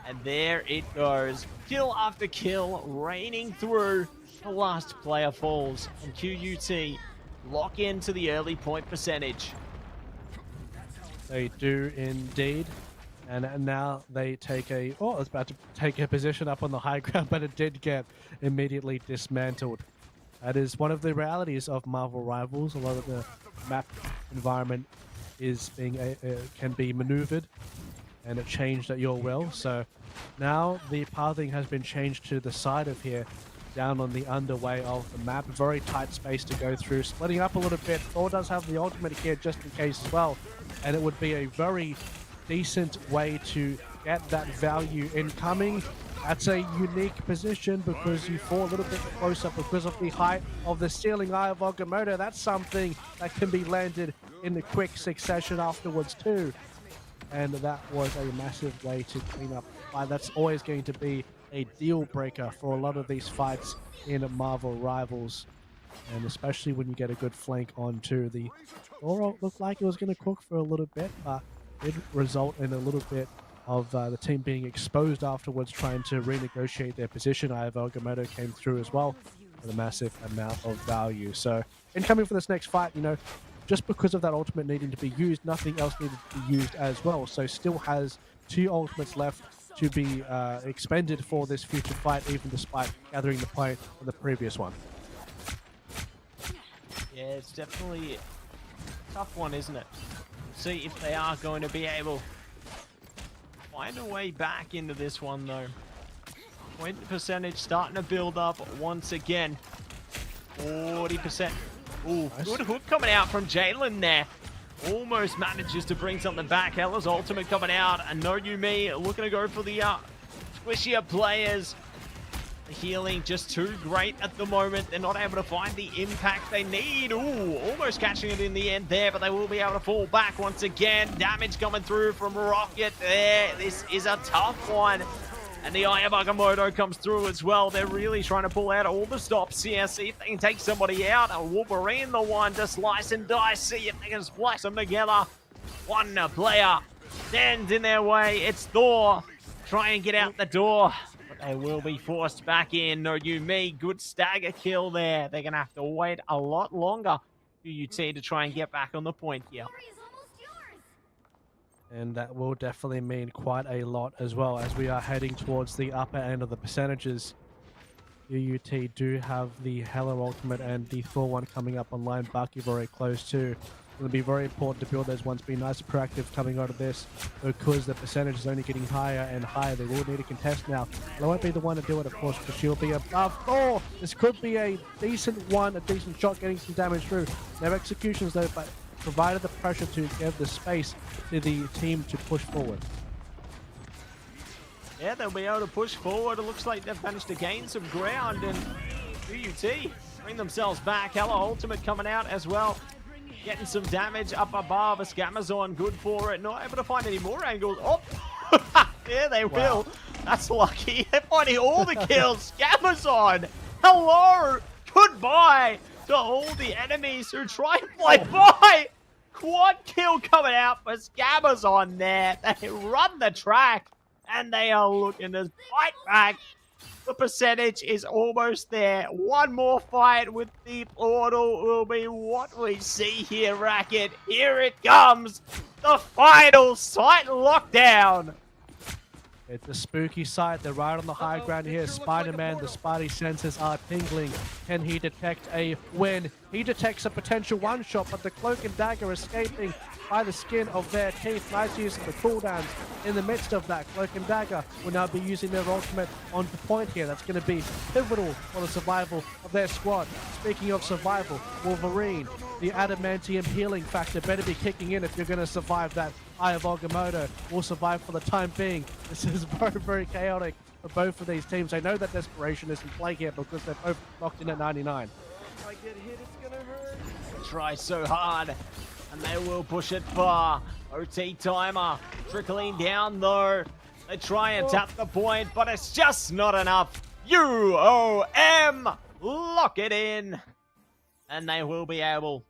And there it goes. Kill after kill, raining through. The last player falls. And QUT lock into the early point percentage. They do indeed. And now they take a... Oh, I was about to take a position up on the high ground, but it did get immediately dismantled. That is one of the realities of Marvel Rivals. A lot of the map environment is being can be maneuvered and it changed at your will. So now the pathing has been changed to the side of here, down on the underway of the map. Very tight space to go through, splitting up a little bit. Thor does have the ultimate here just in case as well, and it would be a very decent way to get that value incoming. That's a unique position because you fall a little bit closer because of the height of the ceiling. Eye of Agamotto, that's something that can be landed in the quick succession afterwards too. And that was a massive way to clean up the fight. That's always going to be a deal breaker for a lot of these fights in Marvel Rivals. And especially when you get a good flank onto the... Or it looked like it was going to cook for a little bit, but it result in a little bit of the team being exposed afterwards, trying to renegotiate their position. Eye of Agamotto came through as well with a massive amount of value. So incoming for this next fight, you know, just because of that ultimate needing to be used, nothing else needed to be used as well. So still has 2 ultimates left to be expended for this future fight, even despite gathering the point of the previous one. Yeah, it's definitely a tough one, isn't it? See if they are going to be able to find a way back into this one, though. Point percentage starting to build up once again. 40%. Ooh, nice. Good hook coming out from Jalen there. Almost manages to bring something back. Hella's ultimate coming out. And No You Me looking to go for the squishier players. The healing just too great at the moment. They're not able to find the impact they need. Ooh, almost catching it in the end there, but they will be able to fall back once again. Damage coming through from Rocket there. This is a tough one. And the Eye of Agamotto comes through as well. They're really trying to pull out all the stops here. See if they can take somebody out. A Wolverine, the one to slice and dice. See if they can splice them together. One player stands in their way. It's Thor. Try and get out the door. But they will be forced back in. No You Me. Good stagger kill there. They're going to have to wait a lot longer for UT to try and get back on the point here. And that will definitely mean quite a lot as well as we are heading towards the upper end of the percentages. UUT do have the Hella ultimate and the Thor one coming up online. Bucky very close too. It'll be very important to build those ones, be nice and proactive coming out of this because the percentage is only getting higher and higher. They will need a contest now. And I won't be the one to do it, of course, because she'll be above Thor. This could be a decent one, a decent shot getting some damage through. No executions though, but provided the pressure to give the space to the team to push forward. Yeah, they'll be able to push forward. It looks like they've managed to gain some ground, and UUT bring themselves back. Hella ultimate coming out as well. Getting some damage up above. A Scamazon, good for it. Not able to find any more angles. Oh, yeah, they will. That's lucky. They're finding all the kills. Scamazon, hello, goodbye to all the enemies who try and fly by. Quad kill coming out for Scabbers on there. They run the track and they are looking to fight back. The percentage is almost there. One more fight with the portal will be what we see here, Racket. Here it comes. The final site lockdown. It's a spooky sight. They're right on the high ground here. Spider-Man, the Spidey senses are tingling. Can he detect a win? He detects a potential one-shot, but the Cloak and Dagger escaping by the skin of their teeth. Nice use of the cooldowns in the midst of that. Cloak and Dagger will now be using their ultimate on the point here. That's going to be pivotal for the survival of their squad. Speaking of survival, Wolverine, the adamantium healing factor better be kicking in if you're going to survive that. Eye of Agamotto will survive for the time being. This is very, very chaotic for both of these teams. I know that desperation is in play here because they're both locked in at 99. If I get hit, it's gonna hurt. Try so hard, and they will push it far. OT timer trickling down though. They try and tap the point, but it's just not enough. UOM lock it in, and they will be able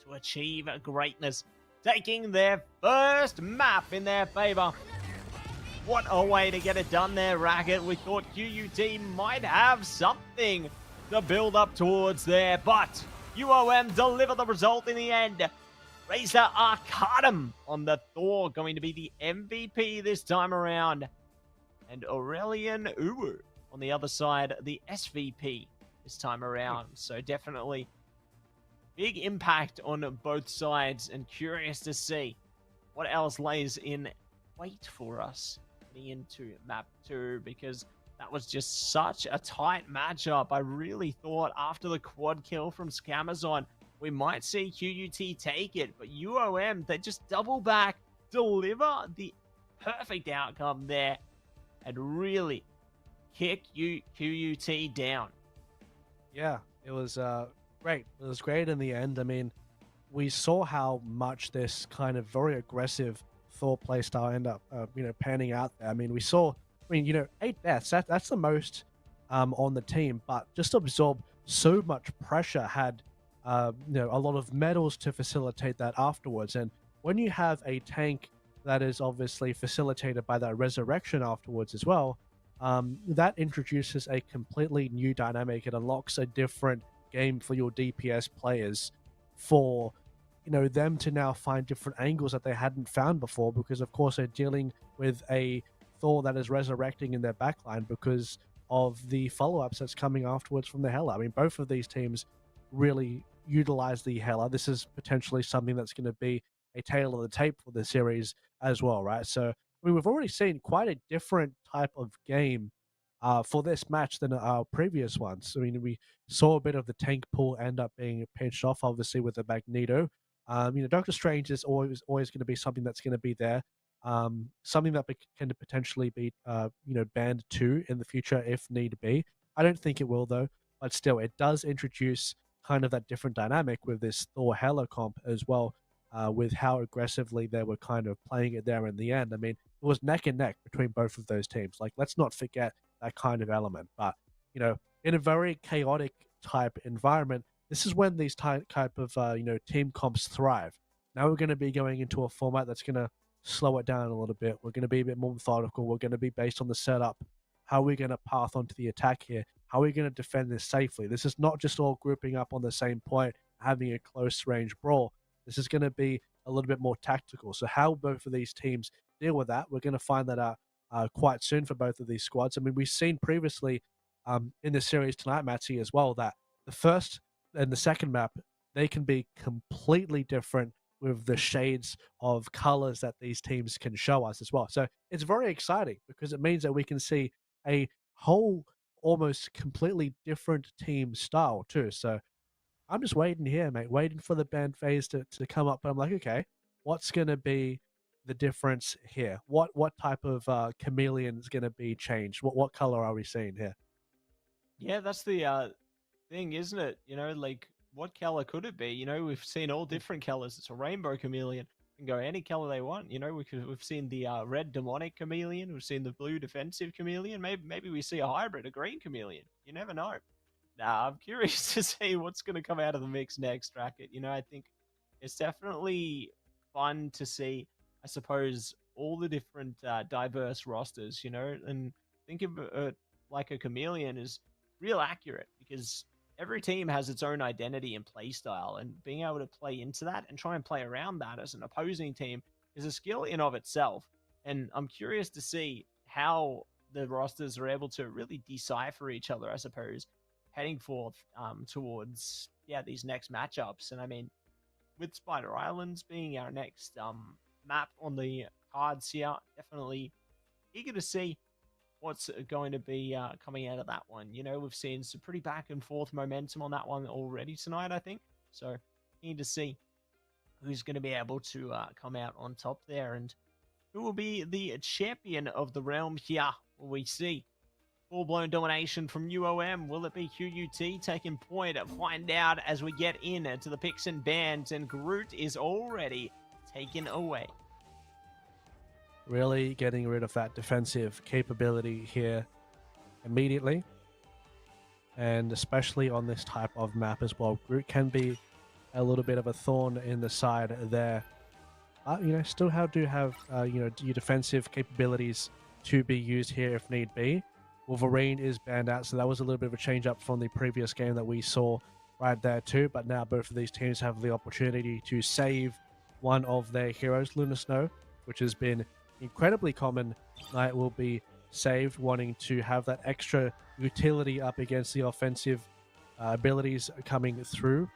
to achieve greatness, taking their first map in their favor. What a way to get it done there, Racquetz. We thought QUT might have something to build up towards there, but UOM deliver the result in the end. Razor Arcadum on the Thor, going to be the MVP this time around. And Aurelian Uwu on the other side, the SVP this time around. So definitely big impact on both sides, and curious to see what else lays in wait for us heading into map 2, because that was just such a tight matchup. I really thought after the quad kill from Scamazon, we might see QUT take it, but UOM, they just double back, deliver the perfect outcome there, and really kick QUT down. Yeah, it was great. It was great in the end. I mean, we saw how much this kind of very aggressive Thor playstyle end up, panning out there. I mean, we saw, 8 deaths. That's the most on the team, but just absorb so much pressure, had a lot of medals to facilitate that afterwards. And when you have a tank that is obviously facilitated by that resurrection afterwards as well, that introduces a completely new dynamic. It unlocks a different game for your DPS players, for them to now find different angles that they hadn't found before, because of course they're dealing with a Thor that is resurrecting in their backline because of the follow-ups that's coming afterwards from the Hela. I mean, both of these teams really utilize the Hela. This is potentially something that's going to be a tail of the tape for the series as well, right? So, I mean, we've already seen quite a different type of game for this match than our previous ones. I mean, we saw a bit of the tank pool end up being pinched off, obviously, with the Magneto. Doctor Strange is always going to be something that's going to be there. Something that can potentially be, banned too in the future if need be. I don't think it will though, but still, it does introduce kind of that different dynamic with this Thor Hela comp as well, with how aggressively they were kind of playing it there in the end. I mean, it was neck and neck between both of those teams. Like, let's not forget that kind of element. But, in a very chaotic type environment, this is when these type of, team comps thrive. Now we're going to be going into a format that's going to slow it down a little bit. We're going to be a bit more methodical. We're going to be based on the setup. How are we going to path onto the attack here? How are we going to defend this safely? This is not just all grouping up on the same point, having a close range brawl. This is going to be a little bit more tactical. So how both of these teams deal with that, we're going to find that out quite soon for both of these squads. I mean, we've seen previously in the series tonight, Matty, as well, that the first and the second map, they can be completely different with the shades of colors that these teams can show us as well. So it's very exciting because it means that we can see a whole almost completely different team style too. So I'm just waiting here, mate, waiting for the band phase to come up. But I'm like, okay, what's going to be the difference here? What type of chameleon is going to be changed? What color are we seeing here? Yeah, that's the thing, isn't it? Like, what color could it be? We've seen all different colors. It's a rainbow chameleon. Can go any color they want. We've seen the red demonic chameleon. We've seen the blue defensive chameleon. Maybe we see a hybrid, a green chameleon. You never know. I'm curious to see what's going to come out of the mix next, Racket. I think it's definitely fun to see, I suppose, all the different diverse rosters, and think of it like a chameleon is real accurate, because every team has its own identity and play style, and being able to play into that and try and play around that as an opposing team is a skill in of itself. And I'm curious to see how the rosters are able to really decipher each other, I suppose, heading forth towards these next matchups. And I mean, with Spider Islands being our next map on the cards here, definitely eager to see what's going to be coming out of that one. We've seen some pretty back and forth momentum on that one already tonight, I think. So need to see who's going to be able to come out on top there, and who will be the champion of the realm here. Will we see Full-blown domination from UOM. Will it be QUT taking point? Find out as we get in to the picks and bans, and Groot is already taken away. Really getting rid of that defensive capability here immediately. And especially on this type of map as well. Groot can be a little bit of a thorn in the side there. You know, still do have, you know, your defensive capabilities to be used here if need be. Wolverine is banned out, so that was a little bit of a change up from the previous game that we saw right there too. But now both of these teams have the opportunity to save one of their heroes, Luna Snow, which has been incredibly common. Knight will be saved, wanting to have that extra utility up against the offensive abilities coming through,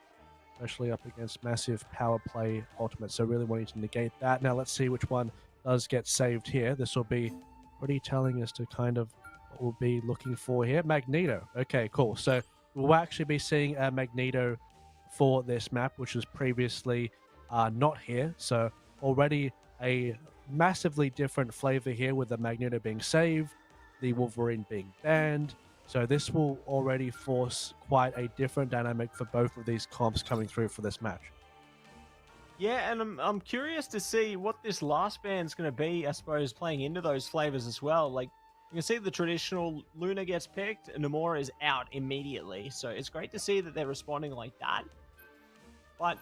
especially up against massive power play ultimate. So really wanting to negate that. Now let's see which one does get saved here. This will be pretty telling as to kind of what we'll be looking for here. Magneto. Okay, cool. So we'll actually be seeing a Magneto for this map, which was previously not here. So already a massively different flavor here, with the Magneto being saved, the Wolverine being banned. So this will already force quite a different dynamic for both of these comps coming through for this match. Yeah, and I'm curious to see what this last band's going to be, I suppose, playing into those flavors as well. Like, you can see the traditional Luna gets picked, and Namora is out immediately. So it's great to see that they're responding like that. But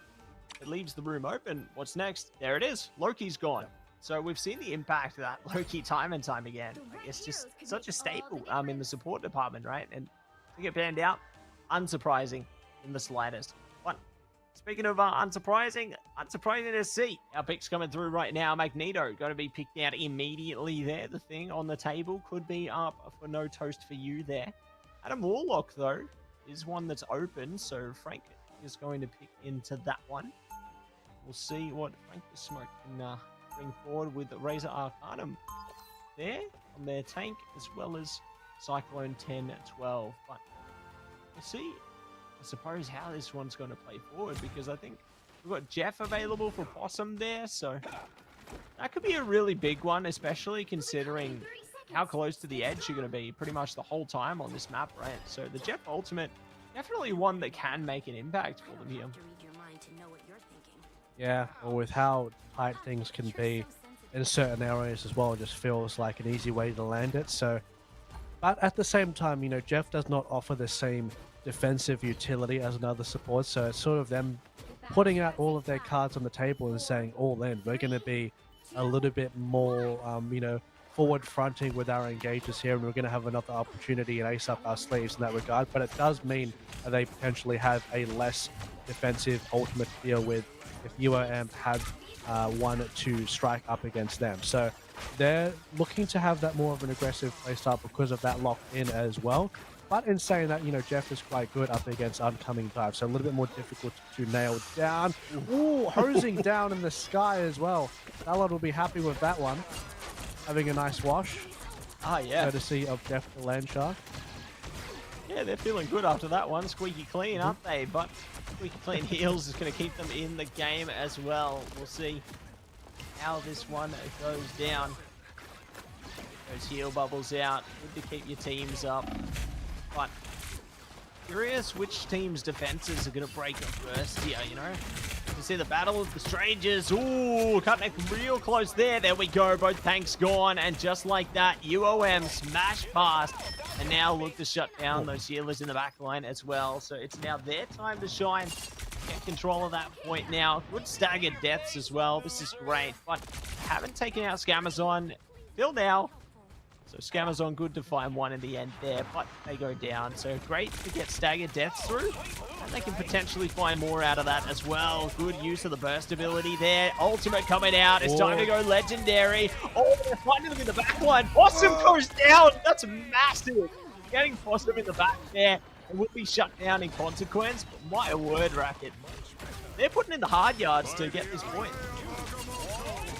it leaves the room open. What's next? There it is. Loki's gone. So we've seen the impact of that Loki time and time again. Like, it's just such a staple in the support department, right? And to get banned out, unsurprising in the slightest. But speaking of unsurprising to see our picks coming through right now. Magneto going to be picked out immediately there. The thing on the table could be up for no toast for you there. Adam Warlock, though, is one that's open. So Frank is going to pick into that one. We'll see what Frank the Smoke can bring forward with Razor Arcanum there on their tank, as well as Cyclone 10-12. But we'll see, I suppose, how this one's going to play forward, because I think we've got Jeff available for Possum there, so that could be a really big one, especially considering how close to the edge you're going to be pretty much the whole time on this map, right? So the Jeff ultimate, definitely one that can make an impact for them here. Yeah, or with how tight things can be in certain areas as well, it just feels like an easy way to land it. So, but at the same time, you know, Jeff does not offer the same defensive utility as another support, so it's sort of them putting out all of their cards on the table and saying, all in, we're going to be a little bit more, you know, forward fronting with our engages here, and we're going to have another opportunity and ace up our sleeves in that regard. But it does mean that they potentially have a less defensive ultimate to deal with if UOM had one to strike up against them. So they're looking to have that more of an aggressive playstyle because of that locked in as well. But in saying that, you know, Jeff is quite good up against oncoming dives, so a little bit more difficult to nail down. Ooh, hosing down in the sky as well. Ballard will be happy with that one. Having a nice wash. Ah, yeah. Courtesy of Jeff the Land Shark. Yeah, they're feeling good after that one. Squeaky clean, aren't they? But squeaky clean heals is going to keep them in the game as well. We'll see how this one goes down. Those heal bubbles out. Good to keep your teams up. But curious which team's defenses are going to break up first here, you know? You see the battle of the strangers. Ooh, cutting it real close there. There we go. Both tanks gone. And just like that, UOM smash past. And now look to shut down those healers in the back line as well. So it's now their time to shine. Get control of that point now. Good staggered deaths as well. This is great. But haven't taken out Scamazon till now. So Scamazon good to find one in the end there, but they go down. So great to get staggered deaths through. And they can potentially find more out of that as well. Good use of the burst ability there. Ultimate coming out. It's time to go legendary. Oh, they're finding them in the back line. Possum goes down. That's massive. Getting Possum in the back there. It will be shut down in consequence, but my word, Racquetz. They're putting in the hard yards to get this point.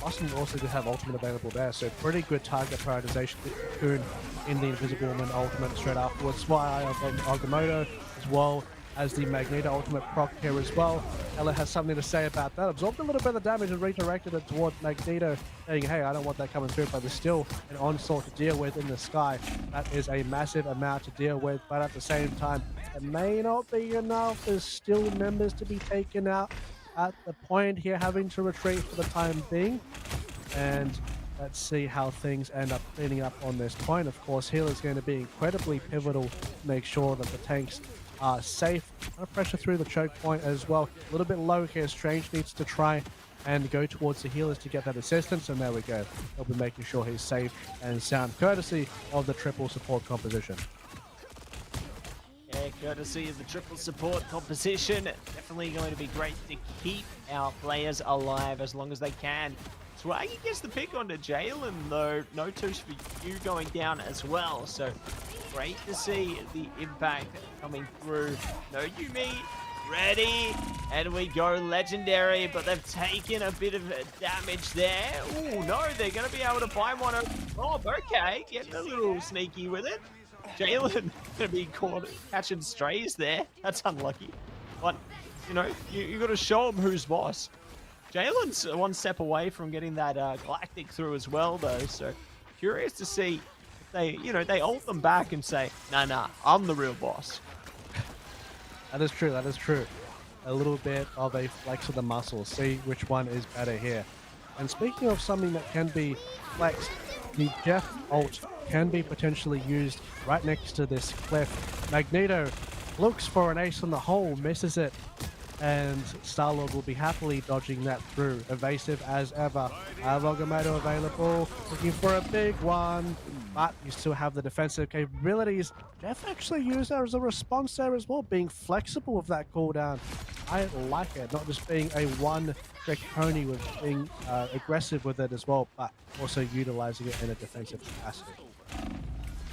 Possum also did have ultimate available there, so pretty good target prioritization. Cocoon in the Invisible Woman ultimate straight afterwards. Why Agamotto as well as the Magneto ultimate proc here as well. Ella has something to say about that. Absorbed a little bit of damage and redirected it towards Magneto, saying, hey, I don't want that coming through, but there's still an onslaught to deal with in the sky. That is a massive amount to deal with, but at the same time, it may not be enough. There's still members to be taken out at the point here, having to retreat for the time being. And let's see how things end up cleaning up on this point. Of course, heal is going to be incredibly pivotal to make sure that the tanks are safe. Pressure through the choke point as well. A little bit low here. Strange needs to try and go towards the healers to get that assistance, and there we go. He'll be making sure he's safe and sound, courtesy of the triple support composition. Yeah, courtesy of the triple support composition. Definitely going to be great to keep our players alive as long as they can. Swaggy gets the pick onto Jalen, though. No twos for you going down as well. So great to see the impact coming through. No Yumi, ready, and we go legendary, but they've taken a bit of damage there. Oh no, they're going to be able to find one. Oh, okay, getting a little sneaky with it. Jalen going to be caught catching strays there. That's unlucky. But, you know, you got to show them who's boss. Jalen's one step away from getting that Galactic through as well, though. So curious to see if they ult them back and say, nah, I'm the real boss. That is true. That is true. A little bit of a flex of the muscles. See which one is better here. And speaking of something that can be flexed, the Jeff ult can be potentially used right next to this cliff. Magneto looks for an ace on the hole, misses it, and Star-Lord will be happily dodging that through. Evasive as ever. Agamotto available, looking for a big one, but you still have the defensive capabilities. Jeff actually used that as a response there as well, being flexible with that cooldown. I like it, not just being a one-trick pony with being aggressive with it as well, but also utilizing it in a defensive capacity.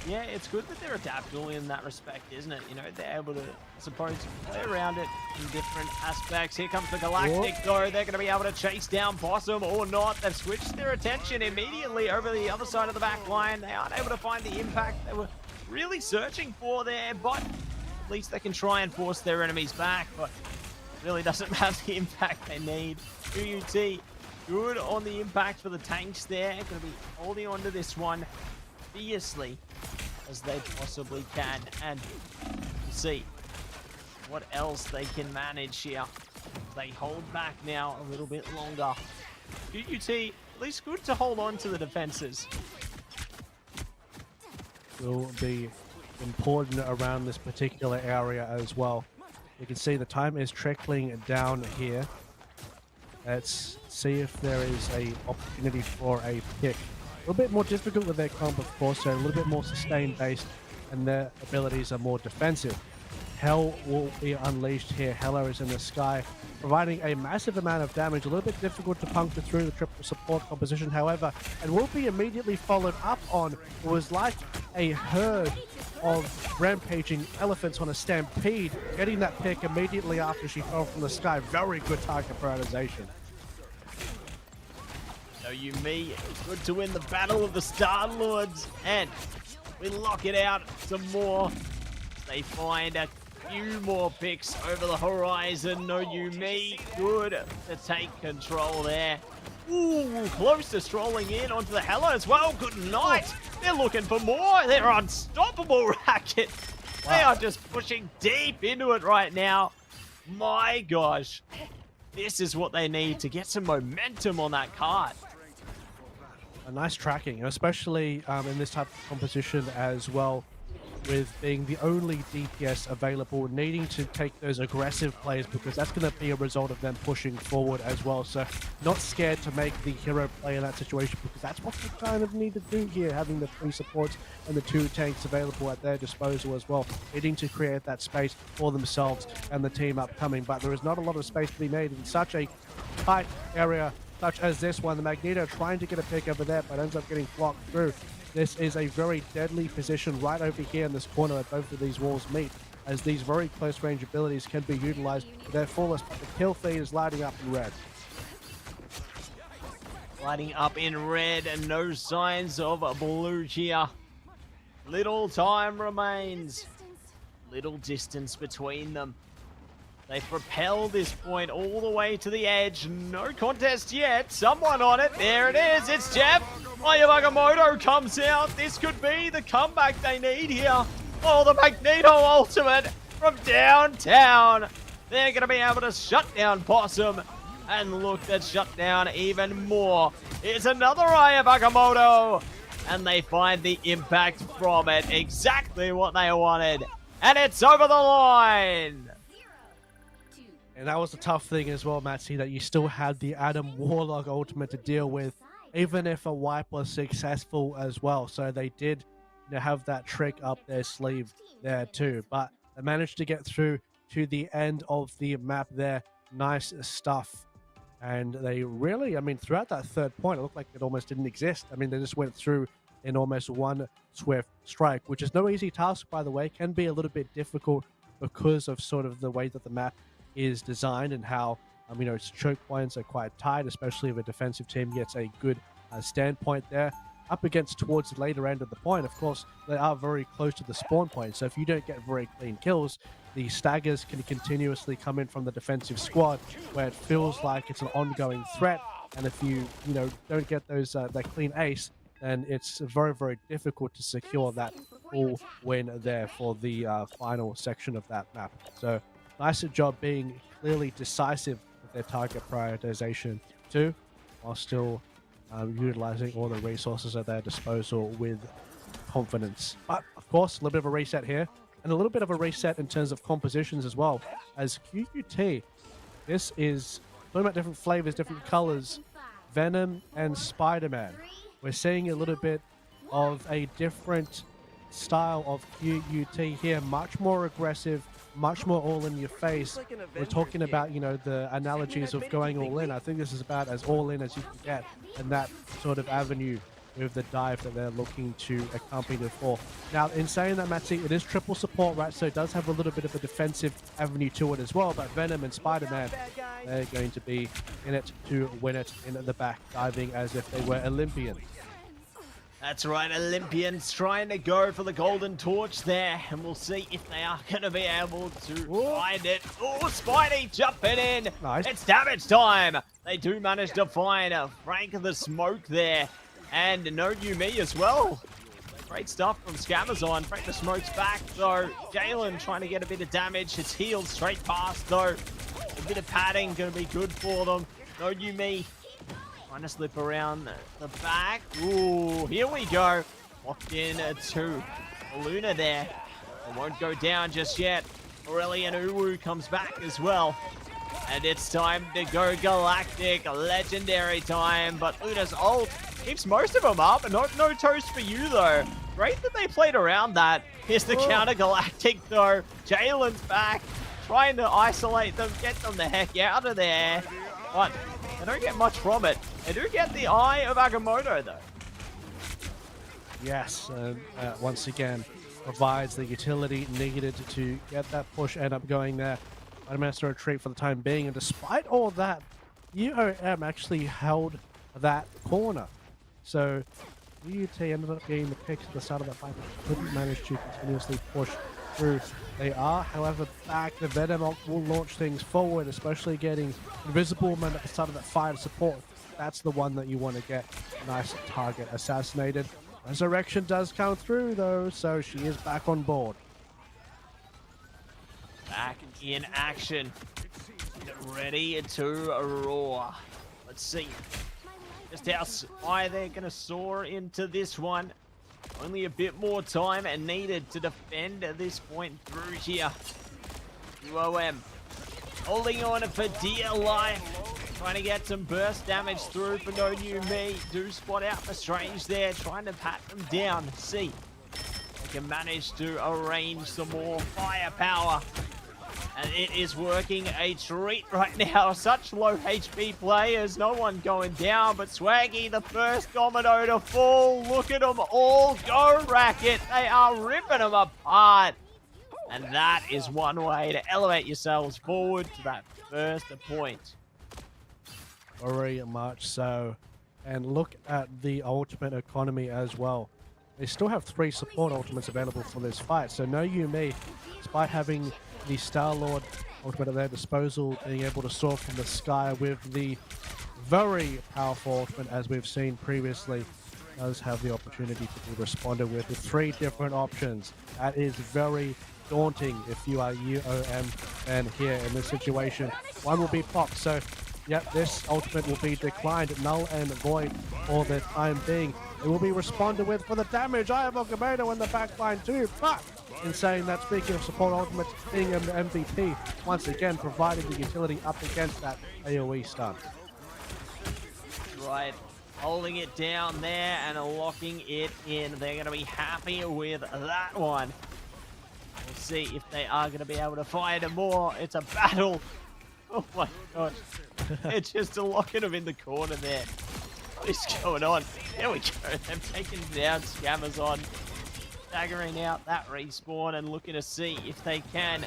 Yeah, it's good that they're adaptable in that respect, isn't it? You know, they're able to, I suppose, play around it in different aspects. Here comes the Galactic, though. They're going to be able to chase down Possum or not. They've switched their attention immediately over the other side of the back line. They aren't able to find the impact they were really searching for there, but at least they can try and force their enemies back, but really doesn't have the impact they need. UUT, good on the impact for the tanks there. Going to be holding on to this one fiercely as they possibly can, and we'll see what else they can manage here. They hold back now a little bit longer. UUT, at least good to hold on to the defenses. Will be important around this particular area as well. You can see the time is trickling down here. Let's see if there is a opportunity for a pick. A little bit more difficult with their comp, of course, so a little bit more sustained based, and their abilities are more defensive. Hell will be unleashed here. Hella is in the sky, providing a massive amount of damage. A little bit difficult to puncture through the triple support composition, however, and will be immediately followed up on. It was like a herd of rampaging elephants on a stampede, getting that pick immediately after she fell from the sky. Very good target prioritization. No Yumi, good to win the battle of the Star-Lords, and we lock it out some more. They find a few more picks over the horizon. No Yumi, good to take control there. Ooh, close to strolling in onto the Hella as well. Good night. They're looking for more. They're unstoppable, Racquetz. Wow. They are just pushing deep into it right now. My gosh. This is what they need to get some momentum on that card. A nice tracking, especially in this type of composition as well, with being the only DPS available, needing to take those aggressive plays because that's going to be a result of them pushing forward as well. So not scared to make the hero play in that situation because that's what they kind of need to do here, having the 3 supports and the 2 tanks available at their disposal as well, needing to create that space for themselves and the team upcoming. But there is not a lot of space to be made in such a tight area such as this one. The Magneto trying to get a pick over there, but ends up getting blocked through. This is a very deadly position right over here in this corner where both of these walls meet, as these very close range abilities can be utilized to their fullest, but the kill feed is lighting up in red. Lighting up in red and no signs of a blue here. Little time remains. Little distance between them. They propel this point all the way to the edge. No contest yet. Someone on it. There it is. It's Jeff. AYABAGAMOTO comes out. This could be the comeback they need here. Oh, the Magneto ultimate from downtown. They're going to be able to shut down Possum. And look, that shut down even more. It's another AYABAGAMOTO. And they find the impact from it. Exactly what they wanted. And it's over the line. And that was the tough thing as well, Matsy, that you still had the Adam Warlock ultimate to deal with, even if a wipe was successful as well. So they did have that trick up their sleeve there too. But they managed to get through to the end of the map there. Nice stuff. And they really, I mean, throughout that third point, it looked like it almost didn't exist. I mean, they just went through in almost one swift strike, which is no easy task, by the way. Can be a little bit difficult because of sort of the way that the map is designed and how, its choke points are quite tight, especially if a defensive team gets a good standpoint there. Up against towards the later end of the point, of course, they are very close to the spawn point. So if you don't get very clean kills, the staggers can continuously come in from the defensive squad where it feels like it's an ongoing threat. And if you, don't get those that clean ace, then it's very, very difficult to secure that full win there for the final section of that map. So nice job being clearly decisive with their target prioritization too, while still utilizing all the resources at their disposal with confidence. But of course, a little bit of a reset here, and a little bit of a reset in terms of compositions as well. As QQT, this is talking about different flavors, different colors, Venom and Spider-Man. We're seeing a little bit of a different style of QUT here, much more aggressive, much more all in your face. We're talking about, the analogies of going all in. I think this is about as all in as you can get, and that sort of avenue with the dive that they're looking to accompany it for. Now, in saying that, Matsy, it is triple support, right? So it does have a little bit of a defensive avenue to it as well, but Venom and Spider-Man, they're going to be in it to win it in the back, diving as if they were Olympians. That's right, Olympians trying to go for the golden torch there, and we'll see if they are going to be able to find it. Oh, Spidey jumping in. Nice. It's damage time. They do manage to find Frank the Smoke there, and no Yumi as well. Great stuff from Scamazon. Frank the Smoke's back, though. Jalen trying to get a bit of damage. It's healed straight past, though. A bit of padding going to be good for them. No Yumi. Trying to slip around the back. Ooh, here we go. Locked in to Luna there. It won't go down just yet. Aurelian Uwu comes back as well. And it's time to go Galactic. Legendary time. But Luna's ult keeps most of them up. No toast for you, though. Great that they played around that. Here's the counter Galactic, though. Jalen's back. Trying to isolate them. Get them the heck out of there. But they don't get much from it. They do get the eye of Agamotto, though. Yes, once again, provides the utility needed to get that push end up going there. Managed to retreat for the time being, and despite all that, UOM actually held that corner. So UT ended up getting the picks at the start of that fight, but couldn't manage to continuously push through. They are, however, back. The Venom will launch things forward, especially getting Invisible Man at the start of that fire support. That's the one that you want to get. Nice target assassinated. Resurrection does come through, though, so she is back on board. Back in action. Ready to roar. Let's see just how high they're going to soar into this one. Only a bit more time needed to defend this point through here. UOM holding on for dear life. Trying to get some burst damage through for no new me. Do spot out the Strange there. Trying to pat them down. See. They can manage to arrange some more firepower. And it is working a treat right now. Such low HP players. No one going down. But Swaggy, the first domino to fall. Look at them all go, Racquetz. They are ripping them apart. And that is one way to elevate yourselves forward to that first point. Very much so. And look at the ultimate economy as well. They still have 3 support ultimates available for this fight. So no Yumi, despite having the Star-Lord ultimate at their disposal, being able to soar from the sky with the very powerful ultimate, as we've seen previously, does have the opportunity to be responded with 3 different options. That is very daunting if you are UOM and here in this situation. One will be popped, so yep, this ultimate will be declined, null and void for the time being. It will be responded with for the damage. I have BkWhatOCE in the backline too, but in saying that, speaking of support ultimates, being an MVP, once again providing the utility up against that AoE stun. Right, holding it down there and locking it in. They're going to be happy with that one. We'll see if they are going to be able to find it more. It's a battle. Oh my gosh. They're just locking them in the corner there. What is going on? There we go. They're taking down Scammers, staggering out that respawn and looking to see if they can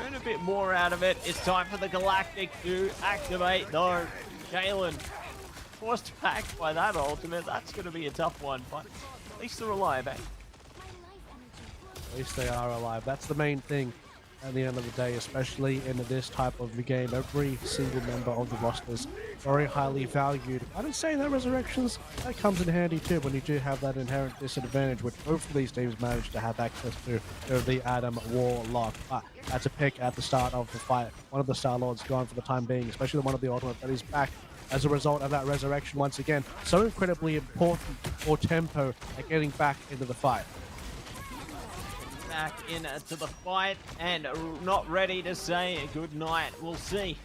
earn a bit more out of it. It's time for the Galactic to activate. No, Jalen forced back by that ultimate. That's going to be a tough one, but at least they're alive, eh? At least they are alive. That's the main thing at the end of the day, especially in this type of game. Every single member of the roster is very highly valued. I didn't say that resurrections, that comes in handy too when you do have that inherent disadvantage, which both of these teams managed to have access to the Adam Warlock. But that's a pick at the start of the fight. One of the Star Lords gone for the time being, especially one of the ultimate that is back as a result of that resurrection once again. So incredibly important for tempo at getting back into the fight. Back into the fight and not ready to say good night. We'll see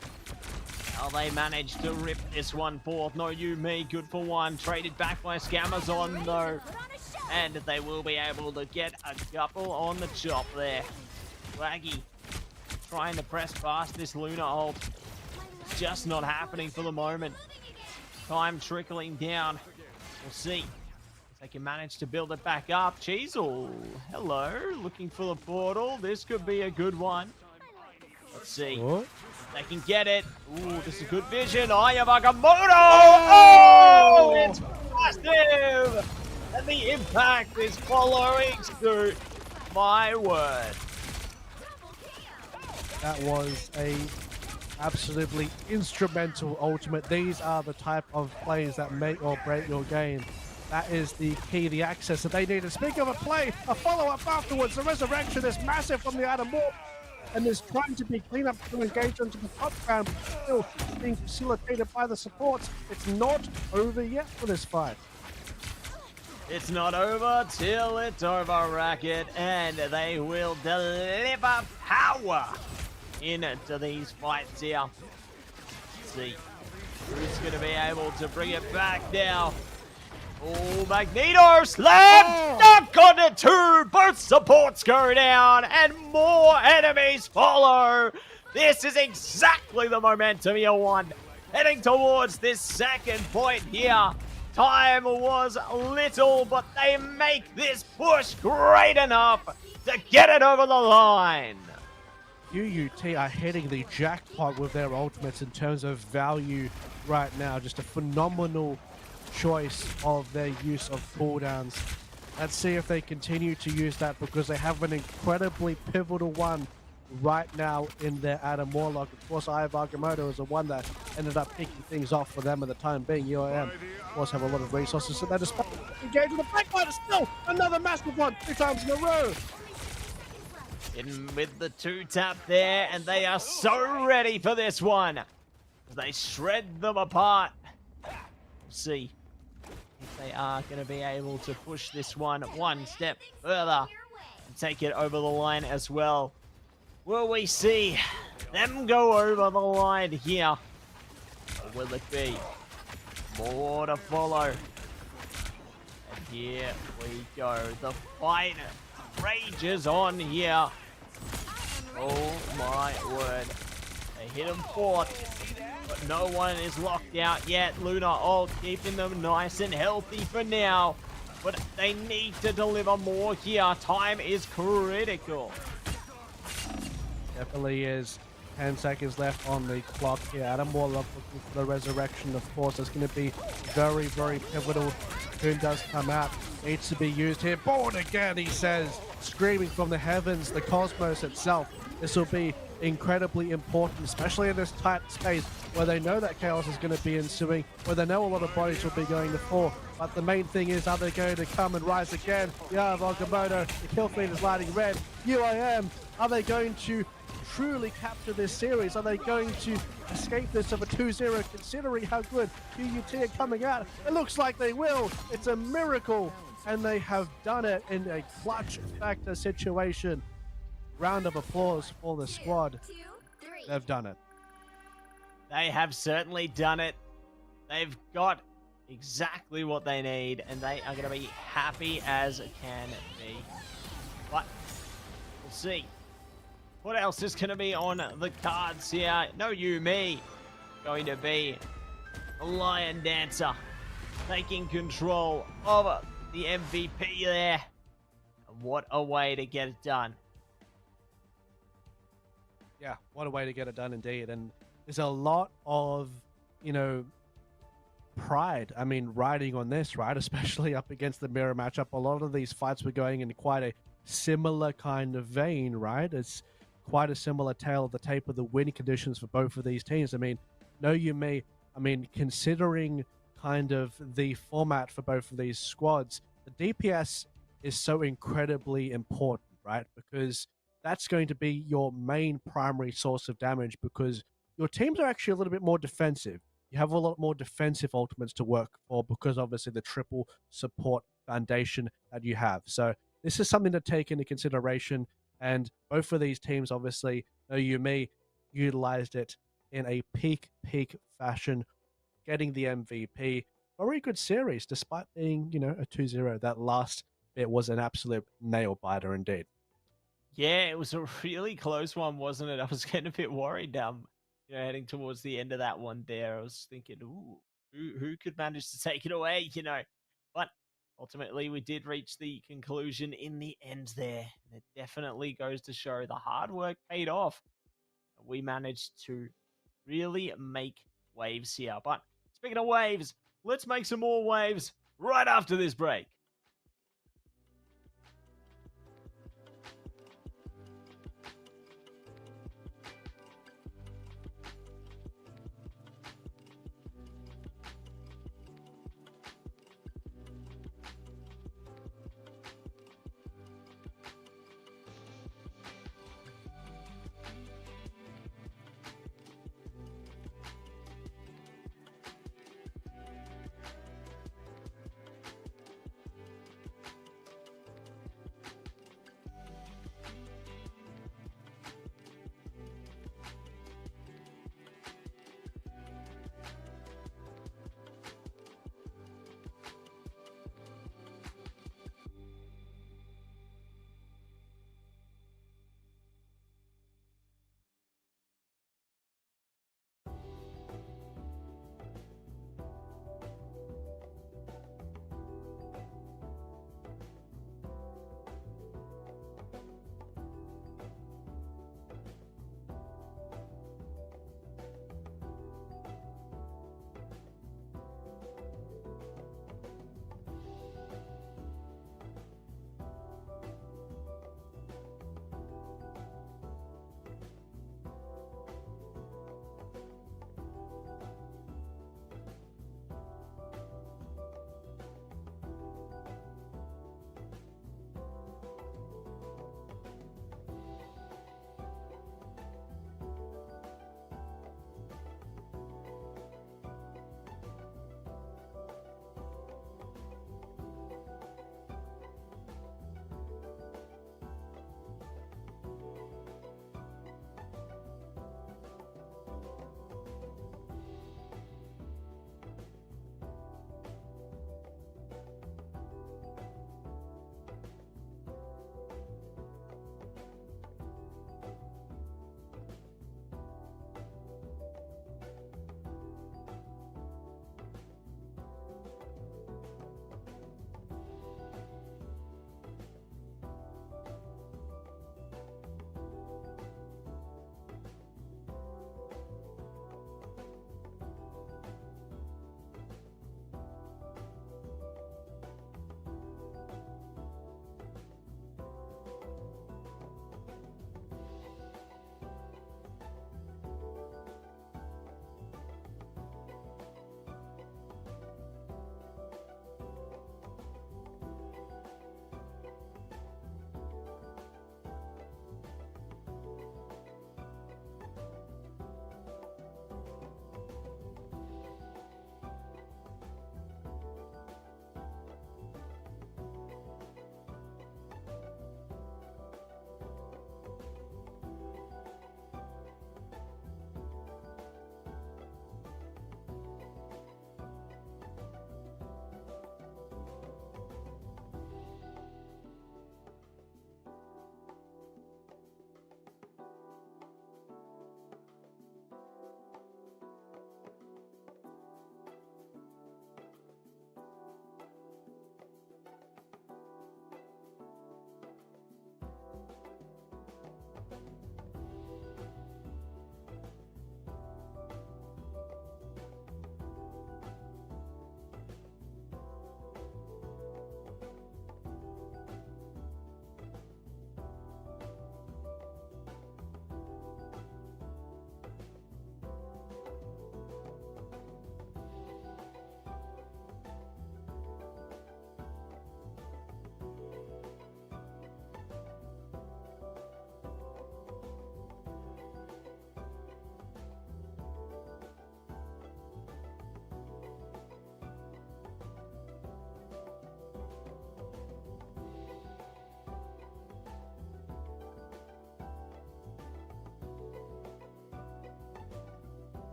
how they manage to rip this one forth. No, you, me, good for one. Traded back by Scammers though. And they will be able to get a couple on the chop there. Laggy trying to press past this Luna ult. Just not happening for the moment. Time trickling down. We'll see if they can manage to build it back up. Cheezel, hello, looking for the portal. This could be a good one. Let's see. What? They can get it. Ooh, this is good vision. BkWhatOCE! Oh, it's massive! And the impact is following suit. My word. That was a absolutely instrumental ultimate. These are the type of plays that make or break your game. That is the key, the access that they need. And speaking of a play, a follow-up afterwards. The resurrection is massive from the Adam Warp, and there's trying to be cleanup to engage onto the top ground, but still being facilitated by the supports. It's not over yet for this fight. It's not over till it's over, Racquetz, and they will deliver power into these fights here. Let's see who's going to be able to bring it back now. Oh, Magneto slam! Knock on it too! Both supports go down, and more enemies follow. This is exactly the momentum you want. Heading towards this second point here. Time was little, but they make this push great enough to get it over the line. UUT are hitting the jackpot with their ultimates in terms of value right now. Just a phenomenal choice of their use of cooldowns. Let's see if they continue to use that, because they have an incredibly pivotal one right now in their Adam Warlock. Of course, BkWhatOCE is the one that ended up picking things off for them at the time being. UOM, of course, have a lot of resources, so they're just engaging the backline. Still another massive one, 2 times in a row. In with the 2-tap there, and they are so ready for this one. They shred them apart. We'll see if they are going to be able to push this one step further and take it over the line as well. Will we see them go over the line here? Or will it be more to follow? And here we go. The fight rages on here. Oh my word. They hit him fourth, but no one is locked out yet. Luna ult keeping them nice and healthy for now, but they need to deliver more here. Time is critical. Definitely is. 10 seconds left on the clock here. Adam Warlock looking for the resurrection, of course. It's going to be very, very pivotal. Coon does come out. Needs to be used here. Born again, he says. Screaming from the heavens, the cosmos itself. This will be incredibly important, especially in this tight space where they know that chaos is going to be ensuing, where they know a lot of bodies will be going to fall. But the main thing is, are they going to come and rise again? Yeah, Volgamoto, the kill feed is lighting red. UIM, are they going to truly capture this series? Are they going to escape this of a 2-0, considering how good QUT are coming out? It looks like they will. It's a miracle, and they have done it in a clutch factor situation. Round of applause for the squad. 2, 3. They've done it. They have certainly done it. They've got exactly what they need, and they are going to be happy as can be. But we'll see. What else is going to be on the cards here? No, you, me. Going to be a Lion Dancer taking control of the MVP there. And what a way to get it done. Yeah, what a way to get it done indeed. And there's a lot of, pride, riding on this, right? Especially up against the mirror matchup. A lot of these fights were going in quite a similar kind of vein, right? It's quite a similar tale of the tape of the winning conditions for both of these teams. No, you may, considering kind of the format for both of these squads, the DPS is so incredibly important, right? Because that's going to be your main primary source of damage, because your teams are actually a little bit more defensive. You have a lot more defensive ultimates to work for, because obviously the triple support foundation that you have. So this is something to take into consideration. And both of these teams, obviously, you may utilized it in a peak fashion, getting the MVP. Very good series, despite being, a 2-0. That last bit was an absolute nail biter indeed. Yeah, it was a really close one, wasn't it? I was getting a bit worried, heading towards the end of that one there. I was thinking, ooh, who could manage to take it away, But ultimately, we did reach the conclusion in the end there. And it definitely goes to show the hard work paid off. We managed to really make waves here. But speaking of waves, let's make some more waves right after this break.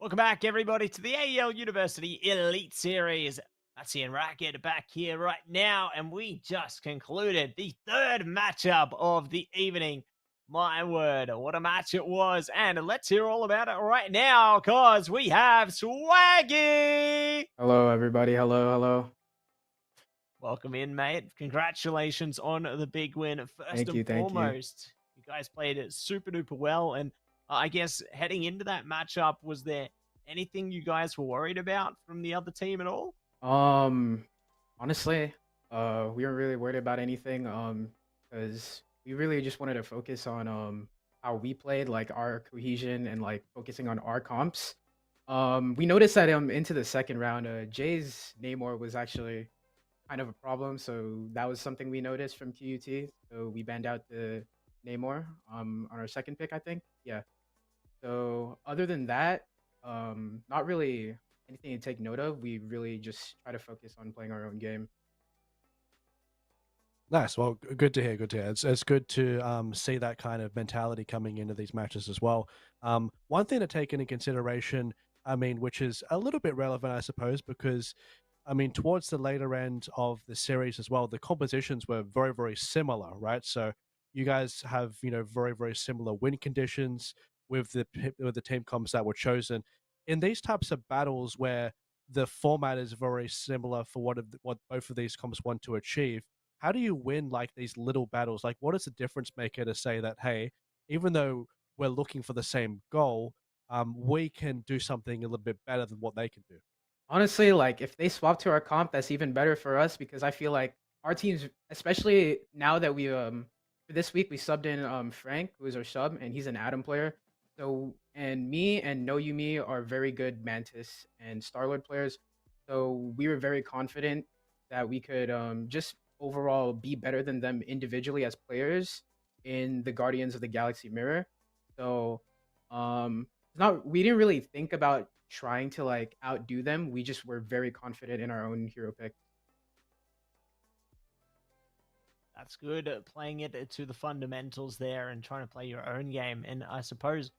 Welcome back, everybody, to the AEL University Elite Series. That's Ian Racquetz back here right now, and we just concluded the third matchup of the evening. My word, what a match it was. And let's hear all about it right now, because we have Swaggy. Hello, everybody. Hello, hello. Welcome in, mate. Congratulations on the big win. First and Thank you. foremost, you guys played it super duper well. And I guess heading into that matchup, was there anything you guys were worried about from the other team at all? Honestly, we weren't really worried about anything, because we really just wanted to focus on how we played, like our cohesion and like focusing on our comps. We noticed that into the second round, Jay's Namor was actually kind of a problem, so that was something we noticed from QUT. So we banned out the Namor on our second pick, I think. Yeah. So other than that, not really anything to take note of. We really just try to focus on playing our own game. Nice. Well, good to hear. Good to hear. It's good to see that kind of mentality coming into these matches as well. One thing to take into consideration, I mean, which is a little bit relevant, I suppose, because I mean, towards the later end of the series as well, the compositions were very, very similar, right? So you guys have, very, very similar win conditions with the team comps that were chosen. In these types of battles where the format is very similar for what both of these comps want to achieve, how do you win like these little battles? Like, what is the difference maker to say that, hey, even though we're looking for the same goal, we can do something a little bit better than what they can do? Honestly, like if they swap to our comp, that's even better for us because I feel like our teams, especially now that we for this week we subbed in Frank, who is our sub, and he's an Atom player. So and me and No Yumi are very good Mantis and Starlord players. So we were very confident that we could just overall be better than them individually as players in the Guardians of the Galaxy Mirror. So not we didn't really think about trying to like outdo them. We just were very confident in our own hero pick. That's good. Playing it to the fundamentals there and trying to play your own game. And I suppose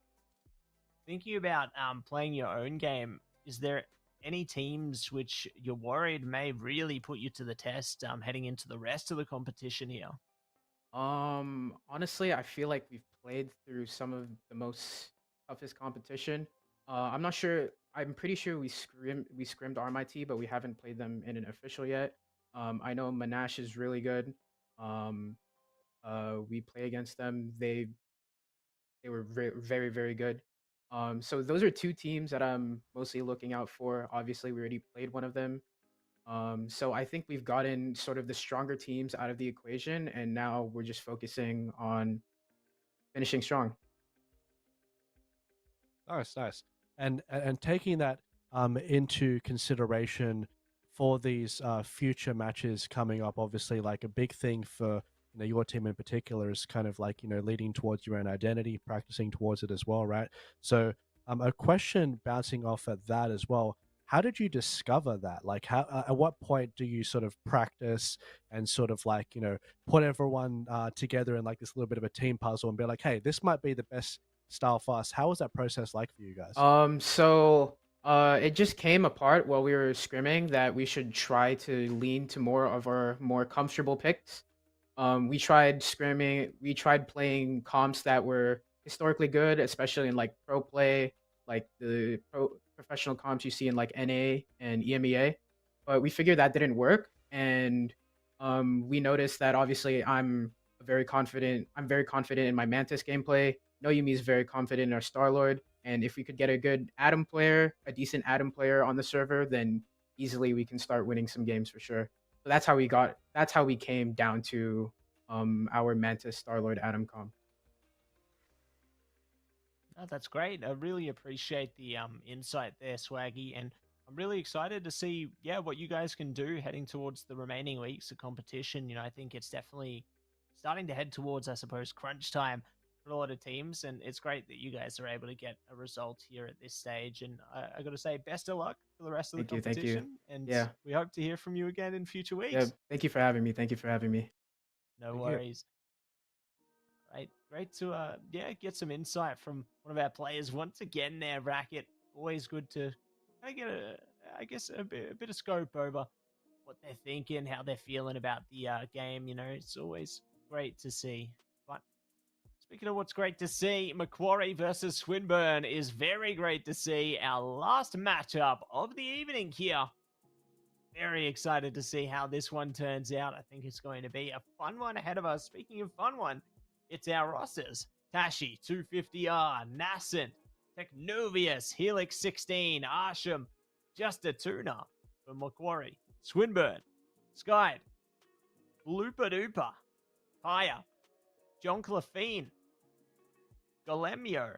thinking about playing your own game, is there any teams which you're worried may really put you to the test heading into the rest of the competition here? Honestly, I feel like we've played through some of the most toughest competition. I'm not sure. I'm pretty sure we scrimmed RMIT, but we haven't played them in an official yet. I know Monash is really good. Um, we play against them. They were very very good. So those are two teams that I'm mostly looking out for. Obviously, we already played one of them. So I think we've gotten sort of the stronger teams out of the equation, and now we're just focusing on finishing strong. Nice, nice. And taking that into consideration for these future matches coming up, obviously, like a big thing for your team in particular is kind of like leading towards your own identity, practicing towards it as well, right? So, a question bouncing off at that as well. How did you discover that? Like, how at what point do you sort of practice and sort of like put everyone together in like this little bit of a team puzzle and be like, hey, this might be the best style for us? How was that process like for you guys? It just came apart while we were scrimming that we should try to lean to more of our more comfortable picks. We tried scrimming, we tried playing comps that were historically good, especially in like pro play, like the professional comps you see in like NA and EMEA. But we figured that didn't work, and we noticed that obviously I'm very confident in my Mantis gameplay. No Yumi is very confident in our Starlord, and if we could get a good Atom player, a decent Atom player on the server, then easily we can start winning some games for sure. So that's how we came down to our Mantis Starlord Atom comp. Oh, that's great. I really appreciate the insight there, Swaggy, and I'm really excited to see what you guys can do heading towards the remaining weeks of competition. I think it's definitely starting to head towards, I suppose, crunch time for a lot of teams, and it's great that you guys are able to get a result here at this stage. And I got to say, best of luck for the rest of the competition. Thank you. And we hope to hear from you again in future weeks. Yeah, thank you for having me. No worries. Right, great to get some insight from one of our players once again there, Racquetz. always good to kind of get a bit of scope over what they're thinking, how they're feeling about the game. It's always great to see. But speaking of what's great to see, Macquarie versus Swinburne is very great to see. Our last matchup of the evening here. Very excited to see how this one turns out. I think it's going to be a fun one ahead of us. Speaking of fun one, it's our rosters. Tashi, 250R, Nascent, Technovius, Helix 16, Arsham, Just a Tuna for Macquarie, Swinburne, Skyde, Blooper Dooper, Kaya, John Clefine, Golemio,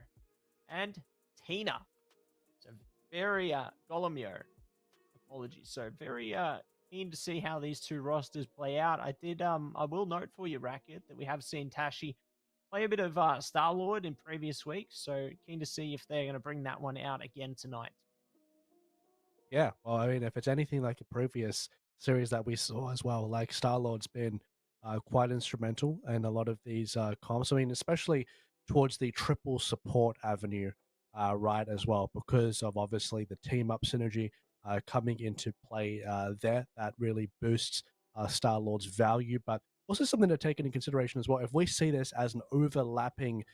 and Tina. So very Golemio. Apologies. So very keen to see how these two rosters play out. I will note for you, Racket, that we have seen Tashi play a bit of Star-Lord in previous weeks. So keen to see if they're going to bring that one out again tonight. Yeah, well, I mean, if it's anything like a previous series that we saw as well, like Star-Lord's been quite instrumental in a lot of these comps. I mean, especially towards the triple support avenue, right, as well, because of obviously the team-up synergy coming into play there. That really boosts Star-Lord's value, but also something to take into consideration as well. If we see this as an overlapping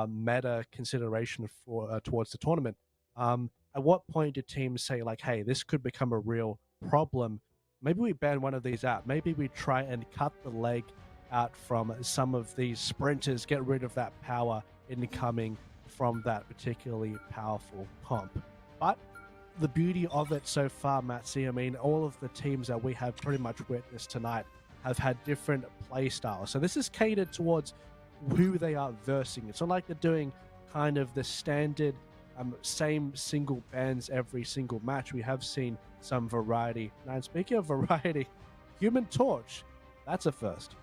meta consideration for towards the tournament, at what point do teams say, like, hey, this could become a real problem? Maybe we ban one of these out. Maybe we try and cut the leg out from some of these sprinters, get rid of that power incoming from that particularly powerful comp. But the beauty of it so far, Matsy, I mean, all of the teams that we have pretty much witnessed tonight have had different play styles. So this is catered towards who they are versing. It's not like they're doing kind of the standard same single bans every single match. We have seen some variety. Now, and speaking of variety, Human Torch, that's a first.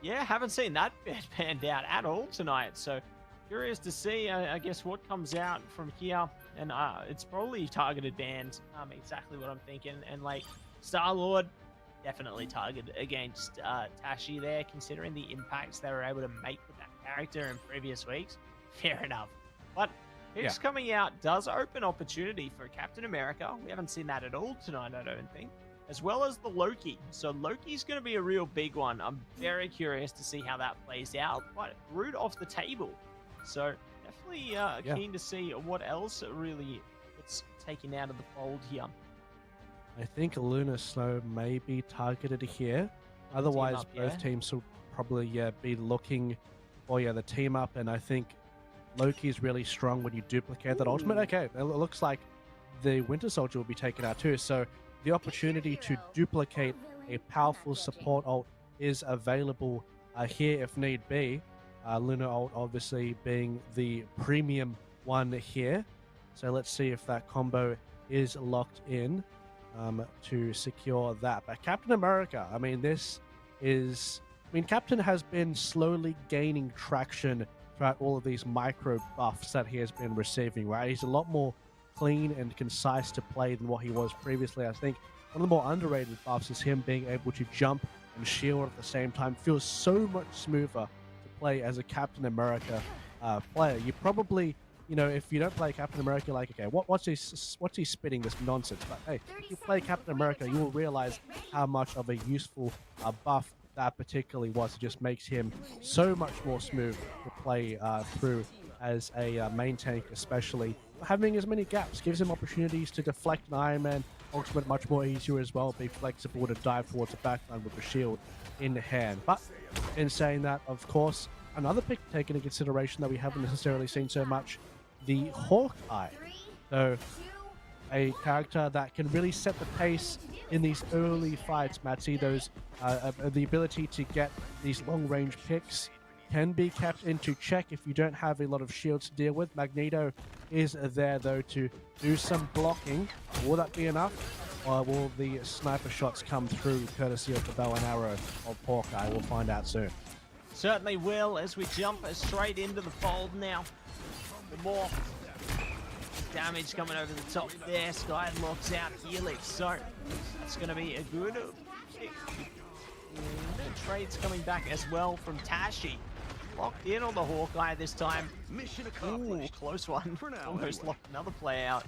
Yeah, haven't seen that bit panned out at all tonight. So curious to see, I guess, what comes out from here. And it's probably targeted bans, exactly what I'm thinking. And like Star-Lord, definitely targeted against Tashi there, considering the impacts they were able to make with that character in previous weeks. Fair enough. But picks coming out does open opportunity for Captain America. We haven't seen that at all tonight, I don't think. As well as the Loki. So Loki's going to be a real big one. I'm very curious to see how that plays out. But root off the table. So definitely keen to see what else really gets taken out of the fold here. I think Luna Snow may be targeted here. Otherwise, both teams will probably be looking for the team up. And I think Loki is really strong when you duplicate that ultimate. Okay, it looks like the Winter Soldier will be taken out too. So the opportunity to duplicate a powerful support ult is available here if need be. Luna ult obviously being the premium one here. So let's see if that combo is locked in to secure that. But Captain America, I mean, Captain has been slowly gaining traction throughout all of these micro buffs that he has been receiving, right? He's a lot more clean and concise to play than what he was previously. I think one of the more underrated buffs is him being able to jump and shield at the same time. Feels so much smoother to play as a Captain America player. You probably, if you don't play Captain America, like, okay, what's he spitting this nonsense? But hey, if you play Captain America, you will realize how much of a useful buff that particularly was. It just makes him so much more smooth to play through as a main tank, especially having as many gaps gives him opportunities to deflect an Iron Man ultimate much more easier as well, be flexible to dive towards the backline with the shield in hand. But in saying that, of course, another pick taken into consideration that we haven't necessarily seen so much, the Hawkeye. So a character that can really set the pace in these early fights, Matsy. Those the ability to get these long-range picks can be kept into check if you don't have a lot of shields to deal with. Magneto is there, though, to do some blocking. Will that be enough? Or will the sniper shots come through courtesy of the bow and arrow of Hawkeye? We'll find out soon. Certainly will, as we jump straight into the fold now. The more damage coming over the top there. Sky locks out Helix, so that's going to be a good pick. And trades coming back as well from Tashi. locked in on the Hawkeye this time. Mission Ooh, accomplished. close one. For now, Almost anyway. locked another player out.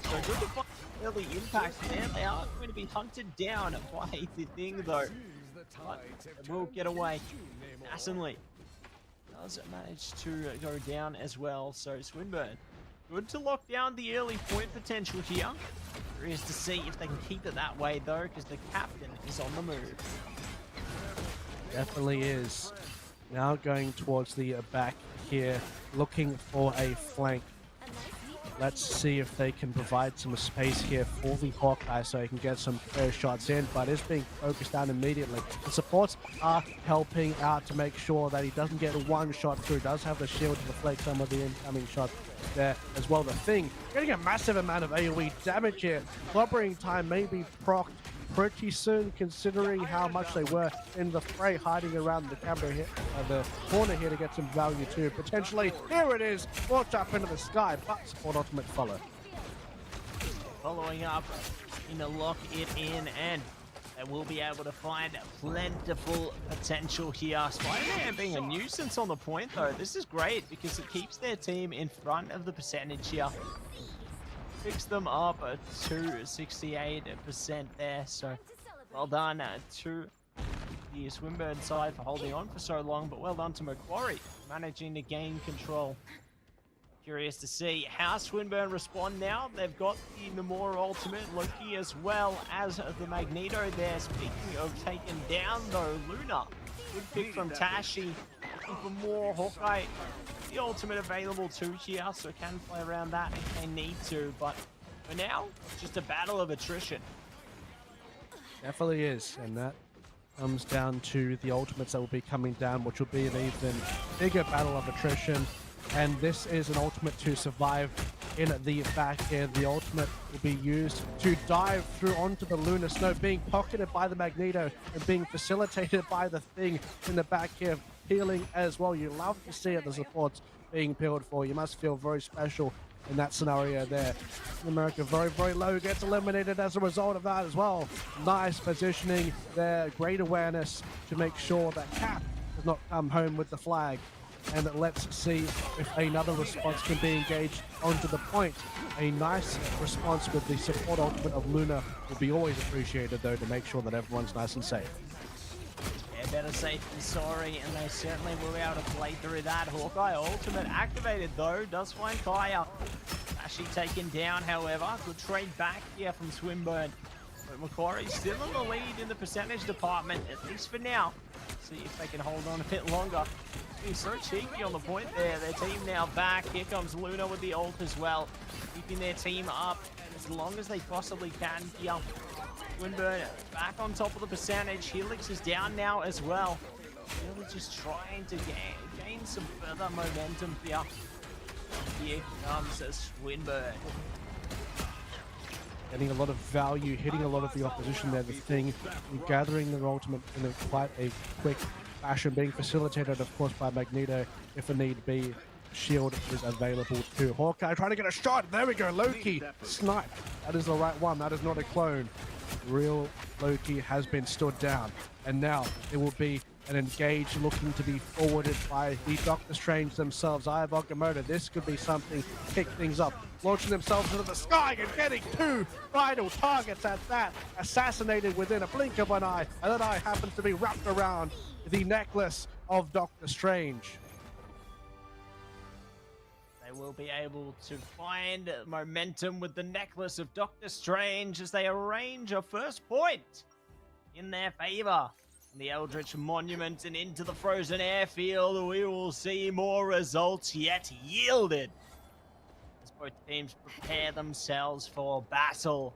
So good to find early impact there. They are going to be hunted down by the thing though. But they will get away. Assonley does manage to go down as well. So Swinburne, good to lock down the early point potential here. Curious to see if they can keep it that way though, because the captain is on the move. Definitely is. Now going towards the back here, looking for a flank. Let's see if they can provide some space here for the Hawkeye so he can get some clear shots in, but it's being focused down immediately. The supports are helping out to make sure that he doesn't get one shot through. Does have the shield to deflect some of the incoming shots there as well. The thing, getting a massive amount of AoE damage here. Clobbering time may be procced pretty soon, considering how much they were in the fray, hiding around the camera here, the corner here to get some value too. Potentially, here it is, launched up into the sky, but support ultimate follow. Following up in a lock it in, and they will be able to find plentiful potential here. Spider-Man being a nuisance on the point though. This is great because it keeps their team in front of the percentage here. Picks them up to 68% there, so well done to the Swinburne side for holding on for so long, but well done to Macquarie managing to gain control. Curious to see how Swinburne respond now. They've got the Namor ultimate, Loki as well as the Magneto there. Speaking of taken down though, Luna, good pick from Tashi, looking for more. Hawkeye, the ultimate available too here, so can play around that if they need to, but for now, it's just a battle of attrition. Definitely is, and that comes down to the ultimates that will be coming down, which will be an even bigger battle of attrition. And this is an ultimate to survive in the back here. The ultimate will be used to dive through onto the Lunar Snow, being pocketed by the Magneto and being facilitated by the Thing in the back here, healing as well. You love to see it, the supports being peeled for. You must feel very special in that scenario there. America very, very low, gets eliminated as a result of that as well. Nice positioning there, great awareness to make sure that Cap does not come home with the flag. And let's see if another response can be engaged onto the point. A nice response with the support ultimate of Luna will be always appreciated though, to make sure that everyone's nice and safe. Yeah, better safe than sorry, and they certainly will be able to play through that. Hawkeye ultimate activated though, does find Kaya. Actually taken down, however. Good trade back here from Swinburne. But Macquarie still in the lead in the percentage department, at least for now. See if they can hold on a bit longer. Being so cheeky on the point there. Their team now back. Here comes Luna with the ult as well. Keeping their team up as long as they possibly can here. Swinburne back on top of the percentage. Helix is down now as well. Really just trying to gain some further momentum here. Here comes Swinburne. Getting a lot of value, hitting a lot of the opposition there. The Thing gathering their ultimate in quite a quick fashion, being facilitated of course by Magneto if a need be. Shield is available too. Hawkeye trying to get a shot. There we go. Loki snipe. That is the right one. That is not a clone. Real Loki has been stood down, and now it will be an engage looking to be forwarded by the Doctor Strange themselves. I have BkWhatOCE. This could be something to kick things up. Launching themselves into the sky and getting two vital targets at that. Assassinated within a blink of an eye, and that eye happens to be wrapped around the necklace of Doctor Strange. They will be able to find momentum with the necklace of Doctor Strange as they arrange a first point in their favor. The Eldritch Monument and into the frozen airfield, we will see more results yet yielded as both teams prepare themselves for battle.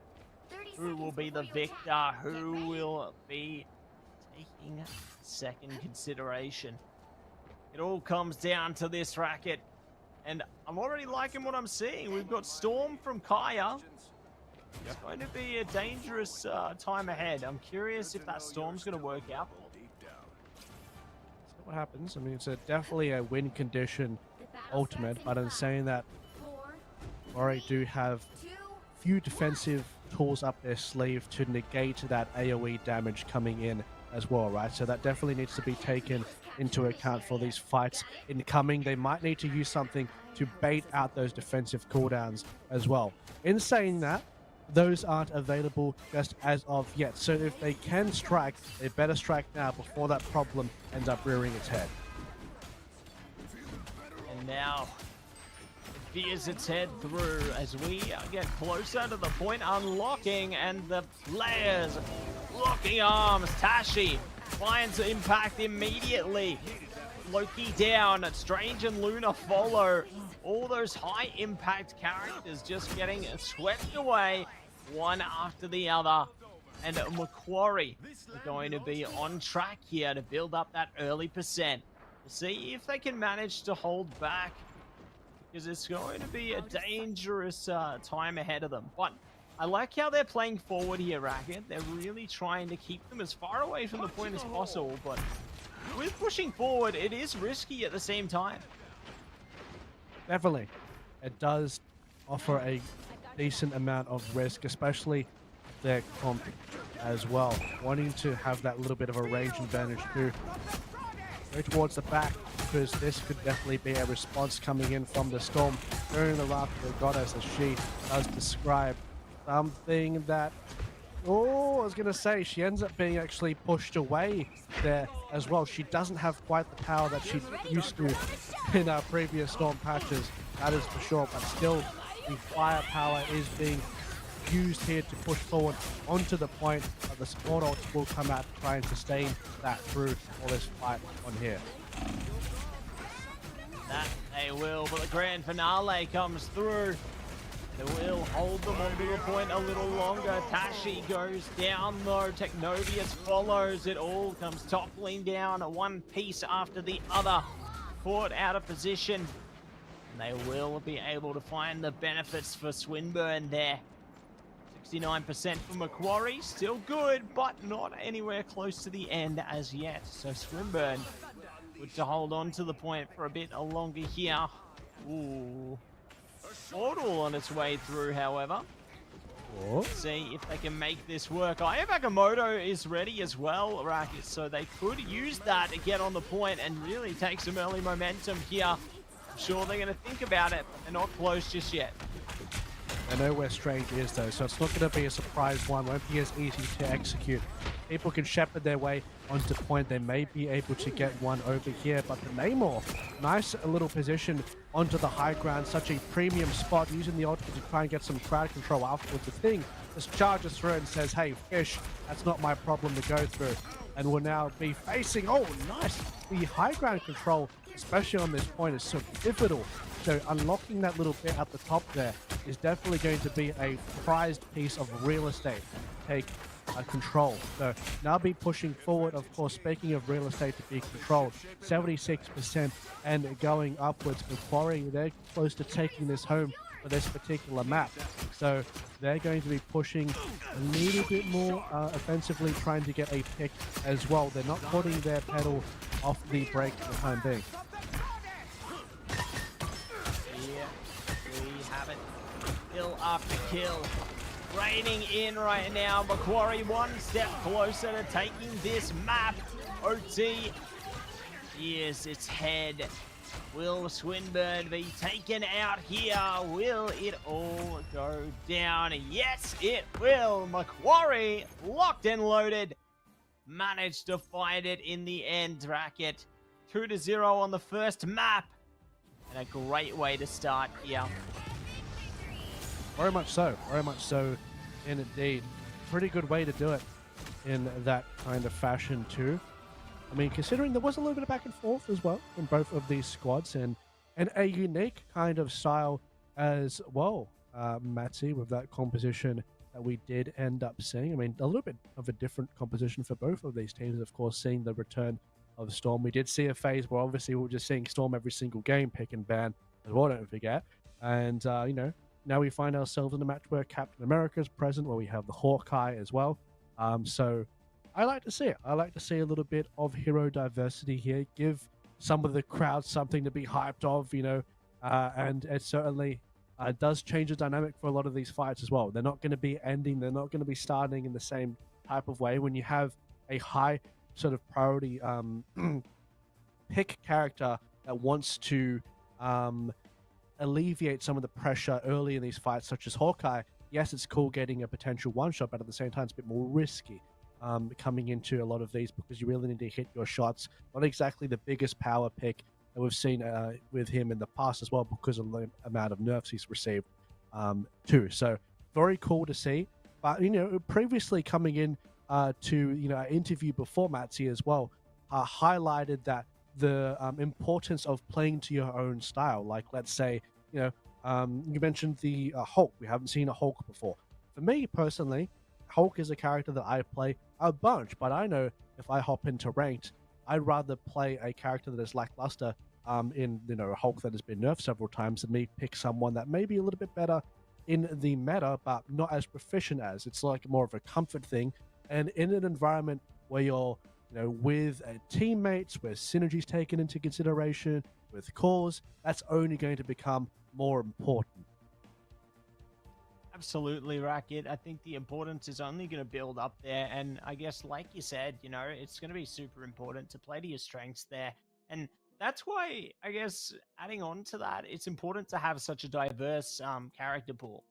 Who will be the victor? Who will be taking second consideration? It all comes down to this racket, and I'm already liking what I'm seeing. We've got Storm from Kaya. It's going to be a dangerous time ahead. I'm curious if that Storm's going to work out. See what happens. I mean, it's definitely a win condition ultimate, but in saying that, Ori do have few defensive tools up their sleeve to negate that AoE damage coming in as well, right? So that definitely needs to be taken into account for these fights incoming. They might need to use something to bait out those defensive cooldowns as well. In saying that, those aren't available just as of yet. So if they can strike, they better strike now before that problem ends up rearing its head. And now it veers its head through as we get closer to the point unlocking, and the players locking arms. Tashi finds impact immediately. Loki down, Strange and Luna follow. All those high impact characters just getting swept away one after the other. And Macquarie are going to be on track here to build up that early percent. To see if they can manage to hold back, because it's going to be a dangerous time ahead of them. But I like how they're playing forward here, Racquetz. They're really trying to keep them as far away from the point as possible, but with pushing forward, it is risky at the same time. Definitely. It does offer a decent amount of risk, especially their comp as well. Wanting to have that little bit of a range advantage too. Go towards the back, because this could definitely be a response coming in from the Storm during the Wrath of the Goddess, as she does describe something that, oh, I was going to say, she ends up being actually pushed away there as well. She doesn't have quite the power that she used to in our previous Storm patches, that is for sure, but still the firepower is being used here to push forward onto the point, but the support ults will come out to try and sustain that through all this fight on here. That they will, but the grand finale comes through. They will hold them onto the point a little longer. Tashi goes down though. Technovius follows. It all comes toppling down, one piece after the other. Caught out of position. And they will be able to find the benefits for Swinburne there. 69% for Macquarie, still good, but not anywhere close to the end as yet. So Swinburne good to hold on to the point for a bit longer here. Ooh. Portal on its way through, however. Oh. See if they can make this work. AGON is ready as well, Racquetz, so they could use that to get on the point and really take some early momentum here. I'm sure they're going to think about it, but they're not close just yet. I know where Strange is though, so it's not going to be a surprise one. Won't be as easy to execute. People can shepherd their way onto point. They may be able to get one over here, but the Namor, nice little position onto the high ground. Such a premium spot, using the ultimate to try and get some crowd control afterwards. The thing just charges through and says, hey, fish, that's not my problem to go through. And will now be facing, oh, nice. The high ground control, especially on this point, is so pivotal. So unlocking that little bit at the top there is definitely going to be a prized piece of real estate to take control. So now be pushing forward, of course, speaking of real estate to be controlled, 76% and going upwards. Macquarie, they're close to taking this home for this particular map. So they're going to be pushing a little bit more offensively, trying to get a pick as well. They're not putting their pedal off the brake for the time being. Kill after kill. Raining in right now. Macquarie one step closer to taking this map. OT rears its head. Will Swinburne be taken out here? Will it all go down? Yes, it will. Macquarie, locked and loaded, managed to find it in the end. Racquetz 2-0 on the first map. And a great way to start here. Very much so indeed. Pretty good way to do it in that kind of fashion too. I mean, considering there was a little bit of back and forth as well in both of these squads, and a unique kind of style as well, Matsy, with that composition that we did end up seeing. I mean, a little bit of a different composition for both of these teams, of course, seeing the return of Storm. We did see a phase where obviously we were just seeing Storm every single game, pick and ban as well, don't forget. And, you know, now we find ourselves in a match where Captain America is present, where we have the Hawkeye as well. So I like to see it. I like to see a little bit of hero diversity here. Give some of the crowd something to be hyped of, you know, and it certainly does change the dynamic for a lot of these fights as well. They're not going to be ending. They're not going to be starting in the same type of way. When you have a high sort of priority pick character that wants to alleviate some of the pressure early in these fights, such as Hawkeye. Yes, it's cool getting a potential one-shot, but at the same time, it's a bit more risky coming into a lot of these because you really need to hit your shots. Not exactly the biggest power pick that we've seen with him in the past as well because of the amount of nerfs he's received too. So very cool to see. But, previously coming in to, an interview before Matzi as well, highlighted that the importance of playing to your own style. Like, let's say, you mentioned the Hulk. We haven't seen a Hulk before. For me personally, Hulk is a character that I play a bunch, but I know if I hop into ranked, I'd rather play a character that is lackluster in, a Hulk that has been nerfed several times than me pick someone that may be a little bit better in the meta, but not as proficient as. It's like more of a comfort thing. And in an environment where you're, with teammates, where synergy's taken into consideration, with cores, that's only going to become more important. Absolutely, Racquetz. I think the importance is only going to build up there. And I guess, like you said, it's going to be super important to play to your strengths there. And that's why, I guess, adding on to that, it's important to have such a diverse character pool,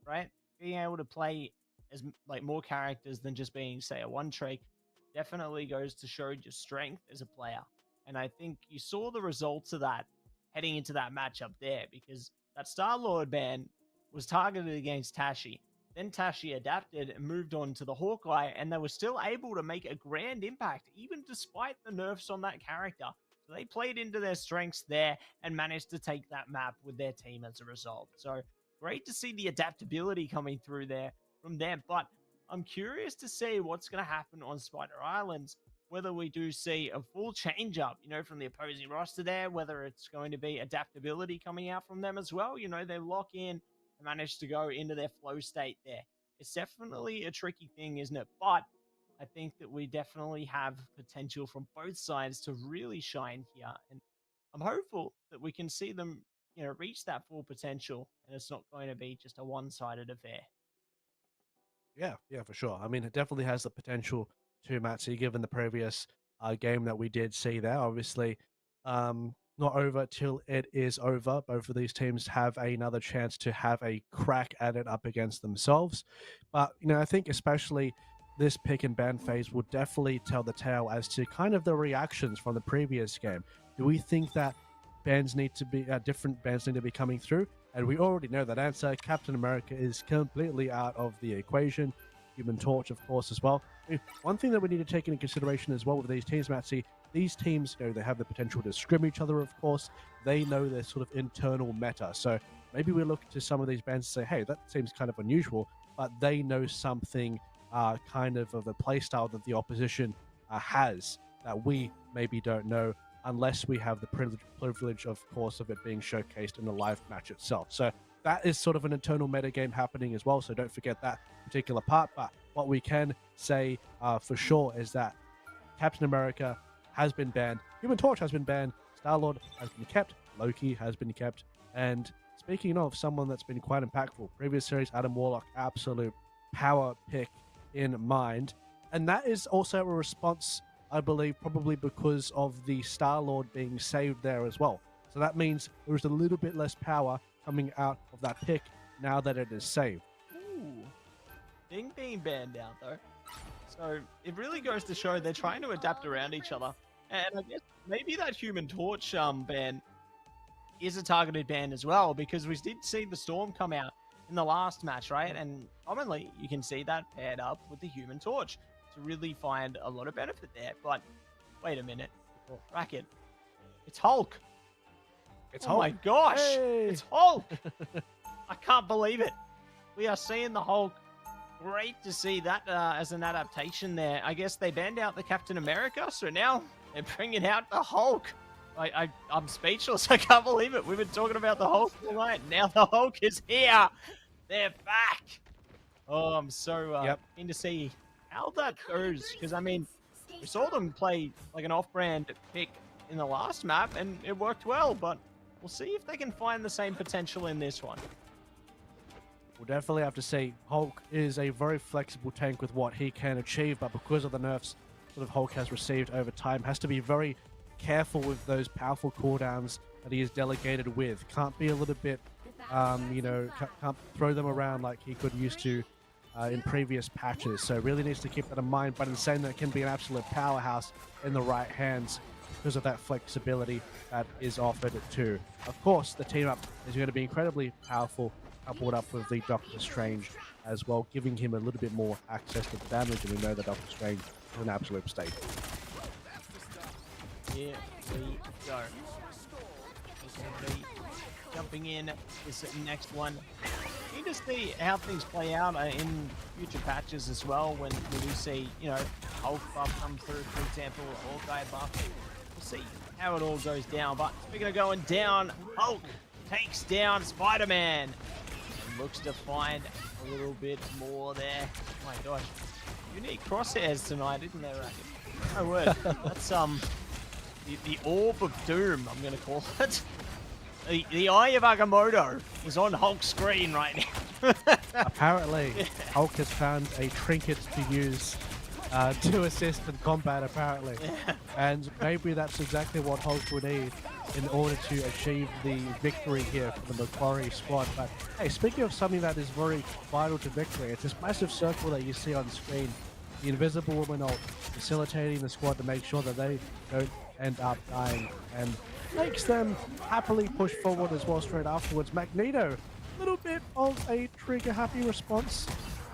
right? Being able to play as more characters than just being, say, a one trick definitely goes to show your strength as a player. And I think you saw the results of that heading into that matchup there, because that Star-Lord ban was targeted against Tashi. Then Tashi adapted and moved on to the Hawkeye, and they were still able to make a grand impact, even despite the nerfs on that character. So they played into their strengths there and managed to take that map with their team as a result. So great to see the adaptability coming through there from them. But I'm curious to see what's going to happen on Spider Islands, whether we do see a full change up, from the opposing roster there, whether it's going to be adaptability coming out from them as well. They lock in and manage to go into their flow state there. It's definitely a tricky thing, isn't it? But I think that we definitely have potential from both sides to really shine here. And I'm hopeful that we can see them, reach that full potential, and it's not going to be just a one-sided affair. Yeah, for sure. I mean, it definitely has the potential to, Matsi, given the previous game that we did see there. Obviously, not over till it is over. Both of these teams have another chance to have a crack at it up against themselves. But, I think especially this pick and ban phase will definitely tell the tale as to kind of the reactions from the previous game. Do we think that bans need to be, different bans need to be coming through? And we already know that answer. Captain America is completely out of the equation. Human Torch, of course, as well. One thing that we need to take into consideration as well with these teams, Matsy, these teams, they have the potential to scrim each other, of course. They know their sort of internal meta. So maybe we look to some of these bans and say, hey, that seems kind of unusual, but they know something kind of a playstyle that the opposition has that we maybe don't know, unless we have the privilege, of course, of it being showcased in the live match itself. So that is sort of an internal metagame happening as well, so don't forget that particular part. But what we can say for sure is that Captain America has been banned, Human Torch has been banned, Star-Lord has been kept, Loki has been kept, and speaking of someone that's been quite impactful, previous series, Adam Warlock, absolute power pick in mind. And that is also a response, I believe, probably because of the Star-Lord being saved there as well. So that means there is a little bit less power coming out of that pick now that it is saved. Ooh. Ding being banned out, though. So it really goes to show they're trying to adapt around each other. And I guess maybe that Human Torch ban is a targeted ban as well, because we did see the Storm come out in the last match, right? And commonly, you can see that paired up with the Human Torch to really find a lot of benefit there. But wait a minute. Racquetz. It's Hulk. It's oh Hulk. My gosh. Hey. It's Hulk. I can't believe it. We are seeing the Hulk. Great to see that as an adaptation there. I guess they banned out the Captain America, so now they're bringing out the Hulk. I'm speechless. I can't believe it. We've been talking about the Hulk all night. Now the Hulk is here. They're back. Oh, I'm so keen to see how that goes, because I mean, we saw them play like an off-brand pick in the last map, and it worked well, but we'll see if they can find the same potential in this one. We'll definitely have to see. Hulk is a very flexible tank with what he can achieve, but because of the nerfs, sort of Hulk has received over time. Has to be very careful with those powerful cooldowns that he is delegated with. Can't be a little bit, you know, can't throw them around like he could used to in previous patches. So really needs to keep that in mind. But in saying that, it can be an absolute powerhouse in the right hands because of that flexibility that is offered too. Of course, the team up is going to be incredibly powerful, coupled up with the Doctor Strange as well, giving him a little bit more access to the damage, and we know that Doctor Strange is an absolute staple. Here we go. We're going to be jumping in this next one. Need to see how things play out in future patches as well. When we do see, you know, Hulk buff come through, for example, or Guy buff. We'll see how it all goes down. But speaking of going down, Hulk takes down Spider-Man and looks to find a little bit more there. Oh my gosh, unique crosshairs tonight, isn't there, Racket? My word, that's the orb of doom, I'm gonna call it. The Eye of Agamotto is on Hulk's screen right now. Apparently, Hulk has found a trinket to use to assist in combat, apparently. Yeah. And maybe that's exactly what Hulk would need in order to achieve the victory here for the Macquarie squad. But hey, speaking of something that is very vital to victory, it's this massive circle that you see on screen. The Invisible Woman ult facilitating the squad to make sure that they don't end up dying, and makes them happily push forward as well straight afterwards. Magneto, a little bit of a trigger-happy response,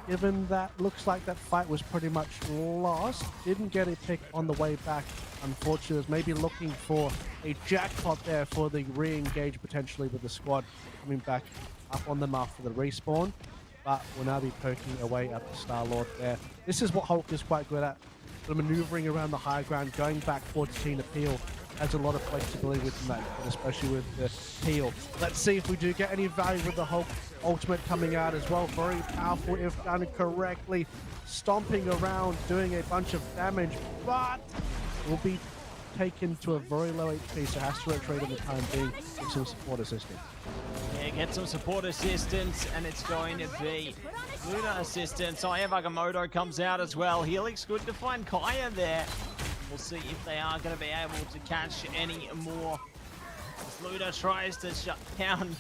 given that looks like that fight was pretty much lost. Didn't get a pick on the way back, unfortunately. Was maybe looking for a jackpot there for the re-engage potentially with the squad coming back up on them after the respawn. But will now be poking away at the Star-Lord there. This is what Hulk is quite good at. Sort of maneuvering around the high ground, going back towards Tina Peel. Has a lot of flexibility within that, especially with the Peel. Let's see if we do get any value with the Hulk ultimate coming out as well. Very powerful if done correctly. Stomping around, doing a bunch of damage, but will be taken to a very low HP, so has to retreat in the time being with some support assistance. Yeah, get some support assistance, and it's going to be Luna assistance. Eye of Agamotto comes out as well. Helix good to find Kaya there. We'll see if they are going to be able to catch any more. As Luna tries to shut down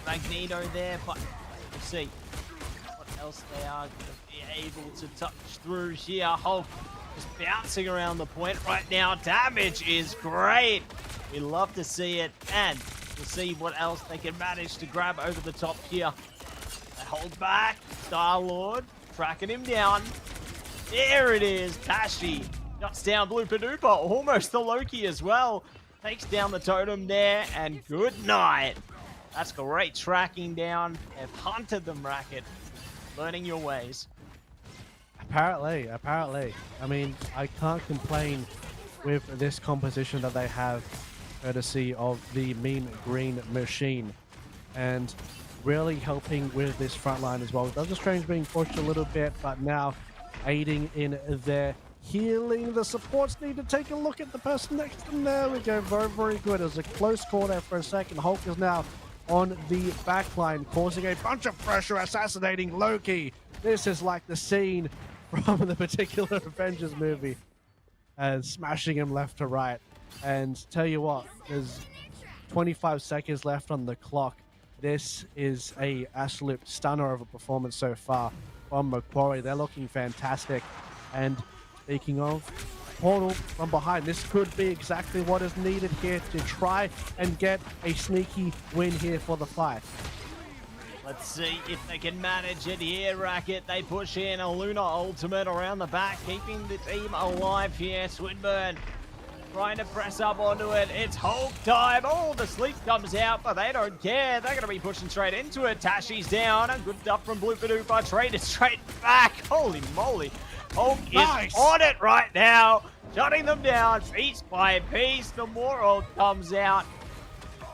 Magneto there, but we'll see what else they are going to be able to touch through here. Hulk just bouncing around the point right now. Damage is great. We love to see it, and we'll see what else they can manage to grab over the top here. They hold back. Star-Lord tracking him down. There it is. Tashi shuts down Blooper Dooper. Almost the Loki as well. Takes down the totem there, and good night. That's great tracking down. They've hunted them, Racket. Learning your ways. Apparently. I mean, I can't complain with this composition that they have, courtesy of the Mean Green Machine. And really helping with this front line as well. Doctor Strange being pushed a little bit, but now aiding in their healing. The supports need to take a look at the person next to them. There we go. Very, very good. It was a close call there for a second. Hulk is now on the back line, causing a bunch of pressure, assassinating Loki. This is like the scene from the particular Avengers movie, and smashing him left to right. And tell you what, there's 25 seconds left on the clock. This is a absolute stunner of a performance so far from Macquarie. They're looking fantastic. And speaking of, Portal from behind, this could be exactly what is needed here to try and get a sneaky win here for the fight. Let's see if they can manage it here, Racket. They push in a Luna ultimate around the back, keeping the team alive here. Swinburne trying to press up onto it. It's Hulk time. Oh, the sleep comes out, but they don't care. They're going to be pushing straight into it. Tashi's down. A good duck from Blooper Dooper. Traded straight back. Holy moly. Hulk is on it right now. Shutting them down piece by piece. The more ult comes out.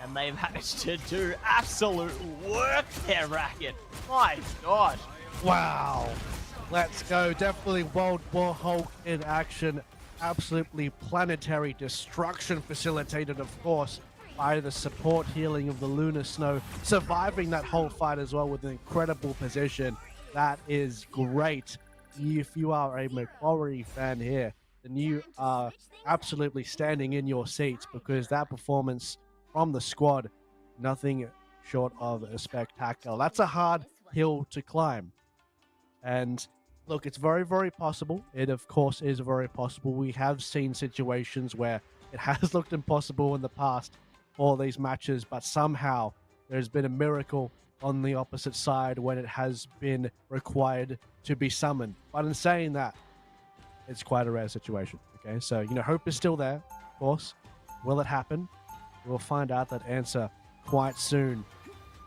And they managed to do absolute work there, Racket. My gosh. Wow. Let's go. Definitely World War Hulk in action. Absolutely planetary destruction facilitated, of course, by the support healing of the Lunar Snow. Surviving that whole fight as well with an incredible position. That is great. If you are a Macquarie fan here, then you are absolutely standing in your seats, because that performance from the squad, nothing short of a spectacular. That's a hard hill to climb. And look, it's very, very possible. It, of course, is very possible. We have seen situations where it has looked impossible in the past for these matches, but somehow there's been a miracle on the opposite side when it has been required to be summoned. But in saying that, it's quite a rare situation. Okay, so, hope is still there, of course. Will it happen? We'll find out that answer quite soon.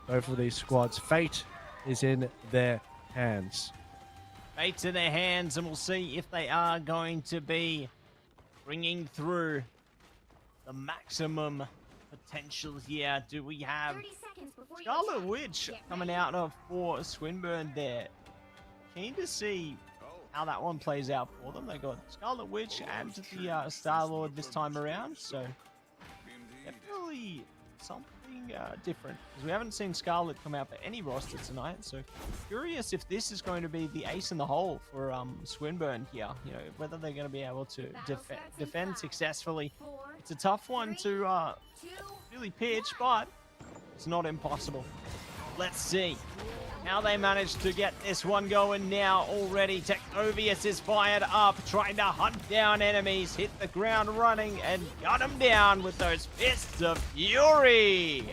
Both of these squads, fate is in their hands. Fate's in their hands, and we'll see if they are going to be bringing through the maximum potential here. Do we have 30 seconds before you Scarlet attack. Witch Get coming ready. out of for Swinburne there? Keen to see how that one plays out for them. They got Scarlet Witch and the Star-Lord this time around, so definitely something different, because we haven't seen Scarlet come out for any roster tonight. So curious if this is going to be the ace in the hole for Swinburne here. Whether they're going to be able to defend successfully. 4, It's a tough one to 2, really pitch, but it's not impossible. Let's see how they managed to get this one going now already. Technovius is fired up, trying to hunt down enemies, hit the ground running, and gun them down with those fists of fury.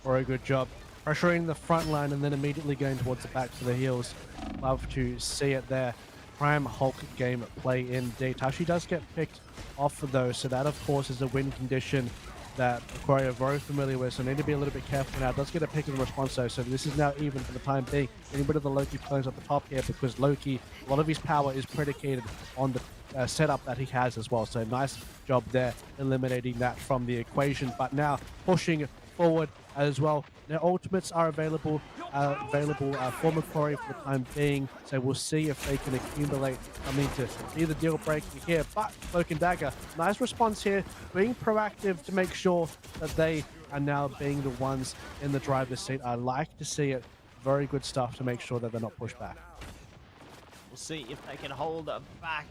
Very good job. Pressuring the front line and then immediately going towards the back for the heels. Love to see it there. Prime Hulk game play indeed. Tashi does get picked off for those, so that of course is a win condition that Aquaria are very familiar with, so need to be a little bit careful now. Does get a pick in response though, so this is now even for the time being. Getting rid of the Loki clones at the top here, because Loki, a lot of his power is predicated on the setup that he has as well. So nice job there, eliminating that from the equation. But now pushing forward as well. Their ultimates are available for Macquarie for the time being, so we'll see if they can accumulate something to be the deal breaker here. But Cloak and Dagger, nice response here, being proactive to make sure that they are now being the ones in the driver's seat. I like to see it. Very good stuff to make sure that they're not pushed back. We'll see if they can hold it back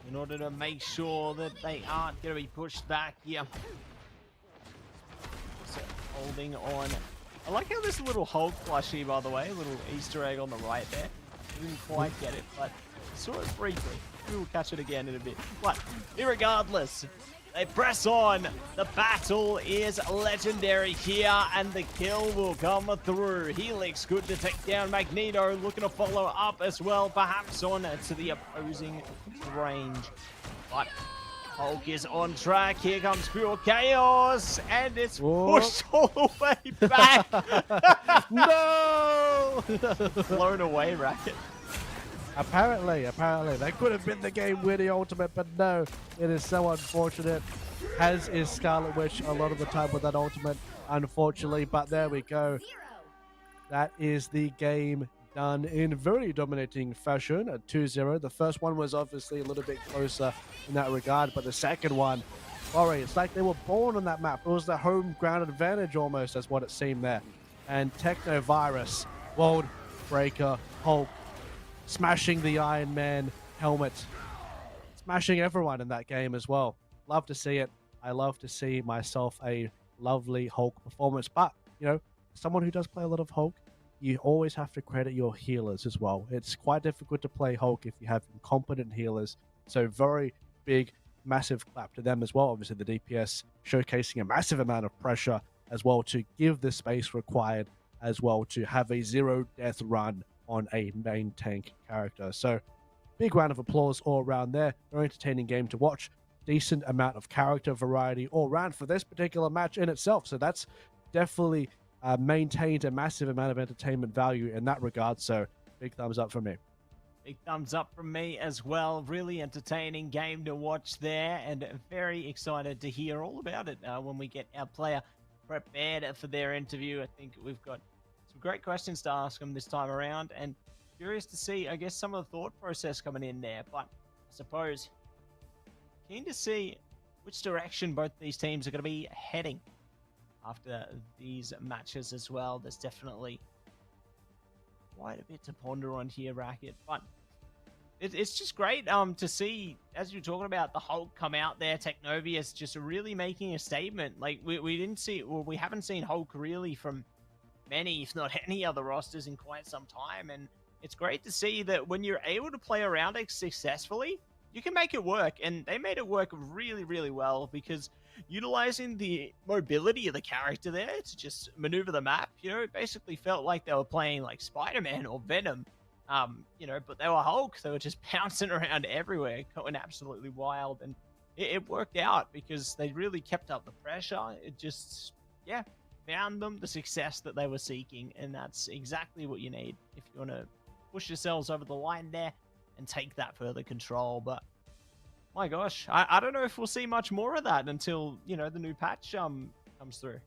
in order to make sure that they aren't going to be pushed back here. So holding on. I like how this little Hulk plushie, by the way, a little Easter egg on the right there. Didn't quite get it, but I saw it briefly. We will catch it again in a bit. But irregardless, they press on. The battle is legendary here, and the kill will come through. Helix good to take down Magneto, looking to follow up as well, perhaps on to the opposing range. But Hulk is on track. Here comes pure chaos, and it's pushed all the way back. No! Blown away, Racquetz. Apparently, that could have been the game with the ultimate, but no, it is so unfortunate, as is Scarlet Witch a lot of the time with that ultimate, unfortunately. But there we go. 0. That is the game done in very dominating fashion at 2-0. The first one was obviously a little bit closer in that regard, but the second one, sorry, it's like they were born on that map. It was the home ground advantage almost, as what it seemed there. And Technovirus, World Breaker, Hulk, smashing the Iron Man helmet, smashing everyone in that game as well. Love to see it. I love to see myself a lovely Hulk performance, but someone who does play a lot of Hulk, you always have to credit your healers as well. It's quite difficult to play Hulk if you have incompetent healers. So very big, massive clap to them as well. Obviously the DPS showcasing a massive amount of pressure as well to give the space required as well to have a zero death run on a main tank character. So big round of applause all around there. Very entertaining game to watch. Decent amount of character variety all around for this particular match in itself. So that's definitely maintained a massive amount of entertainment value in that regard. So big thumbs up for me. Big thumbs up from me as well. Really entertaining game to watch there, and very excited to hear all about it when we get our player prepared for their interview. I think we've got some great questions to ask them this time around, and curious to see, I guess, some of the thought process coming in there. But I suppose keen to see which direction both these teams are going to be heading after these matches as well. There's definitely quite a bit to ponder on here, Racquetz, but it's just great to see, as you're talking about, the Hulk come out there, Technovius just really making a statement. Like we didn't see, well, we haven't seen Hulk really from many, if not any other rosters in quite some time. And it's great to see that when you're able to play around it successfully, you can make it work. And they made it work really, really well because utilizing the mobility of the character there to just maneuver the map, it basically felt like they were playing like Spider-Man or Venom. But they were Hulk. They were just bouncing around everywhere, going absolutely wild. And it worked out because they really kept up the pressure. It just, found them the success that they were seeking. And that's exactly what you need if you want to push yourselves over the line there and take that further control. But my gosh, I don't know if we'll see much more of that until, the new patch comes through.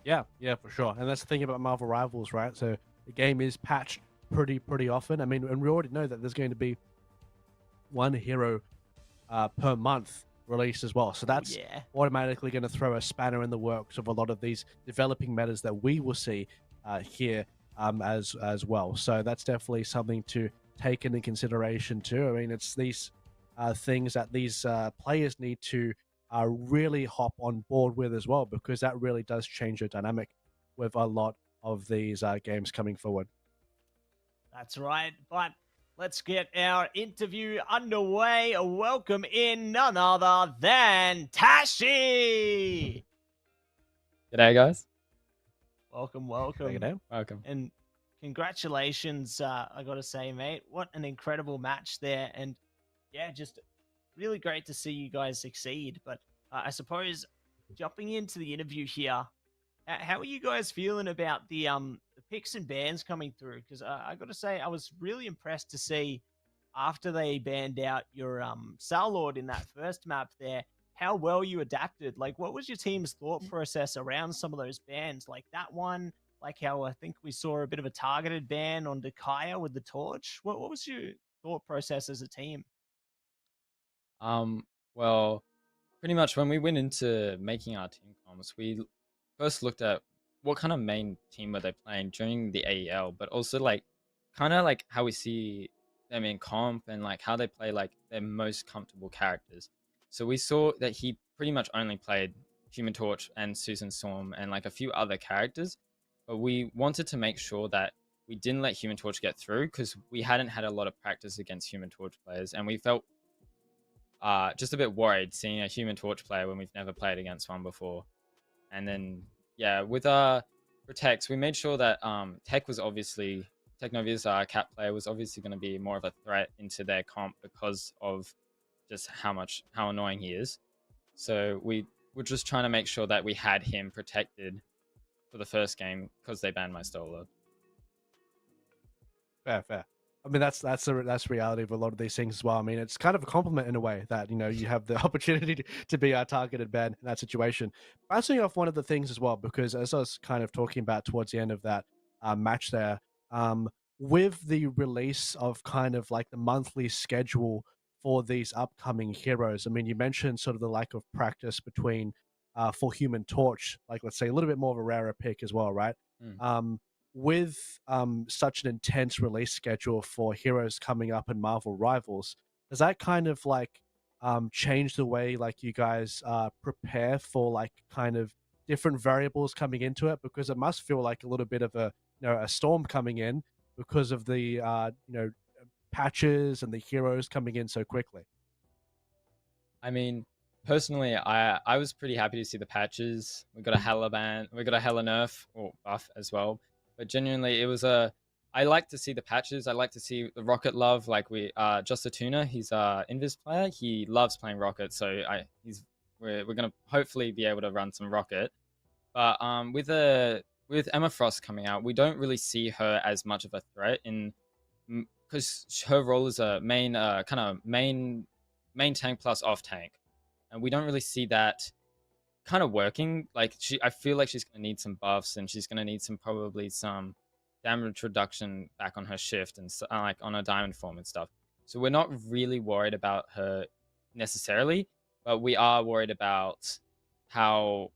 Yeah, for sure. And that's the thing about Marvel Rivals, right? So the game is patched pretty often. I mean, and we already know that there's going to be one hero per month released as well. So that's automatically going to throw a spanner in the works of a lot of these developing metas that we will see here as well. So that's definitely something to take into consideration too. I mean, it's these things that these players need to really hop on board with as well, because that really does change the dynamic with a lot of these games coming forward. That's right. But let's get our interview underway. Welcome in none other than Tashi. G'day, guys. Welcome. G'day. Welcome. And congratulations, I got to say, mate. What an incredible match there. And just really great to see you guys succeed. But I suppose jumping into the interview here, how are you guys feeling about the picks and bans coming through? Because I got to say, I was really impressed to see after they banned out your Star-Lord in that first map there, how well you adapted. Like, what was your team's thought process around some of those bans? Like that one, like how I think we saw a bit of a targeted ban on Dakaya with the torch. What was your thought process as a team? Well, pretty much when we went into making our team comms, we first looked at what kind of main team were they playing during the AEL, but also like kind of like how we see them in comp and like how they play like their most comfortable characters. So we saw that he pretty much only played Human Torch and Susan Storm and like a few other characters, but we wanted to make sure that we didn't let Human Torch get through because we hadn't had a lot of practice against Human Torch players, and we felt just a bit worried seeing a Human Torch player when we've never played against one before. And then with our protects, we made sure that Technovia's cat player was obviously going to be more of a threat into their comp because of just how annoying he is. So we were just trying to make sure that we had him protected for the first game because they banned my Stola. Fair. I mean, that's reality of a lot of these things as well. I mean, it's kind of a compliment in a way that, you have the opportunity to be a targeted ban in that situation. Bouncing off one of the things as well, because as I was kind of talking about towards the end of that match there, with the release of kind of like the monthly schedule for these upcoming heroes, I mean, you mentioned sort of the lack of practice between for Human Torch, like let's say a little bit more of a rarer pick as well, right? With such an intense release schedule for heroes coming up in Marvel Rivals, does that kind of like change the way like you guys prepare for like kind of different variables coming into it? Because it must feel like a little bit of a storm coming in because of the patches and the heroes coming in so quickly. I mean, personally, I was pretty happy to see the patches. We got a hella ban, we got a hella nerf or buff as well. But genuinely, it was I like to see the patches. I like to see the Rocket love. Like Just a Tuna, he's a Invis player. He loves playing Rocket, so we're gonna hopefully be able to run some Rocket. But with Emma Frost coming out, we don't really see her as much of a threat because her role is a main kind of main tank plus off tank, and we don't really see that kind of working. Like I feel like she's gonna need some buffs, and she's gonna need probably some damage reduction back on her shift and like on her diamond form and stuff. So we're not really worried about her necessarily, but we are worried about how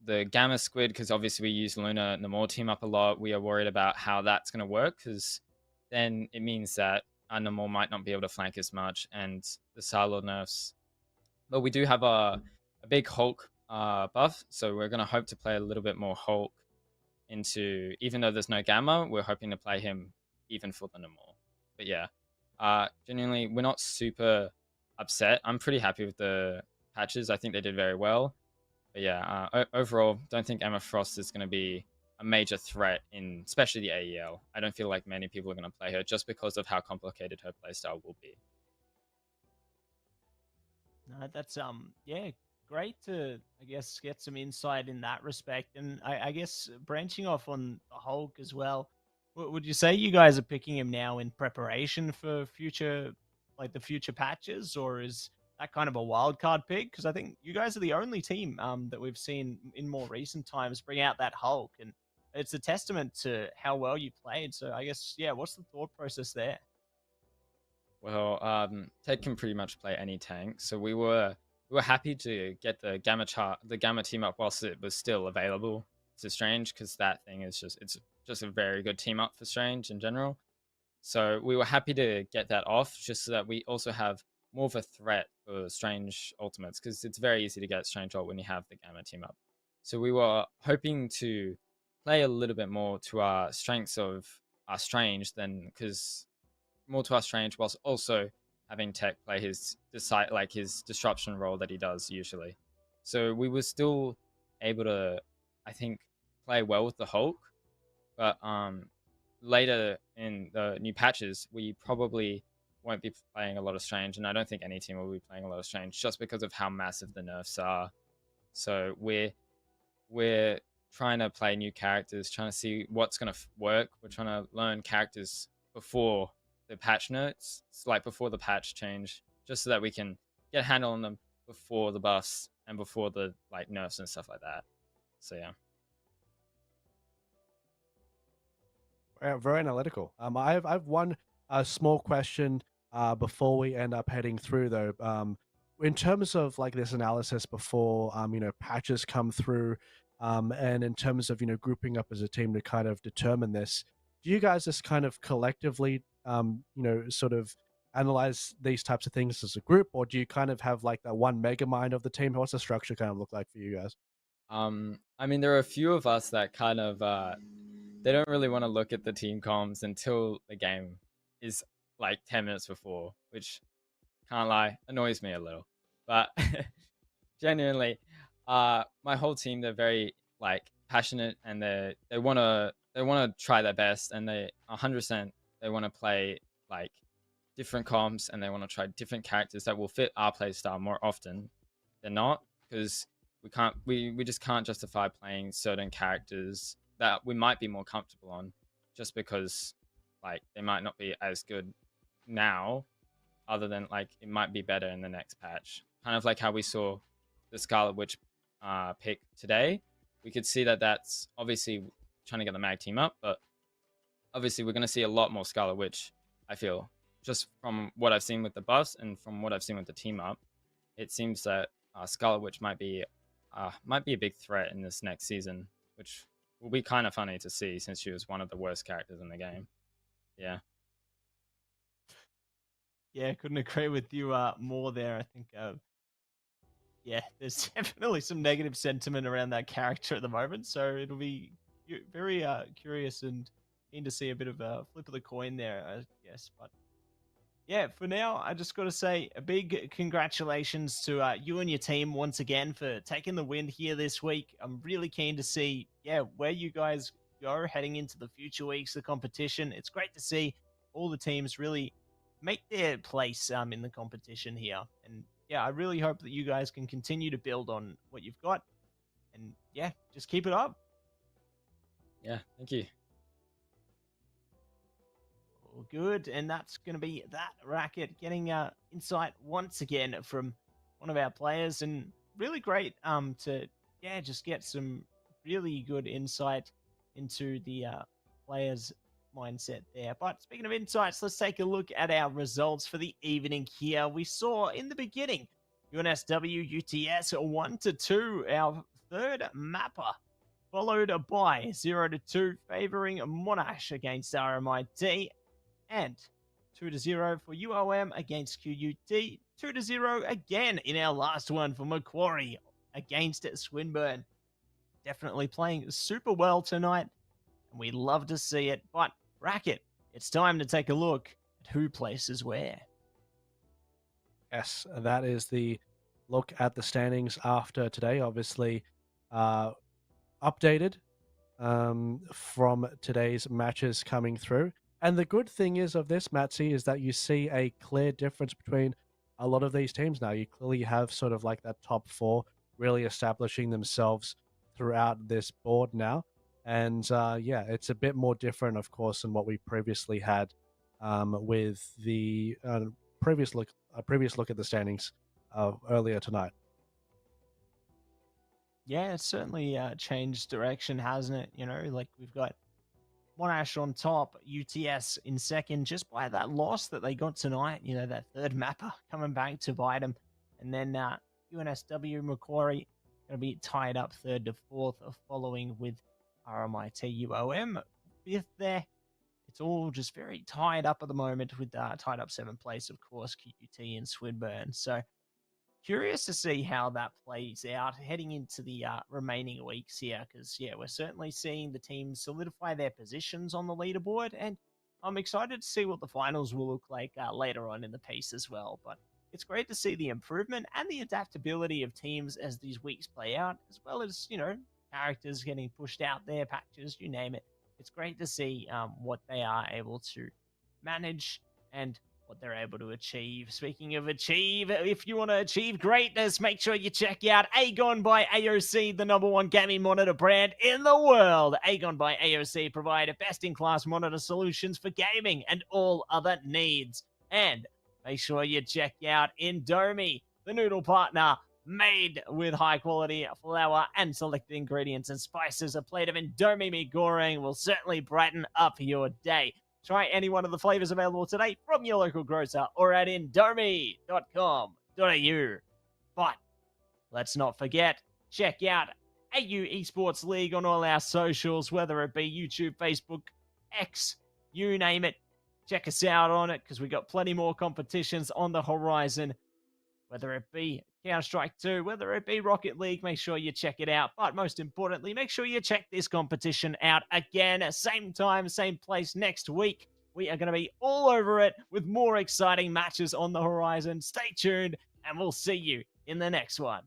the Gamma Squid, because obviously we use Luna and the Namor team up a lot. We are worried about how that's gonna work, because then it means that Animal might not be able to flank as much, and the Silo nerfs. But we do have a big Hulk buff, so we're going to hope to play a little bit more Hulk into, even though there's no Gamma, we're hoping to play him even for the Namor. But yeah, genuinely, we're not super upset. I'm pretty happy with the patches. I think they did very well. But yeah, overall, don't think Emma Frost is going to be a major threat in, especially the AEL. I don't feel like many people are going to play her just because of how complicated her playstyle will be. No, that's yeah, great to I guess get some insight in that respect, and I guess branching off on the Hulk as well. Would you say you guys are picking him now in preparation for future, like the future patches, or is that kind of a wild card pick? Because I think you guys are the only team that we've seen in more recent times bring out that Hulk, and it's a testament to how well you played. So I guess yeah, what's the thought process there? Well, Ted can pretty much play any tank, so we were happy to get the Gamma team up whilst it was still available to Strange, because that thing is it's just a very good team up for Strange in general. So we were happy to get that off, just so that we also have more of a threat for Strange ultimates, because it's very easy to get Strange ult when you have the Gamma team up. So we were hoping to play a little bit more to our strengths of our Strange, than because more to our Strange, whilst also having Tech play his disruption role that he does usually. So we were still able to, I think, play well with the Hulk, but later in the new patches, we probably won't be playing a lot of Strange, and I don't think any team will be playing a lot of Strange just because of how massive the nerfs are. So we're trying to play new characters, trying to see what's going to work. We're trying to learn characters before the patch notes, like before the patch change, just so that we can get a handle on them before the buffs and before the like nerfs and stuff like that. So yeah. Very analytical. I've one small question before we end up heading through though. In terms of like this analysis before patches come through, and in terms of grouping up as a team to kind of determine this, do you guys just kind of collectively sort of analyze these types of things as a group, or do you kind of have like that one mega mind of the team? What's the structure kind of look like for you guys? I mean, there are a few of us that kind of they don't really want to look at the team comms until the game is like 10 minutes before, which, can't lie, annoys me a little. But genuinely, my whole team, they're very like passionate, and they want to try their best, and they 100% they want to play like different comps, and they want to try different characters that will fit our play style more often than not, because we just can't justify playing certain characters that we might be more comfortable on just because like they might not be as good now, other than like it might be better in the next patch. Kind of like how we saw the Scarlet Witch pick today. We could see that that's obviously trying to get the mag team up, but obviously we're going to see a lot more Scarlet Witch, I feel, just from what I've seen with the buffs and from what I've seen with the team up. It seems that Scarlet Witch might be a big threat in this next season, which will be kind of funny to see since she was one of the worst characters in the game. Yeah. Yeah, couldn't agree with you more there. I think yeah, there's definitely some negative sentiment around that character at the moment, so it'll be very curious and keen to see a bit of a flip of the coin there, I guess. But yeah, for now, I just got to say a big congratulations to you and your team once again for taking the win here this week. I'm really keen to see, yeah, where you guys go heading into the future weeks of competition. It's great to see all the teams really make their place in the competition here. And yeah, I really hope that you guys can continue to build on what you've got. And yeah, just keep it up. Yeah, thank you. All good. And that's going to be that Racket getting insight once again from one of our players. And really great to, yeah, just get some really good insight into the players' mindset there. But speaking of insights, let's take a look at our results for the evening here. We saw in the beginning UNSW UTS 1-2, our third mapper, followed by 0-2 favoring Monash against RMIT, and 2-0 for UOM against QUT. 2-0 again in our last one for Macquarie against Swinburne. Definitely playing super well tonight, and we love to see it. But, Racket, it's time to take a look at who places where. Yes, that is the look at the standings after today. Obviously, updated from today's matches coming through. And the good thing is of this, Matsy, is that you see a clear difference between a lot of these teams now. You clearly have sort of like that top four really establishing themselves throughout this board now. And yeah, it's a bit more different, of course, than what we previously had with the previous look at the standings earlier tonight. Yeah, it's certainly changed direction, hasn't it? You know, like we've got Monash on top, UTS in second, just by that loss that they got tonight. You know, that third mapper coming back to bite them. And then UNSW, Macquarie, going to be tied up third to fourth, following with RMIT UOM fifth there. It's all just very tied up at the moment with tied up seventh place, of course, QUT and Swinburne. So curious to see how that plays out heading into the remaining weeks here, because, yeah, we're certainly seeing the teams solidify their positions on the leaderboard, and I'm excited to see what the finals will look like later on in the piece as well. But it's great to see the improvement and the adaptability of teams as these weeks play out, as well as, you know, characters getting pushed out there, patches, you name it. It's great to see what they are able to manage and what they're able to achieve. Speaking of achieve, if you want to achieve greatness, make sure you check out AGON by AOC, the #1 gaming monitor brand in the world. AGON by AOC provide best-in-class monitor solutions for gaming and all other needs. And make sure you check out Indomie, the noodle partner, made with high-quality flour and selected ingredients and spices. A plate of Indomie meat goreng will certainly brighten up your day. Try any one of the flavors available today from your local grocer or at indomie.com.au. But let's not forget, check out AU Esports League on all our socials, whether it be YouTube, Facebook, X, you name it. Check us out on it, because we got plenty more competitions on the horizon. Whether it be Counter-Strike 2, whether it be Rocket League, make sure you check it out. But most importantly, make sure you check this competition out again. Same time, same place next week. We are going to be all over it with more exciting matches on the horizon. Stay tuned, and we'll see you in the next one.